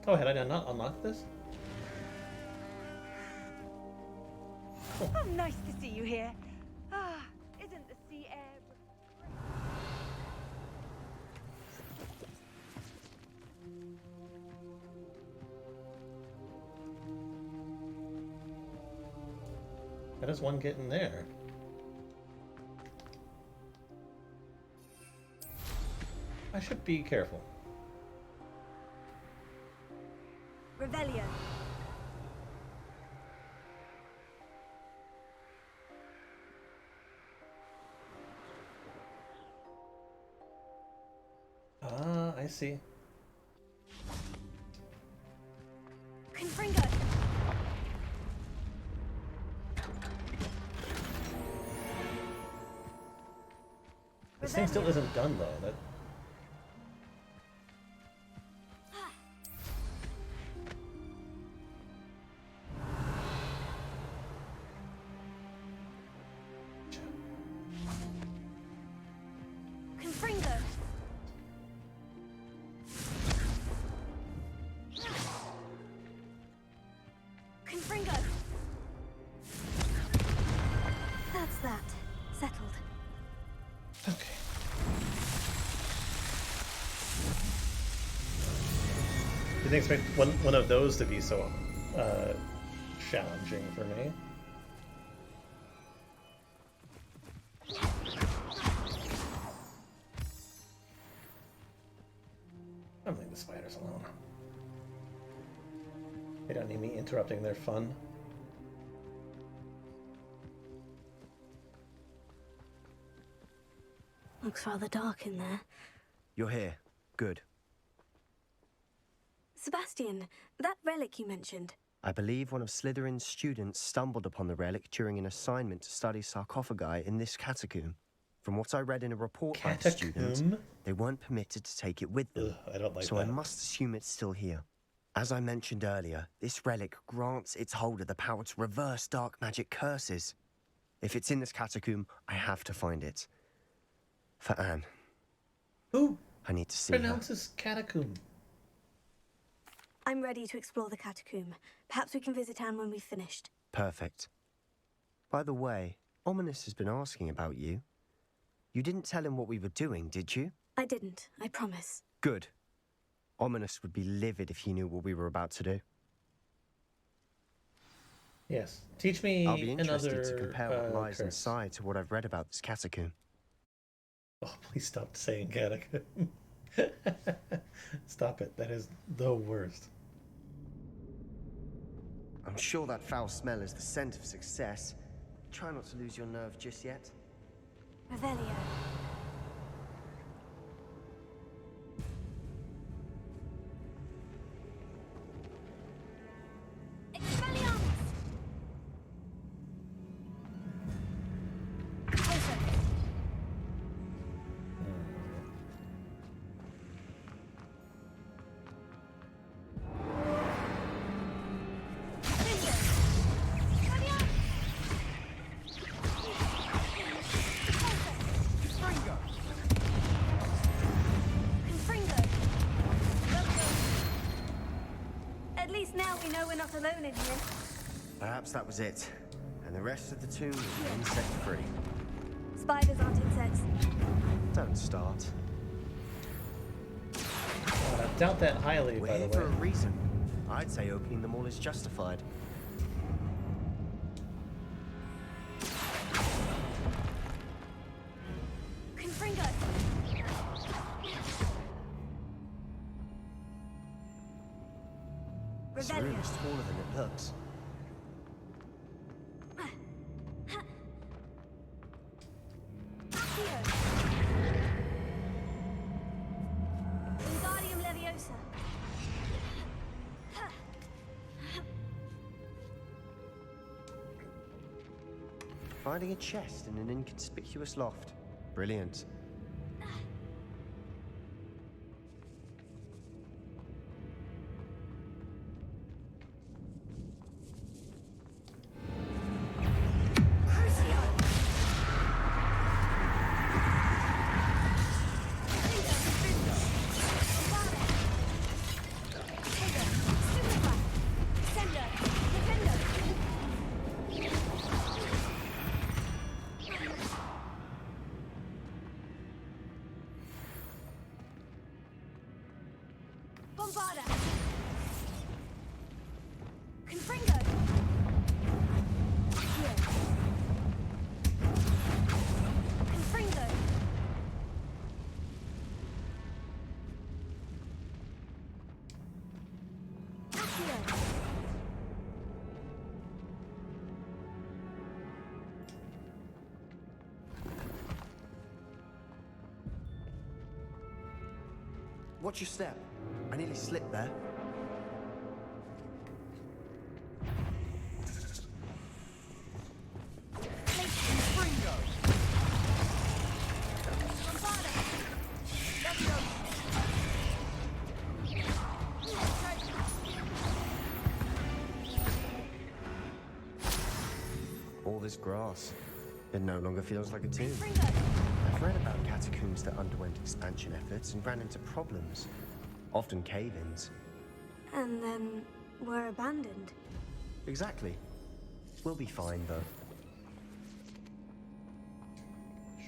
[SPEAKER 1] Oh, had I not unlocked this?
[SPEAKER 3] Oh, nice to see you here. Ah, isn't the sea air...
[SPEAKER 1] How does one get in there? I should be careful.
[SPEAKER 2] Revelio.
[SPEAKER 1] Ah, I see.
[SPEAKER 2] Confringo.
[SPEAKER 1] This thing still isn't done though. That.
[SPEAKER 2] Confringo. Confringo. That's that. Settled.
[SPEAKER 1] Okay. Didn't expect one of those to be so challenging for me. I'm leaving the spiders alone. They don't need me interrupting their fun.
[SPEAKER 2] Looks rather dark in there.
[SPEAKER 6] You're here. Good.
[SPEAKER 2] Sebastian, that relic you mentioned.
[SPEAKER 6] I believe one of Slytherin's students stumbled upon the relic during an assignment to study sarcophagi in this catacomb. From what I read in a report by the student, they weren't permitted to take it with them.
[SPEAKER 1] Ugh, I don't like
[SPEAKER 6] so
[SPEAKER 1] that.
[SPEAKER 6] I must assume it's still here. As I mentioned earlier, this relic grants its holder the power to reverse dark magic curses. If it's in this catacomb, I have to find it. For Anne.
[SPEAKER 1] Who
[SPEAKER 6] I need to see her.
[SPEAKER 1] pronounces catacomb?
[SPEAKER 2] I'm ready to explore the catacomb. Perhaps we can visit Anne when we've finished.
[SPEAKER 6] Perfect. By the way, Ominous has been asking about you. You didn't tell him what we were doing, did you?
[SPEAKER 2] I didn't, I promise.
[SPEAKER 6] Good. Ominous would be livid if he knew what we were about to do.
[SPEAKER 1] Yes. Teach me
[SPEAKER 6] I'll be interested
[SPEAKER 1] another
[SPEAKER 6] to compare what lies
[SPEAKER 1] curse.
[SPEAKER 6] inside to what I've read about this catacomb.
[SPEAKER 1] Oh, please stop saying catacomb. Stop it. That is the worst.
[SPEAKER 6] I'm sure that foul smell is the scent of success. Try not to lose your nerve just yet.
[SPEAKER 2] Revelio. At least now we know we're not alone in here.
[SPEAKER 6] Perhaps that was it. And the rest of the tomb was insect-free.
[SPEAKER 2] Spiders aren't insects.
[SPEAKER 6] Don't start.
[SPEAKER 1] I doubt that highly,
[SPEAKER 6] We're
[SPEAKER 1] by the
[SPEAKER 6] here
[SPEAKER 1] way.
[SPEAKER 6] for a reason. I'd say opening them all is justified.
[SPEAKER 2] Confringo.
[SPEAKER 6] This room is taller than it looks.
[SPEAKER 2] Wingardium Leviosa.
[SPEAKER 6] Finding a chest in an inconspicuous loft. Brilliant.
[SPEAKER 2] Bombarda! Confringo! Accio! Confringo! Accio!
[SPEAKER 6] Watch your step. I nearly slipped there. All this grass. It no longer feels like a tomb. I've read about catacombs that underwent expansion efforts and ran into problems. Often cave-ins.
[SPEAKER 2] And then were abandoned.
[SPEAKER 6] Exactly. We'll be fine, though.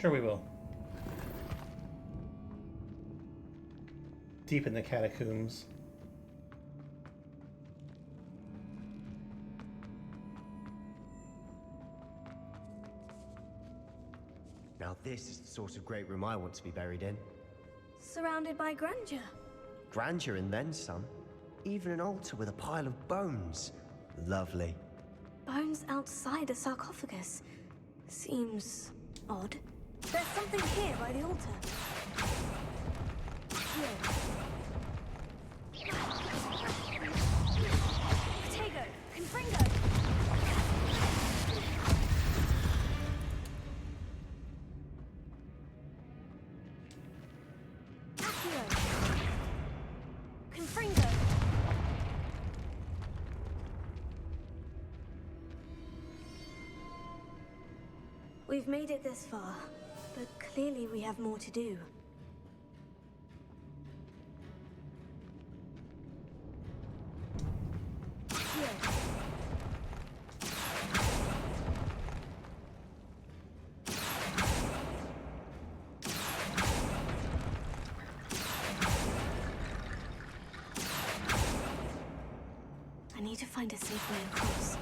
[SPEAKER 1] Sure we will. Deep in the catacombs.
[SPEAKER 6] Now this is the sort of great room I want to be buried in.
[SPEAKER 2] Surrounded by grandeur.
[SPEAKER 6] Grandeur and then some. Even an altar with a pile of bones. Lovely.
[SPEAKER 2] Bones outside a sarcophagus. Seems odd. There's something here by the altar. Here. Potato! Confringo! Confringo! We've made it this far, but clearly we have more to do. Here. I need to find a safe way across.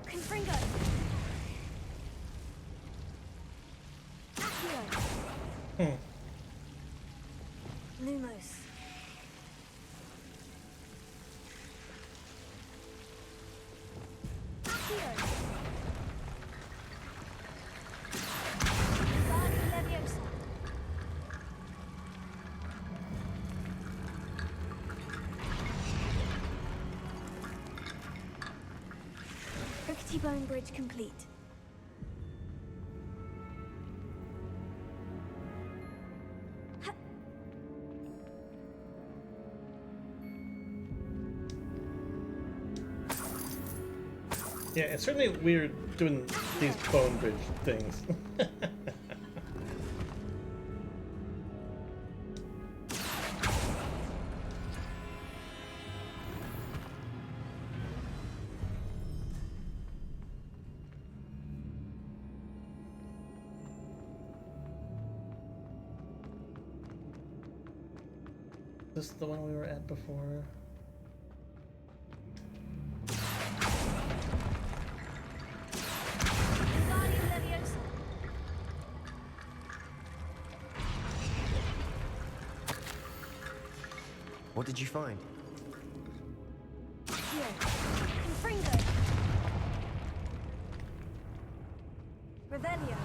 [SPEAKER 2] Confringo! Accio! Lumos. Accio! Guardian Leviosa. Rickety Bone Bridge complete.
[SPEAKER 1] Yeah, it's certainly weird doing these bone bridge things. Is this the one we were at before?
[SPEAKER 2] Guardian Leviosa.
[SPEAKER 6] What did you find?
[SPEAKER 2] Here. Confringo. Revelio.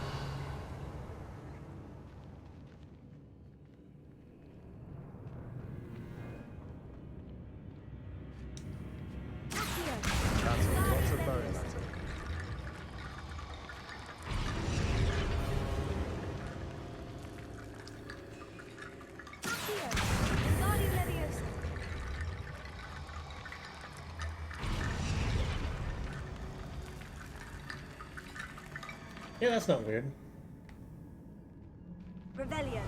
[SPEAKER 20] That's lots of barrels.
[SPEAKER 1] Yeah, that's not weird.
[SPEAKER 2] Revelio.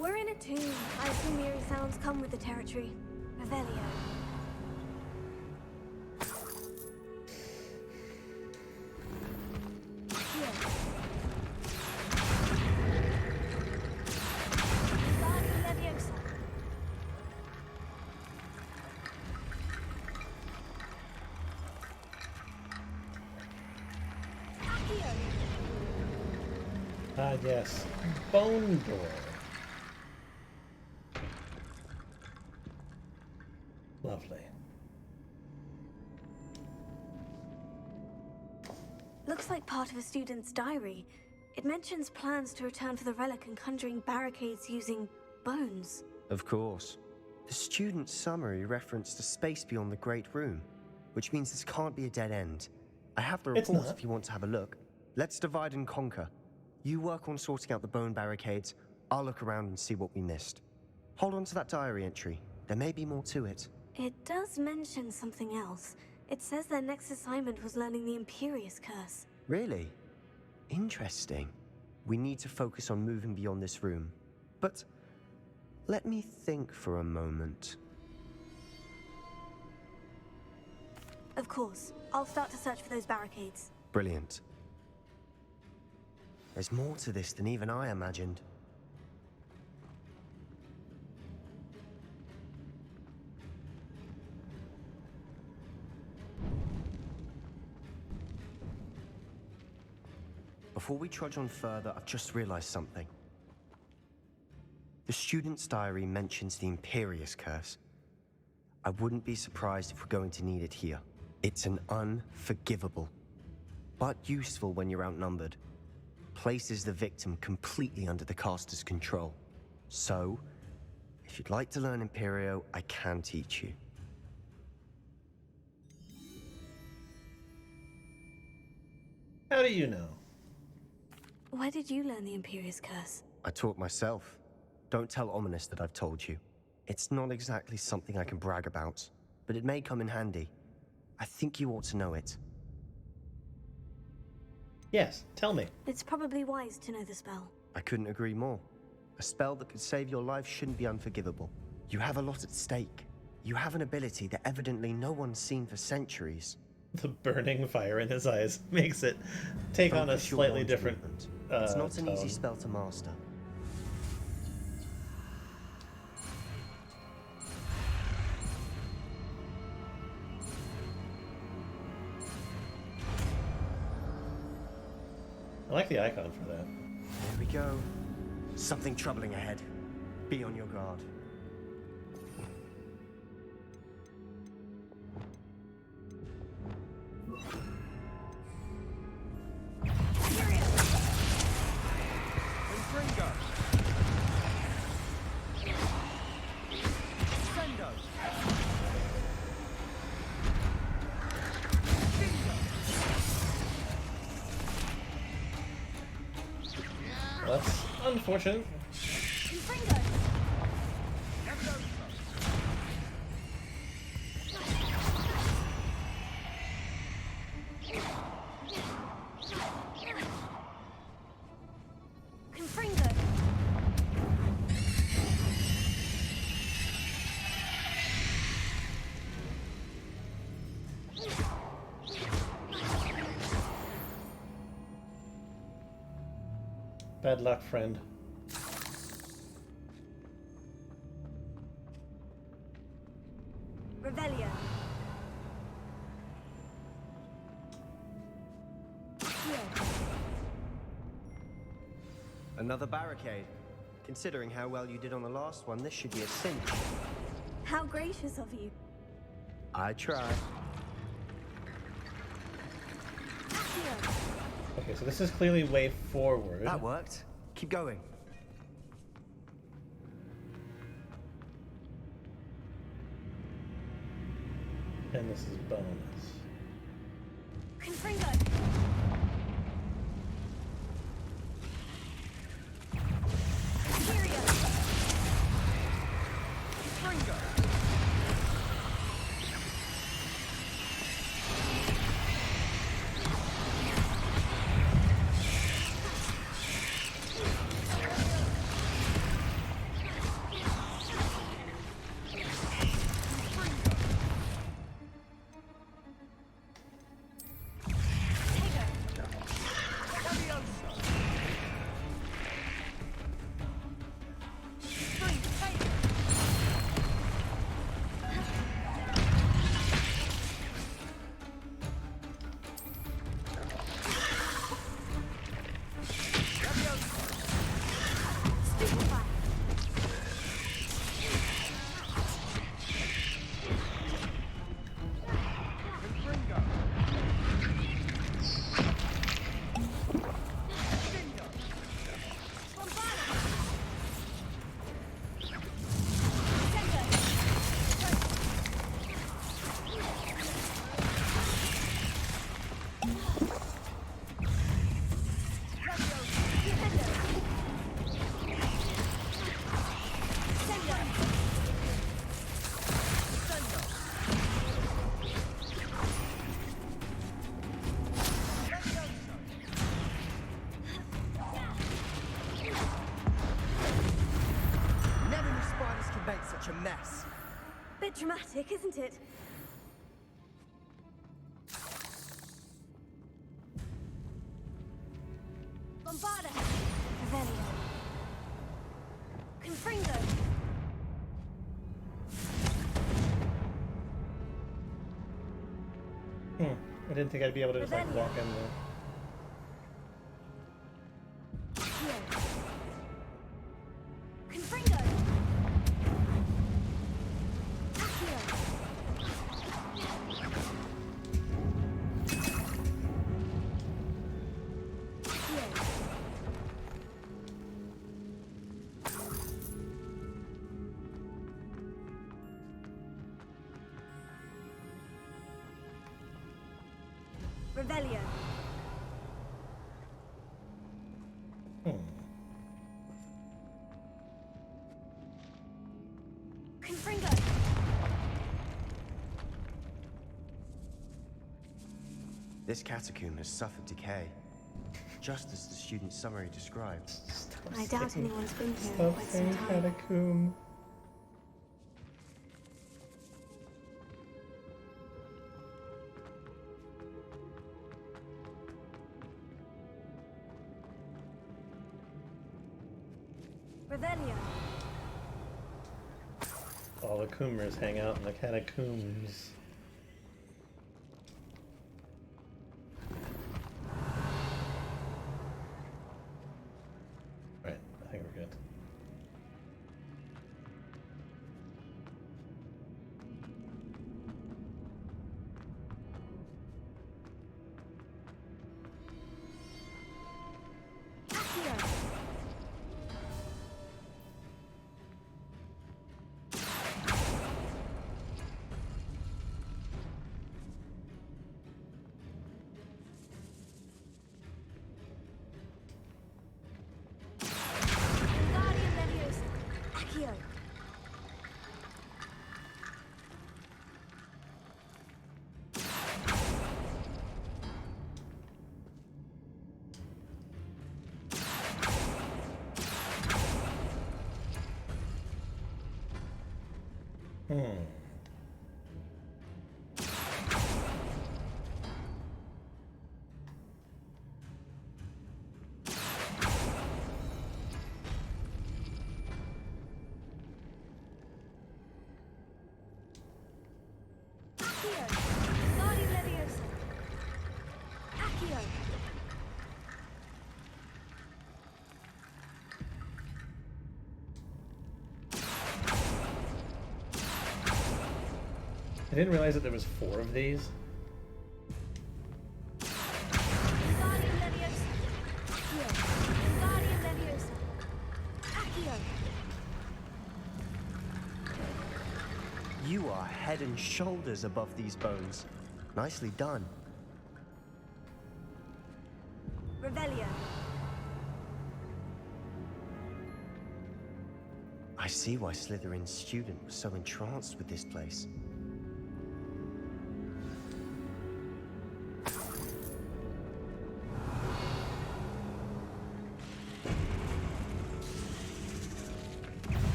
[SPEAKER 2] We're in a tomb. I assume eerie sounds come with the territory. Revelio.
[SPEAKER 1] Ah, yes. Bone door. Lovely.
[SPEAKER 2] Looks like part of a student's diary. It mentions plans to return for the relic and conjuring barricades using bones.
[SPEAKER 6] Of course. The student's summary referenced a space beyond the Great Room, which means this can't be a dead end. I have the
[SPEAKER 1] It's
[SPEAKER 6] report
[SPEAKER 1] not.
[SPEAKER 6] if you want to have a look. Let's divide and conquer. You work on sorting out the bone barricades. I'll look around and see what we missed. Hold on to that diary entry. There may be more to it.
[SPEAKER 2] It does mention something else. It says their next assignment was learning the Imperious Curse.
[SPEAKER 6] Really? Interesting. We need to focus on moving beyond this room. But let me think for a moment.
[SPEAKER 2] Of course. I'll start to search for those barricades.
[SPEAKER 6] Brilliant. There's more to this than even I imagined. Before we trudge on further, I've just realized something. The student's diary mentions the Imperious Curse. I wouldn't be surprised if we're going to need it here. It's an unforgivable, but useful when you're outnumbered. Places the victim completely under the caster's control. So, if you'd like to learn Imperio, I can teach you.
[SPEAKER 1] How do you know?
[SPEAKER 2] Where did you learn the Imperious Curse?
[SPEAKER 6] I taught myself. Don't tell Ominous that I've told you. It's not exactly something I can brag about, but it may come in handy. I think you ought to know it.
[SPEAKER 1] Yes, tell me.
[SPEAKER 2] It's probably wise to know the spell.
[SPEAKER 6] I couldn't agree more. A spell that could save your life shouldn't be unforgivable. You have a lot at stake. You have an ability that evidently no one's seen for centuries.
[SPEAKER 1] The burning fire in his eyes makes it take on a
[SPEAKER 6] Focus your
[SPEAKER 1] slightly
[SPEAKER 6] wand
[SPEAKER 1] different
[SPEAKER 6] movement. It's not an easy
[SPEAKER 1] tone.
[SPEAKER 6] spell to master.
[SPEAKER 1] I like the icon for that.
[SPEAKER 6] There we go. Something troubling ahead. Be on your guard.
[SPEAKER 19] Confringo! Sendo!
[SPEAKER 1] That's unfortunate.
[SPEAKER 2] Confringo.
[SPEAKER 1] Bad luck, friend.
[SPEAKER 2] Revelio.
[SPEAKER 6] Another barricade. Considering how well you did on the last one, this should be a cinch.
[SPEAKER 2] How gracious of you.
[SPEAKER 6] I try.
[SPEAKER 1] Okay, so this is clearly way forward.
[SPEAKER 6] That worked. Keep going.
[SPEAKER 1] And this is bonus.
[SPEAKER 2] Confringo.
[SPEAKER 6] Such a mess.
[SPEAKER 2] Bit dramatic, isn't it? Bombarda. Revelio. Confringo.
[SPEAKER 1] I didn't think I'd be able to just like walk in there.
[SPEAKER 2] Revelio. Confringo.
[SPEAKER 6] This catacomb has suffered decay, just as the student summary described.
[SPEAKER 2] I doubt anyone's been here in
[SPEAKER 1] Stop
[SPEAKER 2] quite some
[SPEAKER 1] saying
[SPEAKER 2] time.
[SPEAKER 1] catacomb.
[SPEAKER 2] Revelio.
[SPEAKER 1] All the Coomers hang out in the catacombs. Right, I think we're good. I didn't realize that there was 4 of these.
[SPEAKER 6] You are head and shoulders above these bones. Nicely done.
[SPEAKER 2] Revelio.
[SPEAKER 6] I see why Slytherin's student was so entranced with this place.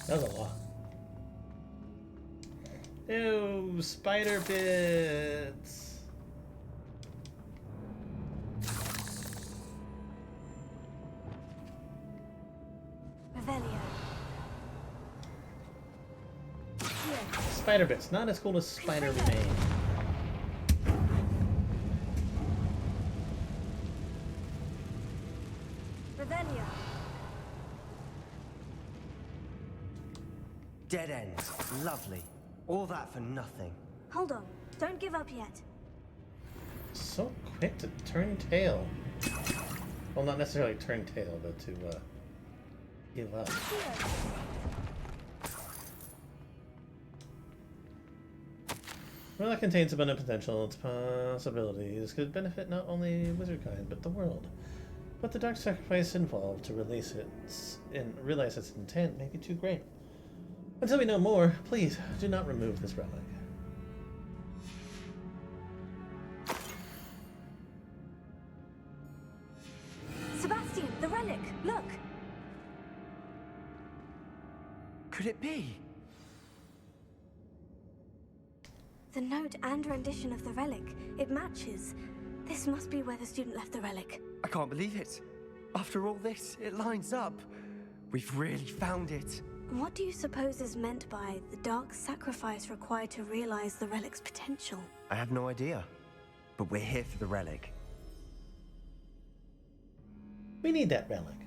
[SPEAKER 1] That was a lot. Ew, spider bits.
[SPEAKER 2] Revelio.
[SPEAKER 1] Spider bits, not as cool as spider remain.
[SPEAKER 2] Revelio.
[SPEAKER 6] Dead end. Lovely. All that for nothing.
[SPEAKER 2] Hold on. Don't give up yet.
[SPEAKER 1] So quick to turn tail. Well, not necessarily turn tail, but to give up. Well, that contains abundant potential. Its possibilities could benefit not only wizard kind, but the world. But the dark sacrifice involved to realize its intent may be too great. Until we know more, please do not remove this relic.
[SPEAKER 2] Sebastian, the relic! Look!
[SPEAKER 6] Could it be?
[SPEAKER 2] The note and rendition of the relic. It matches. This must be where the student left the relic.
[SPEAKER 6] I can't believe it. After all this, it lines up. We've really found it.
[SPEAKER 2] What do you suppose is meant by the dark sacrifice required to realize the relic's potential?
[SPEAKER 6] I have no idea. But we're here for the relic.
[SPEAKER 1] We need that relic.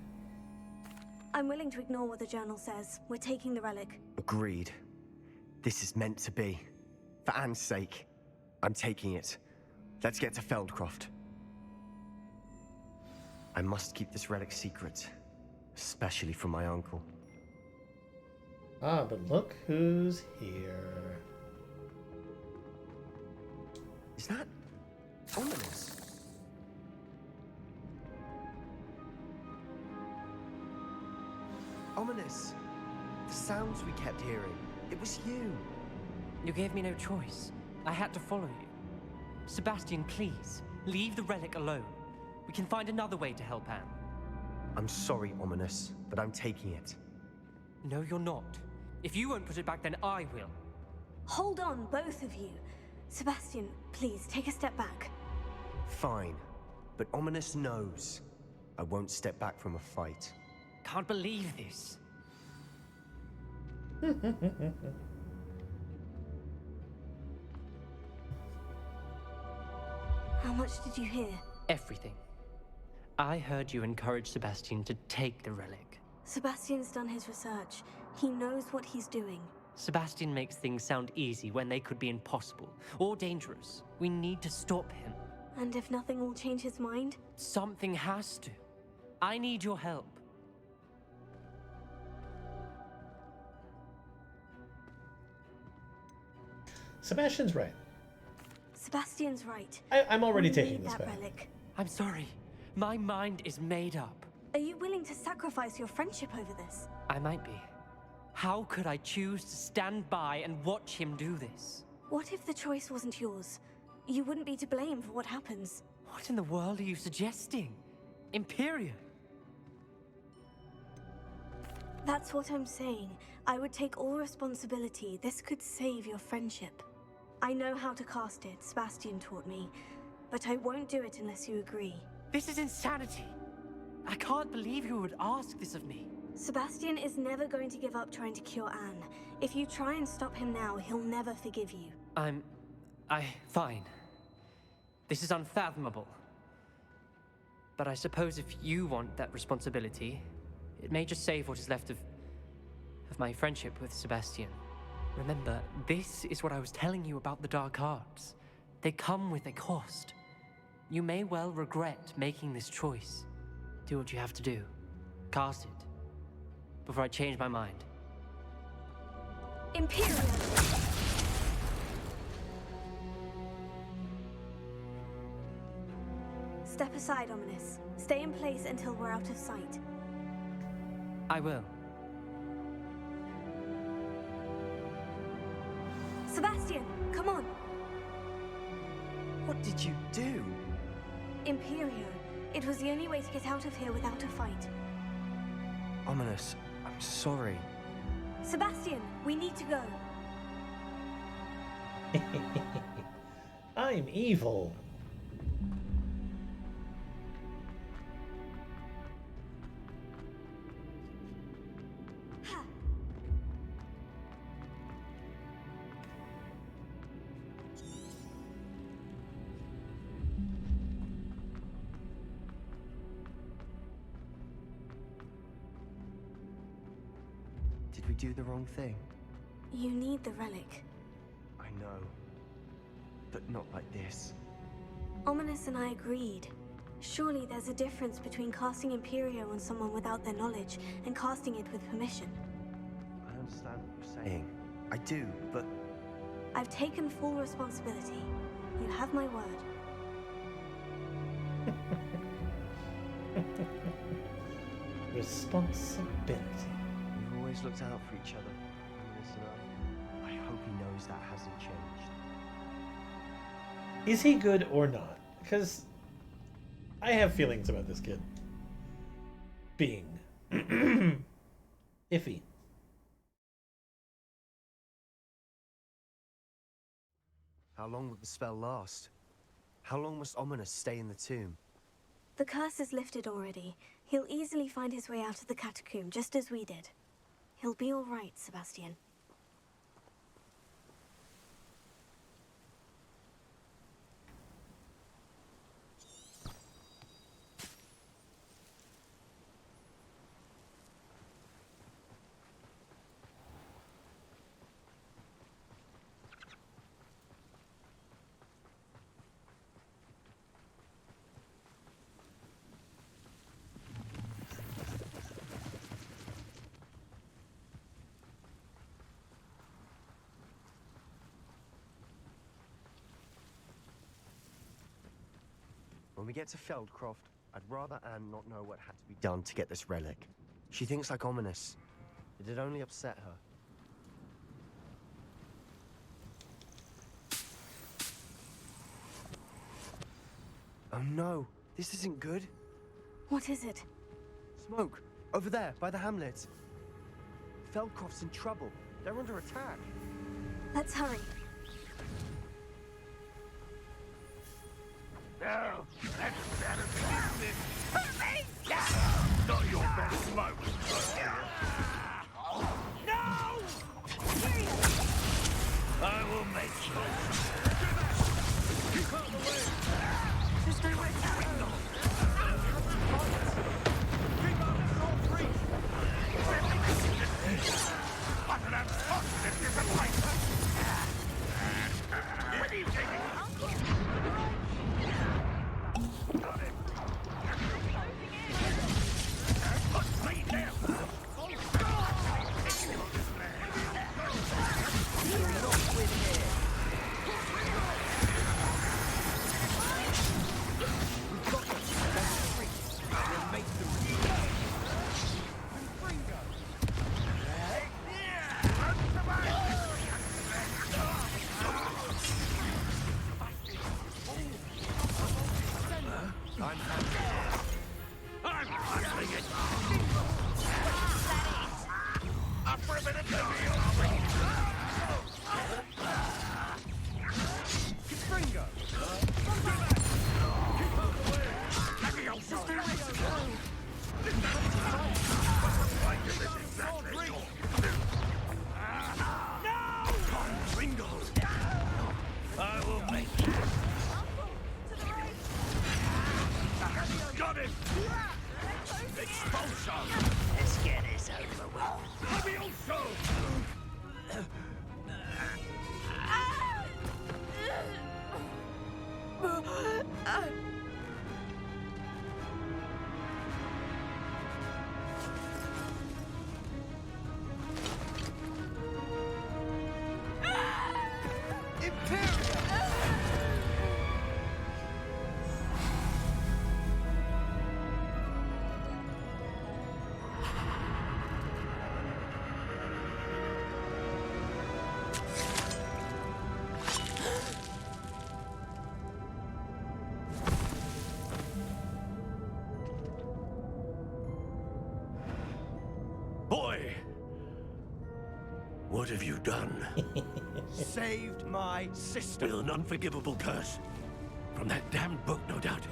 [SPEAKER 2] I'm willing to ignore what the journal says. We're taking the relic.
[SPEAKER 6] Agreed. This is meant to be. For Anne's sake, I'm taking it. Let's get to Feldcroft. I must keep this relic secret, especially from my uncle.
[SPEAKER 1] Ah, but look who's here.
[SPEAKER 6] Is that ominous? Ominous. The sounds we kept hearing. It was you.
[SPEAKER 12] You gave me no choice. I had to follow you. Sebastian, please, leave the relic alone. We can find another way to help Anne.
[SPEAKER 6] I'm sorry, Ominous, but I'm taking it.
[SPEAKER 12] No, you're not. If you won't put it back, then I will.
[SPEAKER 2] Hold on, both of you. Sebastian, please, take a step back.
[SPEAKER 6] Fine. But Ominous knows. I won't step back from a fight.
[SPEAKER 12] Can't believe this.
[SPEAKER 2] How much did you hear?
[SPEAKER 12] Everything. I heard you encourage Sebastian to take the relic.
[SPEAKER 2] Sebastian's done his research. He knows what he's doing.
[SPEAKER 12] Sebastian makes things sound easy when they could be impossible or dangerous. We need to stop him.
[SPEAKER 2] And if nothing will change his mind?
[SPEAKER 12] Something has to. I need your help.
[SPEAKER 1] Sebastian's right.
[SPEAKER 2] Sebastian's right.
[SPEAKER 1] I'm already
[SPEAKER 2] We
[SPEAKER 1] taking
[SPEAKER 2] need
[SPEAKER 1] this
[SPEAKER 2] that
[SPEAKER 1] back.
[SPEAKER 2] relic.
[SPEAKER 12] I'm sorry. My mind is made up.
[SPEAKER 2] Are you willing to sacrifice your friendship over this?
[SPEAKER 12] I might be. How could I choose to stand by and watch him do this?
[SPEAKER 2] What if the choice wasn't yours? You wouldn't be to blame for what happens.
[SPEAKER 12] What in the world are you suggesting? Imperia?
[SPEAKER 2] That's what I'm saying. I would take all responsibility. This could save your friendship. I know how to cast it, Sebastian taught me, but I won't do it unless you agree.
[SPEAKER 12] This is insanity. I can't believe you would ask this of me.
[SPEAKER 2] Sebastian is never going to give up trying to cure Anne. If you try and stop him now, he'll never forgive you.
[SPEAKER 12] Fine. This is unfathomable. But I suppose if you want that responsibility, it may just save what is left of my friendship with Sebastian. Remember, this is what I was telling you about the dark arts. They come with a cost. You may well regret making this choice. Do what you have to do. Cast it. Before I change my mind.
[SPEAKER 2] Imperial! Step aside, Ominous. Stay in place until we're out of sight.
[SPEAKER 12] I will.
[SPEAKER 2] Sebastian, come on!
[SPEAKER 6] What did you do?
[SPEAKER 2] Imperio. It was the only way to get out of here without a fight.
[SPEAKER 6] Ominous, I'm sorry.
[SPEAKER 2] Sebastian, we need to go.
[SPEAKER 1] I'm evil.
[SPEAKER 6] Did we do the wrong thing?
[SPEAKER 2] You need the relic.
[SPEAKER 6] I know. But not like this.
[SPEAKER 2] Ominous and I agreed. Surely there's a difference between casting Imperio on someone without their knowledge and casting it with permission.
[SPEAKER 6] I understand what you're saying. I do, but...
[SPEAKER 2] I've taken full responsibility. You have my word.
[SPEAKER 1] Responsibility.
[SPEAKER 6] We've always looked out for each other, Ominous and I. I hope he knows that hasn't changed.
[SPEAKER 1] Is he good or not? Because I have feelings about this kid being iffy.
[SPEAKER 6] How long will the spell last? How long must Ominous stay in the tomb?
[SPEAKER 2] The curse is lifted already. He'll easily find his way out of the catacomb, just as we did. He'll be all right, Sebastian.
[SPEAKER 6] When we get to Feldcroft, I'd rather Anne not know what had to be done to get this relic. She thinks like Ominous. It'd only upset her. Oh no, this isn't good.
[SPEAKER 2] What is it?
[SPEAKER 6] Smoke, over there, by the hamlet. Feldcroft's in trouble. They're under attack.
[SPEAKER 2] Let's hurry.
[SPEAKER 17] Now, that's better business. Not your best smoke. No! I will make sure. Keep out the way. Just stay away from the window. Keep out of the north reach. I can have touched it. Fringo!
[SPEAKER 8] I will make you. Got him! Expulsion!
[SPEAKER 21] Let's get this over with.
[SPEAKER 8] Levioso! Boy! What have you done?
[SPEAKER 21] Saved my sister.
[SPEAKER 8] With an unforgivable curse. From that damned book, no doubt.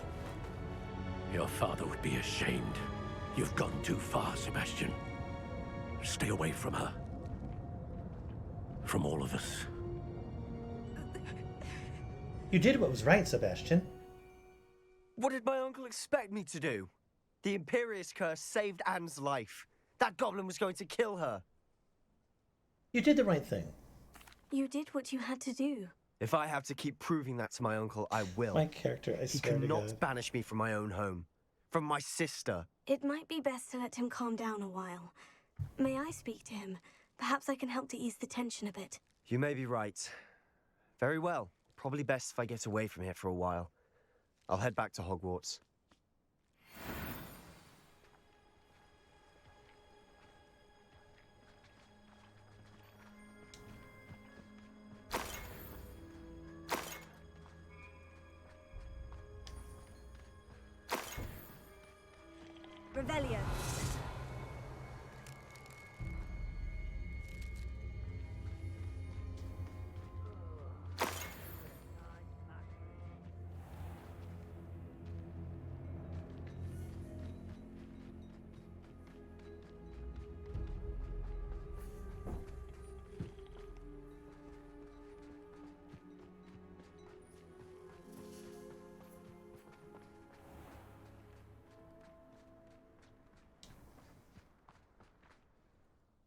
[SPEAKER 8] Your father would be ashamed. You've gone too far, Sebastian. Stay away from her. From all of us.
[SPEAKER 1] You did what was right, Sebastian.
[SPEAKER 6] What did my uncle expect me to do? The Imperius curse saved Anne's life. That goblin was going to kill her.
[SPEAKER 1] You did the right thing.
[SPEAKER 2] You did what you had to do.
[SPEAKER 6] If I have to keep proving that to my uncle, I will.
[SPEAKER 1] My character, I
[SPEAKER 6] He
[SPEAKER 1] swear to
[SPEAKER 6] cannot
[SPEAKER 1] God.
[SPEAKER 6] banish me from my own home. From my sister.
[SPEAKER 2] It might be best to let him calm down a while. May I speak to him? Perhaps I can help to ease the tension a bit.
[SPEAKER 6] You may be right. Very well. Probably best if I get away from here for a while. I'll head back to Hogwarts.
[SPEAKER 3] Revelio.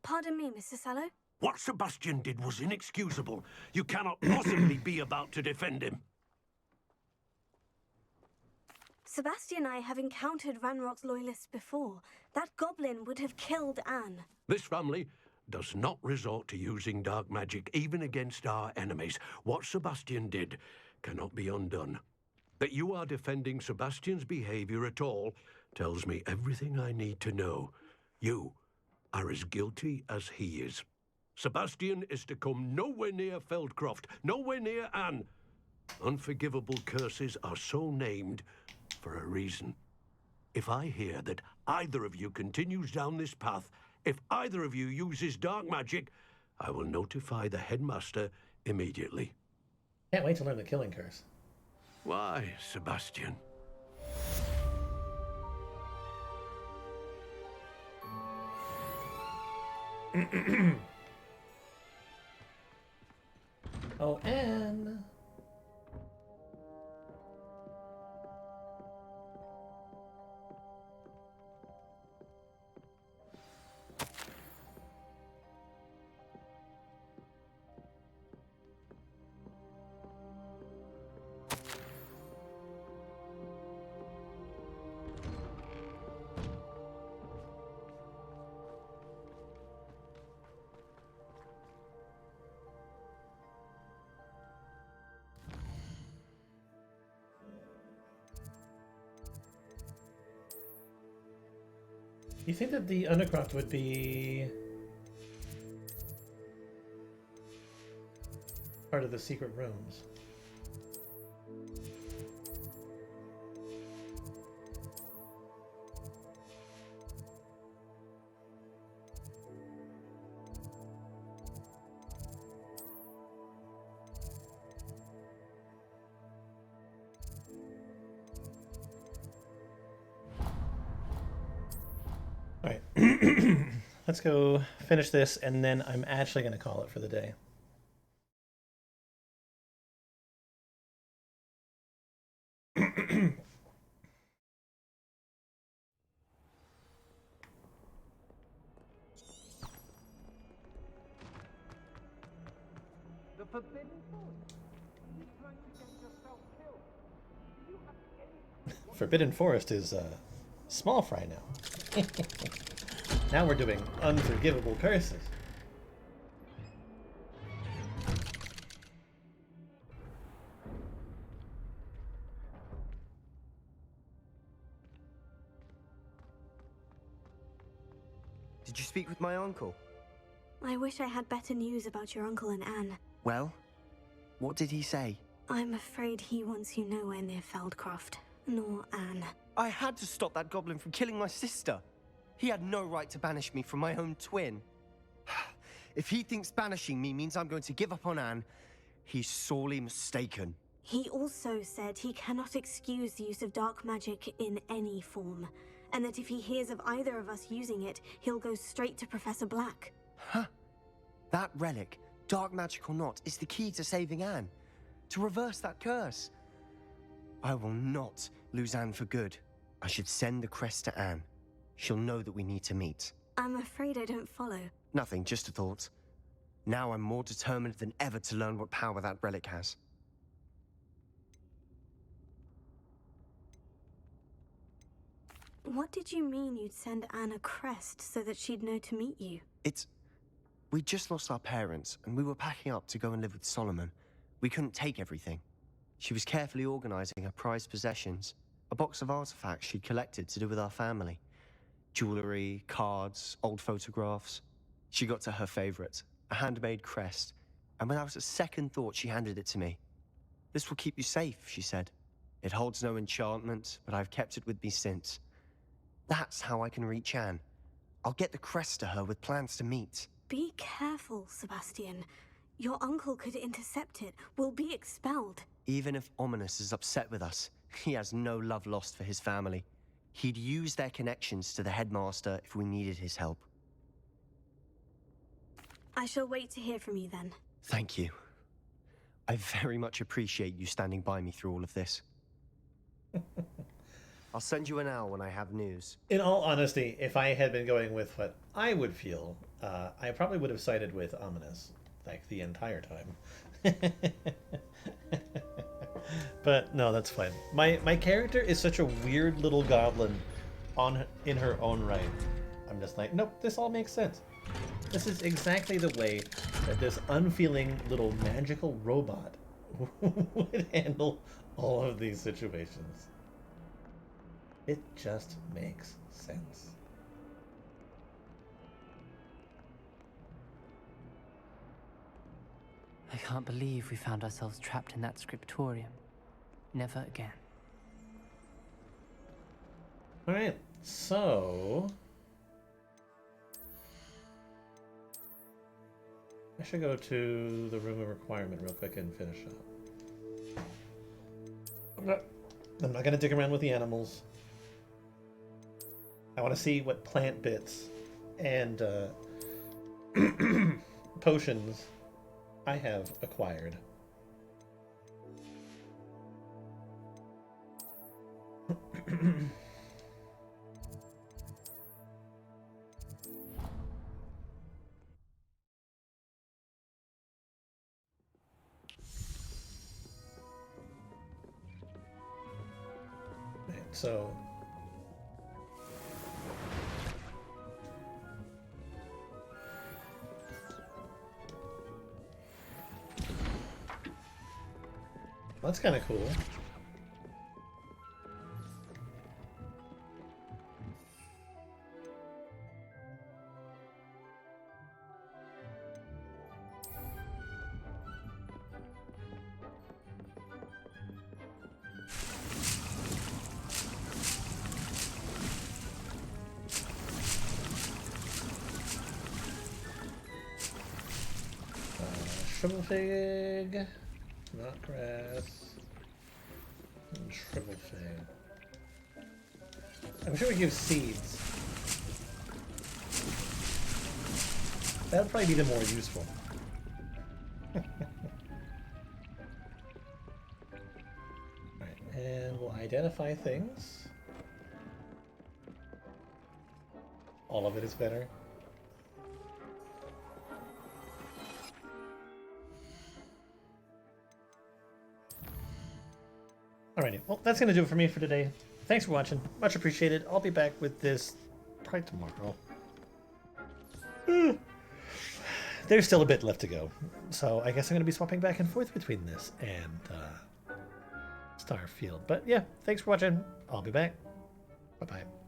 [SPEAKER 2] Pardon me, Mr. Sallow.
[SPEAKER 8] What Sebastian did was inexcusable. You cannot possibly be about to defend him.
[SPEAKER 2] Sebastian and I have encountered Ranrock's loyalists before. That goblin would have killed Anne.
[SPEAKER 8] This family does not resort to using dark magic, even against our enemies. What Sebastian did cannot be undone. That you are defending Sebastian's behavior at all tells me everything I need to know. You are as guilty as he is. Sebastian is to come nowhere near Feldcroft, nowhere near Anne. Unforgivable curses are so named for a reason. If I hear that either of you continues down this path, if either of you uses dark magic, I will notify the headmaster immediately.
[SPEAKER 1] Can't wait to learn the killing curse.
[SPEAKER 8] Why, Sebastian?
[SPEAKER 1] Oh, Anne. You think that the Undercroft would be part of the secret rooms? Let's go finish this, and then I'm actually going to call it for the day.
[SPEAKER 17] The Forbidden Forest. Are you trying to get yourself killed? Do you have any...
[SPEAKER 1] Forbidden Forest is small fry now. Now we're doing unforgivable curses.
[SPEAKER 6] Did you speak with my uncle?
[SPEAKER 2] I wish I had better news about your uncle and Anne.
[SPEAKER 6] Well, what did he say?
[SPEAKER 2] I'm afraid he wants you nowhere near Feldcroft, nor Anne.
[SPEAKER 6] I had to stop that goblin from killing my sister. He had no right to banish me from my own twin. If he thinks banishing me means I'm going to give up on Anne, he's sorely mistaken.
[SPEAKER 2] He also said he cannot excuse the use of dark magic in any form, and that if he hears of either of us using it, he'll go straight to Professor Black.
[SPEAKER 6] Huh? That relic, dark magic or not, is the key to saving Anne. To reverse that curse. I will not lose Anne for good. I should send the crest to Anne. She'll know that we need to meet.
[SPEAKER 2] I'm afraid I don't follow.
[SPEAKER 6] Nothing, just a thought. Now I'm more determined than ever to learn what power that relic has.
[SPEAKER 2] What did you mean you'd send Anne a crest so that she'd know to meet you?
[SPEAKER 6] We just lost our parents, and we were packing up to go and live with Solomon. We couldn't take everything. She was carefully organizing her prized possessions, a box of artifacts she'd collected to do with our family. Jewelry, cards, old photographs. She got to her favorite, a handmade crest, and without a second thought, she handed it to me. "This will keep you safe," she said. "It holds no enchantment, but I've kept it with me since. That's how I can reach Anne. I'll get the crest to her with plans to meet."
[SPEAKER 2] Be careful, Sebastian. Your uncle could intercept it. We'll be expelled.
[SPEAKER 6] Even if Ominous is upset with us, he has no love lost for his family. He'd use their connections to the headmaster if we needed his help.
[SPEAKER 2] I shall wait to hear from you then.
[SPEAKER 6] Thank you. I very much appreciate you standing by me through all of this. I'll send you an owl when I have news.
[SPEAKER 1] In all honesty, if I had been going with what I would feel, I probably would have sided with Ominous, like, the entire time. But no, that's fine. My character is such a weird little goblin in her own right. I'm just like, nope, this all makes sense. This is exactly the way that this unfeeling little magical robot would handle all of these situations. It just makes sense.
[SPEAKER 12] I can't believe we found ourselves trapped in that scriptorium. Never again.
[SPEAKER 1] Alright, so... I should go to the room of requirement real quick and finish up. I'm not going to dig around with the animals. I want to see what plant bits and potions I have acquired. So that's kind of cool. Shrivel fig, not grass, and shrivel fig. I'm sure we give seeds. That'd probably be the more useful. Alright, and we'll identify things. All of it is better. Alrighty, well, that's going to do it for me for today. Thanks for watching. Much appreciated. I'll be back with this probably tomorrow. There's still a bit left to go. So I guess I'm going to be swapping back and forth between this and Starfield. But yeah, thanks for watching. I'll be back. Bye-bye.